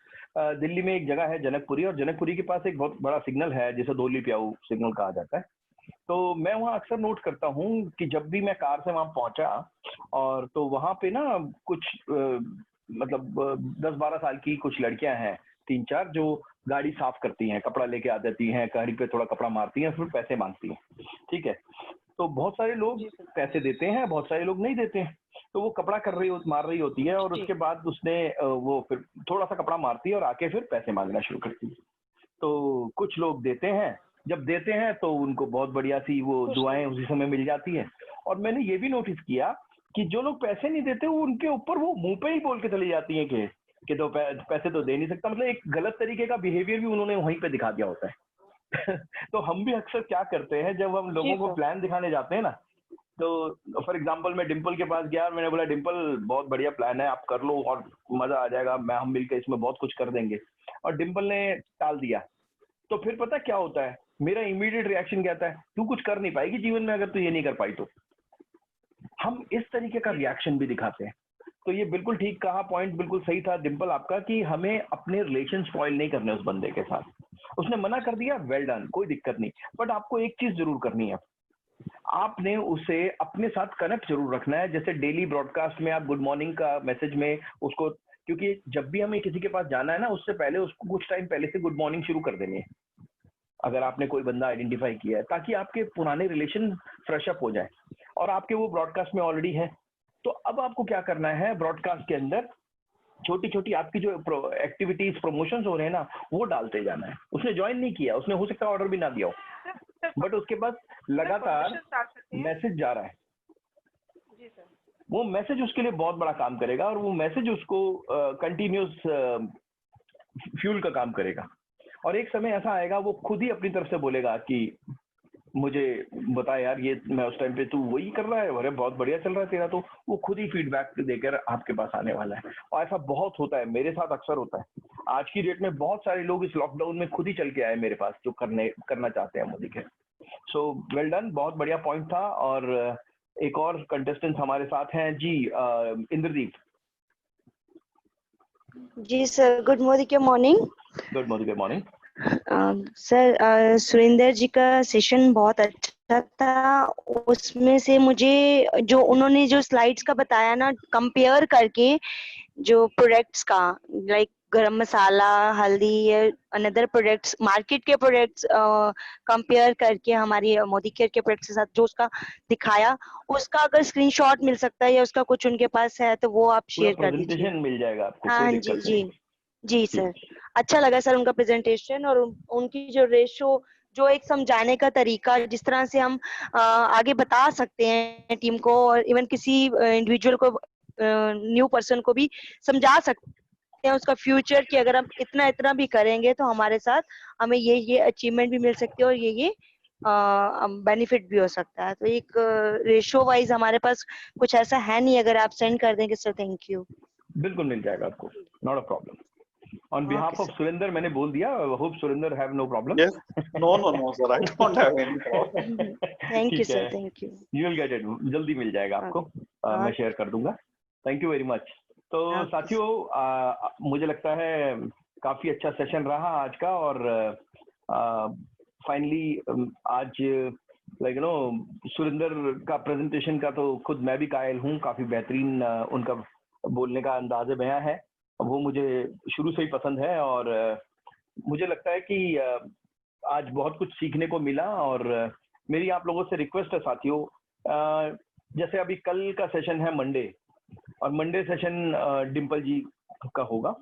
दिल्ली में एक जगह है जनकपुरी, और जनकपुरी के पास एक बहुत बड़ा सिग्नल है जिसे धोली प्याऊ सिग्नल कहा जाता है। तो मैं वहाँ अक्सर नोट करता हूँ कि जब भी मैं कार से वहाँ पहुंचा और तो वहाँ पे ना कुछ मतलब 10-12 साल की कुछ लड़कियां हैं, 3-4 जो गाड़ी साफ करती हैं, कपड़ा लेके आ जाती हैं, गाड़ी पे थोड़ा कपड़ा मारती हैं, फिर पैसे मांगती हैं, ठीक है। तो बहुत सारे लोग पैसे देते हैं, बहुत सारे लोग नहीं देते हैं। तो वो कपड़ा मार रही होती है और उसके बाद उसने वो फिर थोड़ा सा कपड़ा मारती है और आके फिर पैसे मांगना शुरू करती है। तो कुछ लोग देते हैं, जब देते हैं तो उनको बहुत बढ़िया सी वो दुआएं उसी समय मिल जाती है। और मैंने ये भी नोटिस किया कि जो लोग पैसे नहीं देते वो उनके ऊपर वो मुंह पे ही बोल के चली जाती हैं कि तो पैसे तो दे नहीं सकता, मतलब एक गलत तरीके का बिहेवियर भी उन्होंने वहीं पे दिखा दिया होता है। तो हम भी अक्सर क्या करते हैं जब हम लोगों को प्लान दिखाने जाते हैं ना, तो फॉर एग्जांपल मैं डिम्पल के पास गया और मैंने बोला डिम्पल बहुत बढ़िया प्लान है, आप कर लो और मजा आ जाएगा, हम मिलकर इसमें बहुत कुछ कर देंगे, और डिम्पल ने टाल दिया। तो फिर पता क्या होता है, मेरा इमीडिएट रिएक्शन क्या था, तू कुछ कर नहीं पाएगी जीवन में अगर तू ये नहीं कर पाई तो। हम इस तरीके का रिएक्शन भी दिखाते हैं। तो ये बिल्कुल ठीक कहा, पॉइंट बिल्कुल सही था डिम्पल आपका कि हमें अपने रिलेशन स्पॉइल नहीं करने उस बंदे के साथ। उसने मना कर दिया, वेल डन, कोई दिक्कत नहीं, बट आपको एक चीज जरूर करनी है, आपने उसे अपने साथ कनेक्ट जरूर रखना है। जैसे डेली ब्रॉडकास्ट में आप गुड मॉर्निंग का मैसेज में उसको, क्योंकि जब भी हमें किसी के पास जाना है ना, उससे पहले उसको कुछ टाइम पहले से गुड मॉर्निंग शुरू कर देनी है, अगर आपने कोई बंदा आइडेंटिफाई किया है, ताकि आपके पुराने रिलेशन फ्रेश अप हो जाए। और आपके वो ब्रॉडकास्ट में ऑलरेडी है, तो अब आपको क्या करना है, ब्रॉडकास्ट के अंदर छोटी छोटी आपकी जो एक्टिविटीज प्रमोशंस हो रहे हैं ना, वो डालते जाना है। उसने ज्वाइन नहीं किया, उसने हो सकता है ऑर्डर भी ना दिया हो, बट उसके पास लगातार मैसेज जा रहा है, वो मैसेज उसके लिए बहुत बड़ा काम करेगा और वो मैसेज उसको कंटिन्यूस फ्यूल का काम करेगा। और एक समय ऐसा आएगा वो खुद ही अपनी तरफ से बोलेगा कि मुझे बता यार, ये मैं उस टाइम पे तू वही कर रहा है, अरे बहुत बढ़िया चल रहा है तेरा, तो वो खुद ही फीडबैक देकर आपके पास आने वाला है। और ऐसा बहुत होता है, मेरे साथ अक्सर होता है। आज की डेट में बहुत सारे लोग इस लॉकडाउन में खुद ही चल के आए मेरे पास, जो करना चाहते हैं मोदी के। सो वेल डन, बहुत बढ़िया पॉइंट था। और एक और कंटेस्टेंट हमारे साथ हैं जी, इंद्रदीप जी सर, गुड मॉर्निंग के मॉर्निंग। गुड मॉर्निंग के मॉर्निंग सर, सुरेंद्र जी का सेशन बहुत अच्छा था। उसमें से मुझे जो उन्होंने जो स्लाइड्स का बताया ना, कंपेयर करके जो प्रोडक्ट्स का, लाइक गरम मसाला, हल्दी, अनदर प्रोडक्ट्स, मार्केट के प्रोडक्ट्स कंपेयर करके हमारी मोदी केयर के प्रोडक्ट्स के साथ जो उसका दिखाया, उसका अगर स्क्रीनशॉट मिल सकता है या उसका कुछ उनके पास है तो वो आप शेयर कर दीजिए। प्रेजेंटेशन मिल जाएगा आपको, हाँ कोई जी दिक्कत जी नहीं। जी सर, अच्छा लगा सर उनका प्रेजेंटेशन और उनकी जो रेशो, जो एक समझाने का तरीका, जिस तरह से हम आगे बता सकते हैं टीम को और इवन किसी इंडिविजुअल को, न्यू पर्सन को भी समझा सकते हैं उसका फ्यूचर, कि अगर हम इतना इतना भी करेंगे तो हमारे साथ हमें ये अचीवमेंट भी मिल सकती है और ये बेनिफिट भी हो सकता है। तो एक रेशो वाइज हमारे पास कुछ ऐसा है नहीं, अगर आप सेंड कर देंगे सर, थैंक यू। बिल्कुल मिल जाएगा आपको, not a problem. On behalf of Surinder, मैंने बोल दिया, hope Surinder have no problem. Yes. No, sir, I don't have any problem. Thank you sir, thank you. You will get it, जल्दी मिल जाएगा आपको, मैं शेयर कर दूंगा। Thank you very much. तो साथियों, मुझे लगता है काफी अच्छा सेशन रहा आज का, और फाइनली आज लाइक नो सुरिंदर का प्रेजेंटेशन का तो खुद मैं भी कायल हूँ, काफी बेहतरीन उनका बोलने का अंदाज़ बयां है, वो मुझे शुरू से ही पसंद है। और मुझे लगता है कि आज बहुत कुछ सीखने को मिला। और मेरी आप लोगों से रिक्वेस्ट है साथियों, जैसे अभी कल का सेशन है मंडे, और मंडे सेशन डिम्पल जी का होगा,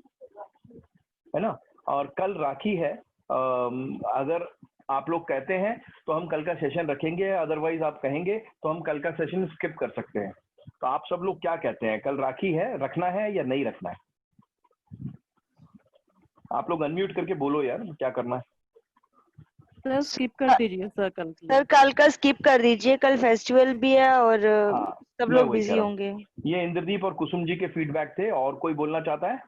है ना, और कल राखी है। अगर आप लोग कहते हैं तो हम कल का सेशन रखेंगे, अदरवाइज आप कहेंगे तो हम कल का सेशन स्किप कर सकते हैं। तो आप सब लोग क्या कहते हैं, कल राखी है, रखना है या नहीं रखना है? आप लोग अनम्यूट करके बोलो यार, क्या करना है। सर स्किप कर दीजिए सर, सर कल का स्किप कर दीजिए, कल फेस्टिवल भी है और सब लोग वही बिजी कह रहा हूं। होंगे। ये इंद्रदीप और कुसुम जी के फीडबैक थे, और कोई बोलना चाहता है?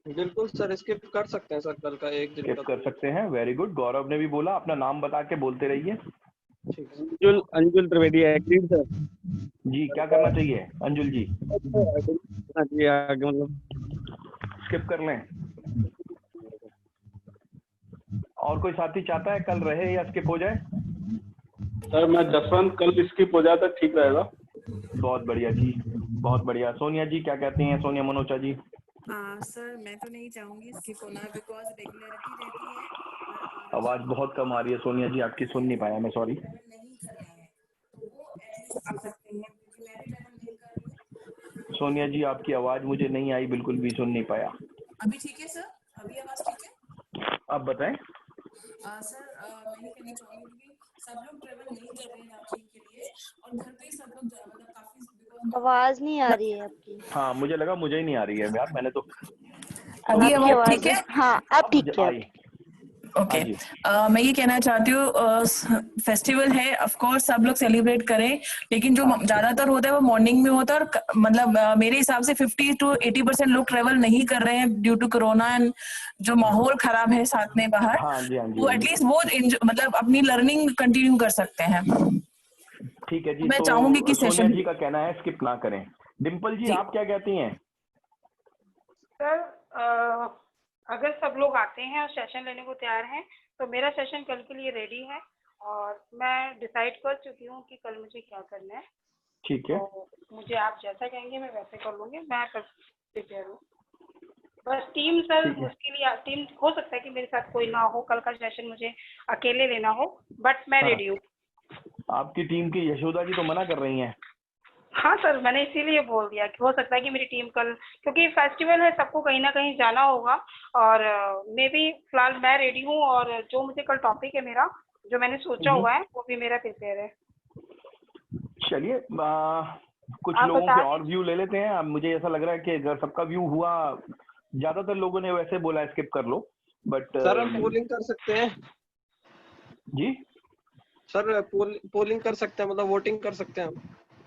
बिल्कुल सर, स्किप कर सकते हैं सर, कल का एक दिन स्किप कर सकते हैं, वेरी गुड। गौरव ने भी बोला, अपना नाम बता के बोलते रहिए। Anjul Trivedi, agreed sir. जी, क्या करना चाहिए अंजुल जी? जी आगे मतलब स्किप कर लें। और कोई साथी चाहता है कल रहे या स्किप हो जाए? सर मैं जसवंत कल स्किप हो जाता ठीक रहेगा। बहुत बढ़िया जी, बहुत बढ़िया। सोनिया जी क्या कहती हैं? सोनिया मनोचा जी। सर मैं तो नहीं चाहूंगी स्किप होना, बिकॉज रेगुलरिटी रहती है और आवाज बहुत कम आ रही है सोनिया जी, आपकी सुन नहीं पाया मैं, सॉरी। नहीं कर रहे हैं तो वो एटलीस्ट आ सकते हैं, क्योंकि मैं भी ट्रैवल नहीं कर रही हूँ। सोनिया जी आपकी आवाज मुझे नहीं आई, बिल्कुल भी सुन नहीं पाया। अभी ठीक है सर? अभी आवाज ठीक है? आप बताएं। सर मैं ये कहना चाहूंगी कि सब लोग ट्रेवल नहीं कर रहे हैं दार्जिलिंग के लिए और घर पे सब लोग मतलब काफी because आवाज नहीं आ रही है आपकी। हाँ मुझे लगा मुझे ही नहीं आ रही है यार, मैंने तो अभी आपकी आवाज आवाज ठीक है? हाँ अब ठीक है। आई। ओके मैं ये कहना चाहती हूँ फेस्टिवल है, ऑफ कोर्स सब लोग सेलिब्रेट करें, लेकिन जो ज्यादातर होता है वो मॉर्निंग में होता है और मतलब मेरे हिसाब से 50 to 80% लोग ट्रेवल नहीं कर रहे हैं ड्यू टू कोरोना एंड जो माहौल खराब है साथ में बाहर। हाँ जी, हाँ जी, वो एटलीस्ट वो मतलब अपनी लर्निंग कंटिन्यू कर सकते हैं। ठीक है जी। मैं तो चाहूंगी कि सोनिया सेशन जी का कहना है स्किप ना करें। डिम्पल जी आप क्या कहती हैं? सर अगर सब लोग आते हैं और सेशन लेने को तैयार हैं तो मेरा सेशन कल के लिए रेडी है और मैं डिसाइड कर चुकी हूँ कि कल मुझे क्या करना है। ठीक है। तो मुझे आप जैसा कहेंगे मैं वैसे कर लूँगी, मैं प्रिपेयर हूँ। बस टीम सर उसके लिए टीम हो सकता है कि मेरे साथ कोई ना हो, कल का सेशन मुझे अकेले लेना हो, बट मैं रेडी हूँ। आपकी टीम की यशोदा जी तो मना कर रही हैं। हाँ सर मैंने इसीलिए बोल दिया कि हो सकता है कि मेरी टीम कल, क्योंकि फेस्टिवल है सबको कहीं ना कहीं जाना होगा और मैं भी फिलहाल मैं रेडी हूँ और जो मुझे कल टॉपिक है मेरा जो मैंने सोचा हुआ है वो भी मेरा प्रिपेयर है। चलिए कुछ आप लोगों बता के और व्यू ले लेते हैं। अब मुझे ऐसा लग रहा है कि अगर सबका व्यू हुआ, ज्यादातर लोगों ने वैसे बोला स्किप कर लो, बट सर हम पोलिंग कर सकते हैं जी सर, पोलिंग कर सकते हैं, मतलब वोटिंग कर सकते हैं हम।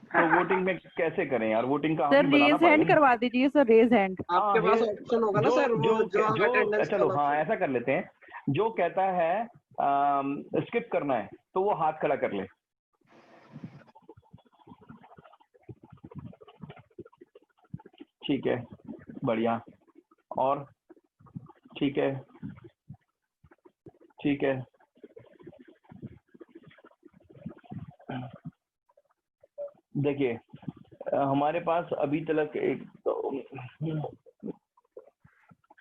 तो वोटिंग में कैसे करें यार? वोटिंग का सर हम ही बनाना रेज पड़ेगा हैंड ना। करवा दीजिए सर, रेज हैंड। आपके पास ऑप्शन होगा ना सर, वो जो अटेंडेंस चलो वाला हाँ option। ऐसा कर लेते हैं, जो कहता है स्किप करना है तो वो हाथ खड़ा कर ले। ठीक है, बढ़िया। और ठीक है, ठीक है। देखिए हमारे पास अभी तक एक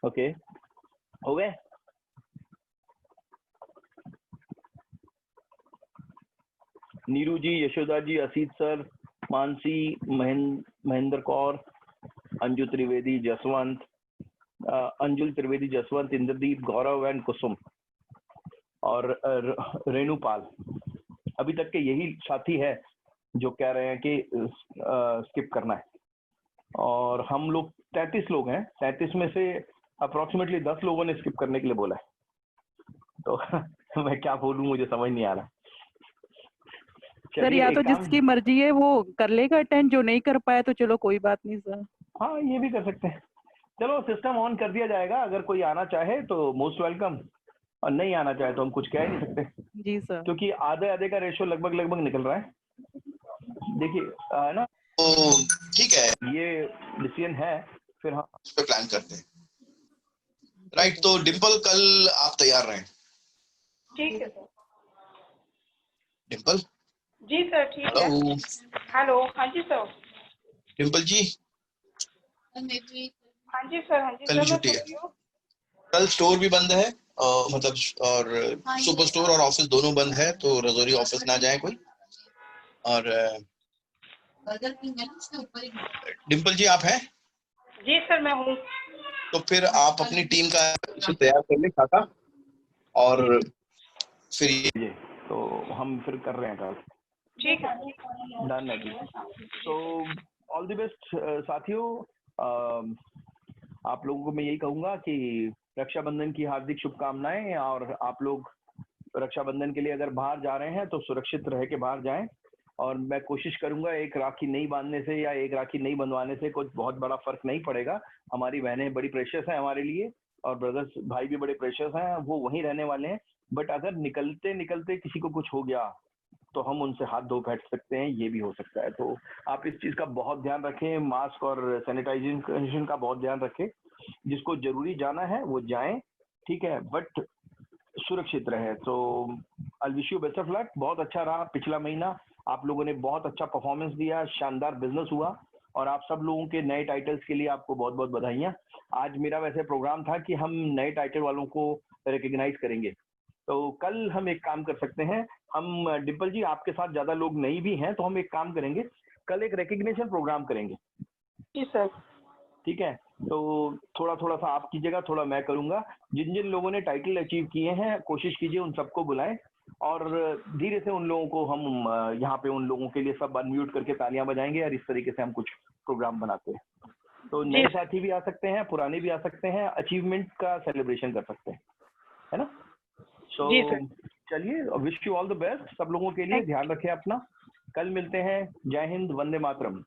ओके हो गए। नीरू जी, यशोदा जी, असीत सर, मानसी, महेंद्र कौर, अंजू त्रिवेदी, जसवंत, अंजुल त्रिवेदी, जसवंत, इंद्रदीप, गौरव एंड कुसुम और रेणुपाल। अभी तक के यही साथी है जो कह रहे हैं कि स्किप करना है और हम लोग 33 लोग हैं। 33 में से अप्रोक्सीमेटली 10 लोगों ने स्किप करने के लिए बोला है। तो मैं क्या बोलूं, मुझे समझ नहीं आ रहा। सर या तो जिसकी मर्जी है वो कर लेगा अटेंड, जो नहीं कर पाया तो चलो कोई बात नहीं सर। हाँ ये भी कर सकते हैं। चलो सिस्टम ऑन कर दिया जाएगा, अगर कोई आना चाहे तो मोस्ट वेलकम और नहीं आना चाहे तो हम कुछ कह नहीं सकते। जी सर। क्योंकि आधे आधे का रेशियो लगभग निकल रहा है। देखिए ना, तो ठीक है, ये डिसीजन है, फिर हम इस पे प्लान करते हैं। राइट, तो डिम्पल कल आप तैयार रहें। ठीक है सर। डिम्पल जी सर ठीक है। हेलो, हाँ जी सर। डिम्पल जी हाँ जी सर, हाँ जी कल सर। छुट्टी है, कल स्टोर भी बंद है मतलब और सुपर स्टोर और ऑफिस दोनों बंद है, तो रजौरी ऑफिस ना जाए कोई। और डिम्पल जी आप हैं? जी सर मैं हूँ। तो फिर आप अपनी टीम का तैयार कर ले खाता और फिर ये तो हम फिर कर रहे हैं कल। ठीक है, डन है जी। तो ऑल द बेस्ट साथियों। आप लोगों को मैं यही कहूंगा कि रक्षाबंधन की हार्दिक शुभकामनाएं, और आप लोग रक्षाबंधन के लिए अगर बाहर जा रहे हैं तो सुरक्षित रह के बाहर जाएं। और मैं कोशिश करूंगा एक राखी नहीं बांधने से या एक राखी नहीं बंधवाने से कुछ बहुत बड़ा फर्क नहीं पड़ेगा। हमारी बहनें बड़ी प्रेशियस हैं हमारे लिए और ब्रदर्स भाई भी बड़े प्रेशियस हैं, वो वहीं रहने वाले हैं। बट अगर निकलते निकलते किसी को कुछ हो गया तो हम उनसे हाथ धो बैठ सकते हैं, ये भी हो सकता है। तो आप इस चीज का बहुत ध्यान रखें, मास्क और सैनिटाइजेशन का बहुत ध्यान रखें। जिसको जरूरी जाना है वो जाएं, ठीक है, बट सुरक्षित रहे। तो I wish you best of luck. बहुत अच्छा रहा पिछला महीना, आप लोगों ने बहुत अच्छा परफॉर्मेंस दिया, शानदार बिजनेस हुआ, और आप सब लोगों के नए टाइटल्स के लिए आपको बहुत बहुत बधाइयाँ। आज मेरा वैसे प्रोग्राम था कि हम नए टाइटल वालों को रिकग्नाइज करेंगे, तो कल हम एक काम कर सकते हैं, हम डिम्पल जी आपके साथ ज्यादा लोग नहीं भी हैं, तो हम एक काम करेंगे, कल एक रिकग्निशन प्रोग्राम करेंगे। जी सर। ठीक है, तो थोड़ा थोड़ा सा आप कीजिएगा, थोड़ा मैं करूंगा। जिन जिन लोगों ने टाइटल अचीव किए हैं कोशिश कीजिए उन सबको बुलाएं, और धीरे से उन लोगों को हम यहाँ पे उन लोगों के लिए सब अनम्यूट करके तालियां बजाएंगे, और इस तरीके से हम कुछ प्रोग्राम बनाते हैं। तो नए साथी भी आ सकते हैं, पुराने भी आ सकते हैं, अचीवमेंट का सेलिब्रेशन कर सकते हैं, है ना। सो चलिए, wish you all the best सब लोगों के लिए, ध्यान रखें अपना, कल मिलते हैं। जय हिंद, वंदे मातरम।